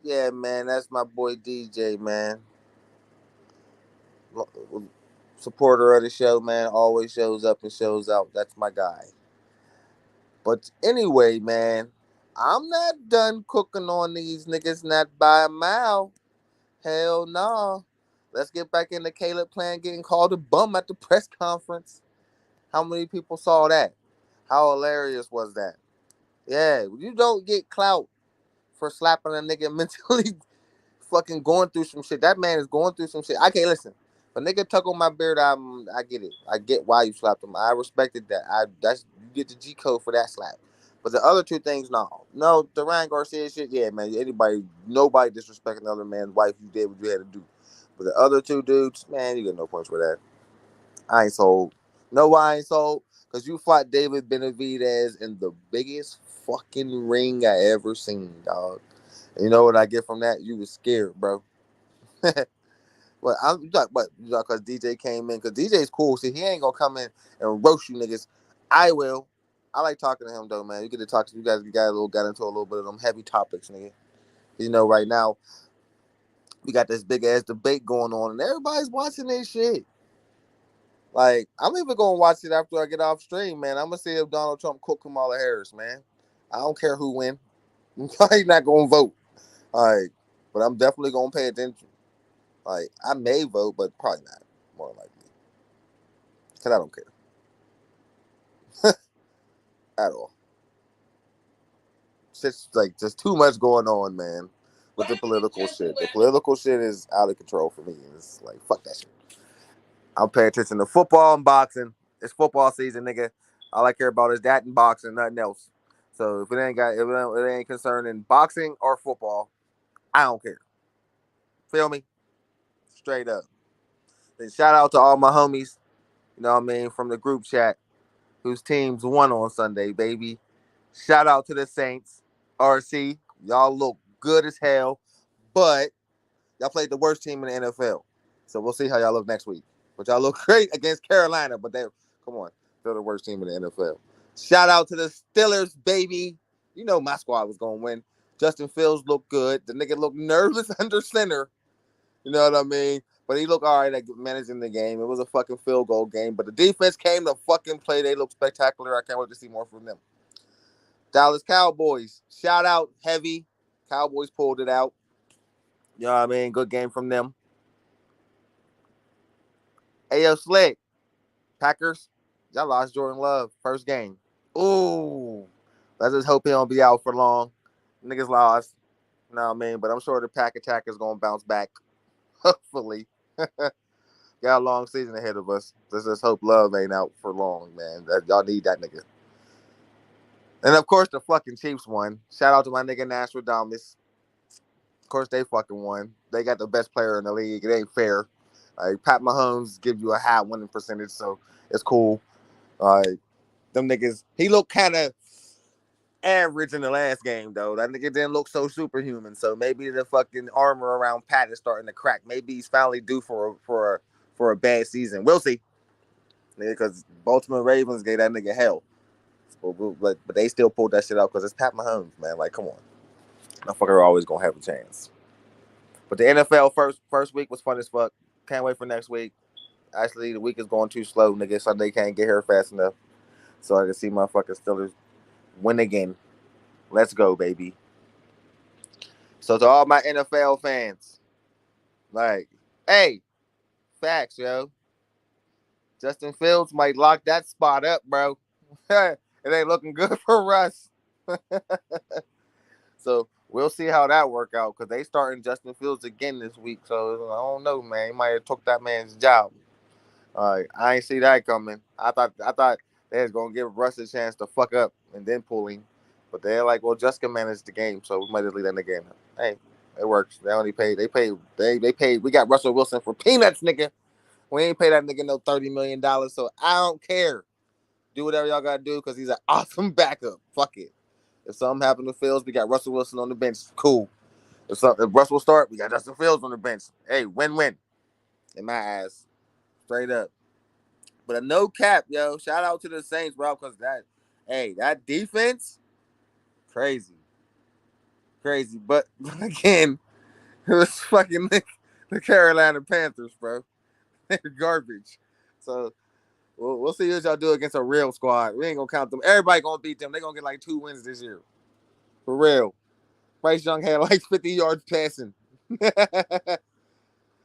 Yeah, man, that's my boy DJ, man. Supporter of the show, man. Always shows up and shows out. That's my guy. But anyway, man, I'm not done cooking on these niggas not by a mile. Hell no. Let's get back into Caleb Plant getting called a bum at the press conference. How many people saw that? How hilarious was that? Yeah, you don't get clout for slapping a nigga mentally fucking going through some shit. That man is going through some shit. I can't listen. If a nigga tuck on my beard, I get it. I get why you slapped him. I respected that. That's you get the G code for that slap. But the other two things, no. No, the Ryan Garcia shit, yeah, man. Nobody disrespecting another man's wife. You did what you had to do. But the other two dudes, man, you get no points for that. I ain't sold. No, I ain't sold. Because you fought David Benavidez in the biggest fucking ring I ever seen, dog. And you know what I get from that? You was scared, bro. Well, I'm but because DJ came in, because DJ's cool. See, he ain't gonna come in and roast you niggas. I will. I like talking to him though, man. You get to talk to you guys. Got into a little bit of them heavy topics, nigga. You know, right now we got this big ass debate going on, and everybody's watching this shit. Like, I'm even gonna watch it after I get off stream, man. I'm gonna see if Donald Trump cooked Kamala Harris, man. I don't care who win. I'm not gonna vote. Like, but I'm definitely gonna pay attention. Like, I may vote, but probably not. More likely, cause I don't care at all. It's just like just too much going on, man. With the political shit, the political shit is out of control for me. It's like fuck that shit. I'll pay attention to football and boxing. It's football season, nigga. All I care about is that and boxing, nothing else. So if it ain't concerning boxing or football, I don't care. Feel me? Straight up. Then shout out to all my homies, you know what I mean, from the group chat whose teams won on Sunday, baby. Shout out to the Saints. RC, y'all look good as hell, but y'all played the worst team in the NFL. So we'll see how y'all look next week. But y'all look great against Carolina, but come on, they're the worst team in the NFL. Shout out to the Steelers, baby. You know my squad was gonna win. Justin Fields looked good. The nigga looked nervous under center. You know what I mean? But he looked all right at managing the game. It was a fucking field goal game. But the defense came to fucking play. They look spectacular. I can't wait to see more from them. Dallas Cowboys. Shout out heavy. Cowboys pulled it out. You know what I mean? Good game from them. Ayo Slick. Packers. Y'all lost Jordan Love. First game. Ooh. Let's just hope he don't be out for long. Niggas lost. You know what I mean? But I'm sure the Pack attack is going to bounce back. Hopefully. Got a long season ahead of us. Let's just hope Love ain't out for long, man. Y'all need that nigga. And of course, the fucking Chiefs won. Shout out to my nigga Nostradamus. Of course, they fucking won. They got the best player in the league. It ain't fair. Like Pat Mahomes give you a high winning percentage, so it's cool. Like them niggas, he looked kind of average in the last game though. That nigga didn't look so superhuman. So maybe the fucking armor around Pat is starting to crack. Maybe he's finally due for a bad season. We'll see. Because Baltimore Ravens gave that nigga hell. But they still pulled that shit out because it's Pat Mahomes, man. Like, come on. That fucker always gonna have a chance. But the NFL first week was fun as fuck. Can't wait for next week. Actually, the week is going too slow, nigga. Sunday can't get here fast enough, so I can see my fucking Steelers win again. Let's go, baby. So to all my NFL fans, like, hey, facts, yo. Justin Fields might lock that spot up, bro. It ain't looking good for Russ. So we'll see how that work out because they starting Justin Fields again this week. So I don't know, man. He might have took that man's job. I ain't see that coming. I thought they was gonna give Russ a chance to fuck up and then pull him, but they're like, well, just can manage the game, so we might just leave that in the game. Hey, it works. They only paid. They paid. We got Russell Wilson for peanuts, nigga. We ain't pay that nigga no $30 million, so I don't care. Do whatever y'all gotta do because he's an awesome backup. Fuck it. If something happened to Fields, we got Russell Wilson on the bench. Cool. If Russell start, we got Justin Fields on the bench. Hey, win-win. In my ass. Straight up. But a no cap, yo. Shout out to the Saints, bro, because that defense, crazy. Crazy. But again, it was fucking the Carolina Panthers, bro. They're garbage. So we'll see what y'all do against a real squad. We ain't gonna count them. Everybody gonna beat them. They gonna get like 2 wins this year. For real. Bryce Young had like 50 yards passing.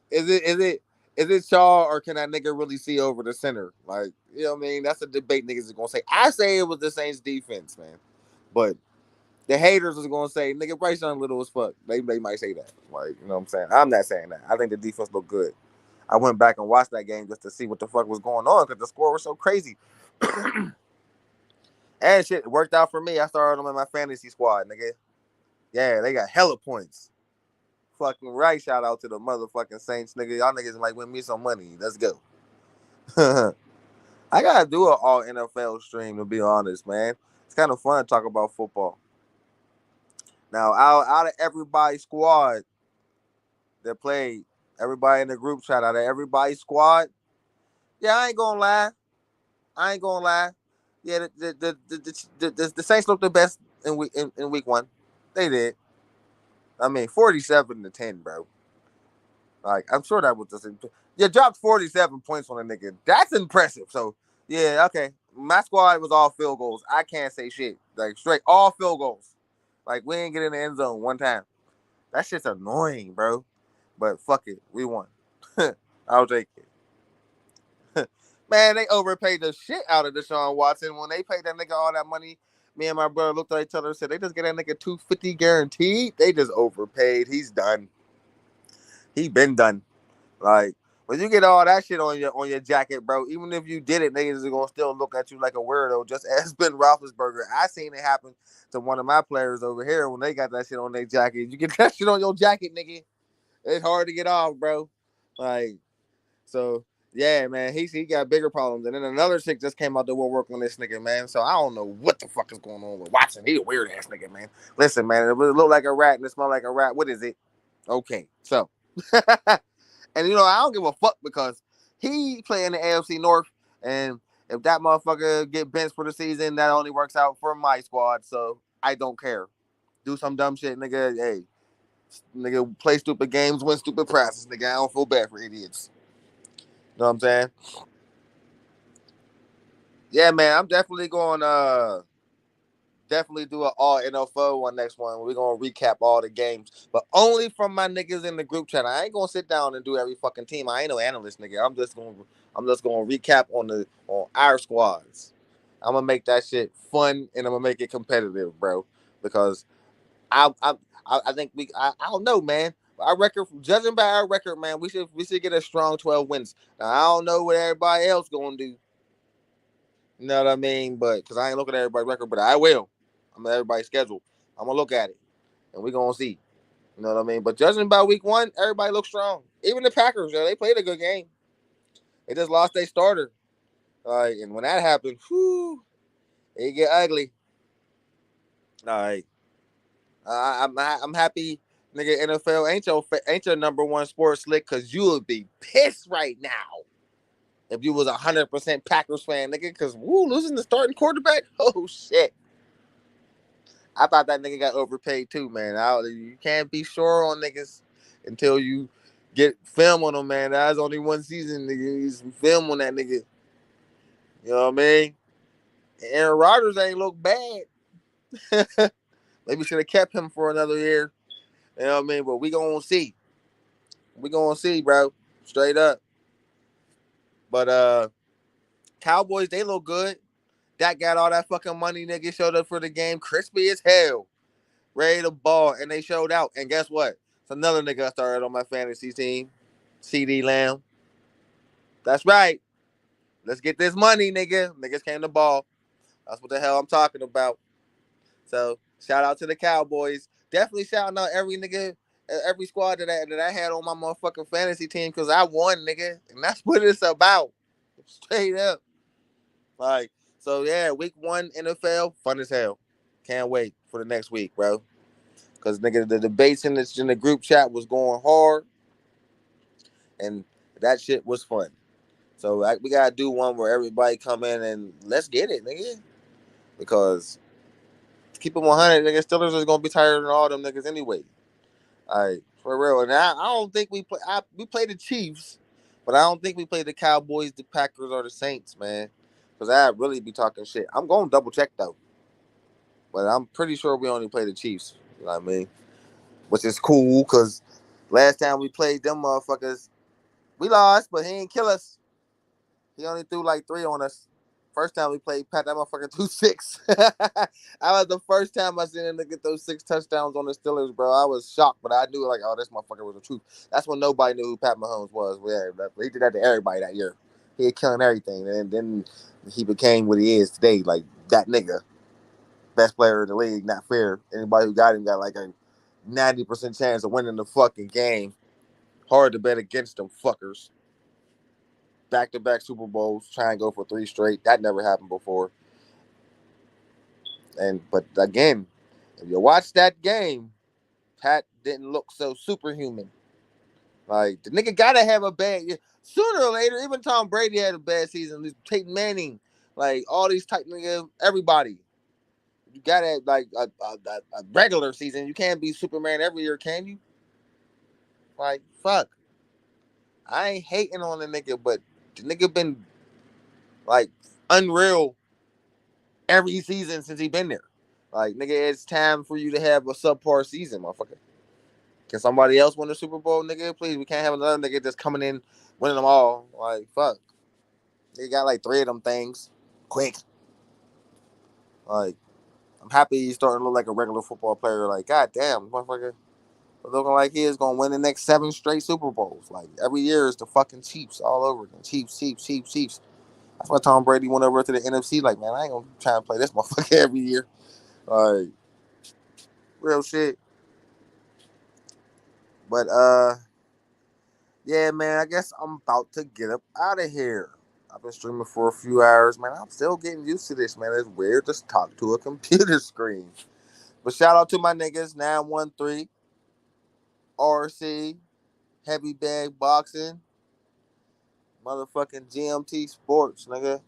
Is it Shaw or can that nigga really see over the center? Like, you know what I mean? That's a debate niggas is gonna say. I say it was the Saints defense, man. But the haters is gonna say, nigga, Bryce Young little as fuck. They might say that. Like, you know what I'm saying? I'm not saying that. I think the defense looked good. I went back and watched that game just to see what the fuck was going on because the score was so crazy. And shit, it worked out for me. I started them in my fantasy squad, nigga. Yeah, they got hella points. Fucking right. Shout out to the motherfucking Saints, nigga. Y'all niggas might win me some money. Let's go. I gotta do an all NFL stream to be honest, man. It's kind of fun to talk about football. Now, out of everybody's squad that played, everybody in the group chat, out of everybody's squad, yeah, I ain't gonna lie. I ain't gonna lie. Yeah, the Saints looked the best in week one. They did. I mean, 47-10, bro. Like, I'm sure that was just. You dropped 47 points on a nigga. That's impressive. So, yeah, okay. My squad was all field goals. I can't say shit. Like, straight, all field goals. Like, we ain't get in the end zone one time. That shit's annoying, bro. But fuck it. We won. I'll take it. Man, they overpaid the shit out of Deshaun Watson. When they paid that nigga all that money, me and my brother looked at each other and said, they just get that nigga $250 guaranteed. They just overpaid. He's done. He been done. Like, when you get all that shit on your jacket, bro, even if you did it, niggas are gonna still look at you like a weirdo, just as Ben Roethlisberger. I seen it happen to one of my players over here when they got that shit on their jacket. You get that shit on your jacket, nigga. It's hard to get off, bro. Like, so yeah, man, he got bigger problems. And then another chick just came out the woodwork on this nigga, man. So I don't know what the fuck is going on with Watson. He a weird ass nigga, man. Listen, man, it look like a rat and it smell like a rat. What is it? Okay, so. And I don't give a fuck because he play in the AFC North, and if that motherfucker get benched for the season, that only works out for my squad. So I don't care. Do some dumb shit, nigga. Hey, nigga, play stupid games, win stupid prizes, nigga. I don't feel bad for idiots. You know what I'm saying? Yeah, man. I'm definitely going definitely do an all NFL one next one. We're gonna recap all the games, but only from my niggas in the group chat. I ain't gonna sit down and do every fucking team. I ain't no analyst, nigga. I'm just gonna recap on our squads. I'm gonna make that shit fun and I'm gonna make it competitive, bro. Because I I think I don't know, man. Our record, judging by our record, man, we should get a strong 12 wins. Now I don't know what everybody else gonna do. You know what I mean? But because I ain't looking at everybody's record, but I will. I'm at everybody's schedule. I'm gonna look at it, and we're gonna see. You know what I mean? But judging by week one, everybody looks strong. Even the Packers, they played a good game. They just lost their starter. And when that happened, whew, it get ugly. All right, I'm happy, nigga. NFL ain't your number one sports slick because you would be pissed right now if you was 100% Packers fan, nigga. Because losing the starting quarterback, oh shit. I thought that nigga got overpaid too, man. You can't be sure on niggas until you Get film on him, man. That was only one season, nigga. Get some film on that nigga. You know what I mean? And Aaron Rodgers ain't look bad. Maybe should have kept him for another year. You know what I mean? But we gonna see. We gonna see, bro. Straight up. But Cowboys, they look good. Dak got all that fucking money, nigga. Showed up for the game, crispy as hell, ready to ball, and they showed out. And guess what? It's another nigga I started on my fantasy team, CD Lamb. That's right. Let's get this money, nigga. Niggas came to ball. That's what the hell I'm talking about. So shout out to the Cowboys. Definitely shouting out every nigga, every squad that I had on my motherfucking fantasy team because I won, nigga, and that's what it's about. Straight up, like so. Yeah, week 1 NFL, fun as hell. Can't wait for the next week, bro. Because nigga, the debates in the group chat was going hard, and that shit was fun. So we gotta do one where everybody come in and let's get it, nigga. Because to keep it 100, nigga, Steelers is gonna be tired than all them niggas anyway. All right, for real. And I don't think we play. We play the Chiefs, but I don't think we play the Cowboys, the Packers, or the Saints, man. Because I'd really be talking shit. I'm going to double check though, but I'm pretty sure we only play the Chiefs. You know what I mean? Which is cool because last time we played them motherfuckers, we lost, but he ain't kill us. He only threw like 3 on us. First time we played, Pat, that motherfucker threw 6. That was the first time I seen him get those 6 touchdowns on the Steelers, bro. I was shocked, but I knew like, oh, this motherfucker was the truth. That's when nobody knew who Pat Mahomes was. Yeah, he did that to everybody that year. He was killing everything, and then he became what he is today, like that nigga, best player in the league. Not fair. Anybody who got him got like a 90% chance of winning the fucking game. Hard to bet against them fuckers. Back-to-back Super Bowls, try and go for 3 straight. That never happened before. But again, if you watch that game, Pat didn't look so superhuman. Like the nigga gotta have a bad sooner or later. Even Tom Brady had a bad season. Peyton Manning, like all these type niggas, everybody. You gotta have like a regular season. You can't be Superman every year, can you? Like fuck. I ain't hating on the nigga, but the nigga been like unreal every season since he been there. Like nigga, it's time for you to have a subpar season, motherfucker. Can somebody else win the Super Bowl, nigga? Please, we can't have another nigga just coming in winning them all. Like fuck, they got like 3 of them things, quick. Like I'm happy he's starting to look like a regular football player. Like goddamn, motherfucker, looking like he is gonna win the next 7 straight Super Bowls. Like every year is the fucking Chiefs all over again. Chiefs, Chiefs, Chiefs, Chiefs. That's why Tom Brady went over to the NFC. Like man, I ain't gonna try and play this motherfucker every year. Like real shit. But yeah, man, I guess I'm about to get up out of here. I've been streaming for a few hours, man. I'm still getting used to this, man. It's weird to talk to a computer screen. But shout out to my niggas, 913, RC, Heavy Bag Boxing, motherfucking GMT Sports, nigga.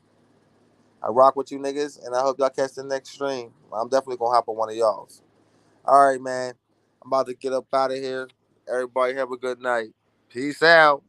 I rock with you niggas, and I hope y'all catch the next stream. I'm definitely gonna hop on one of y'all's. All right, man. I'm about to get up out of here. Everybody have a good night. Peace out.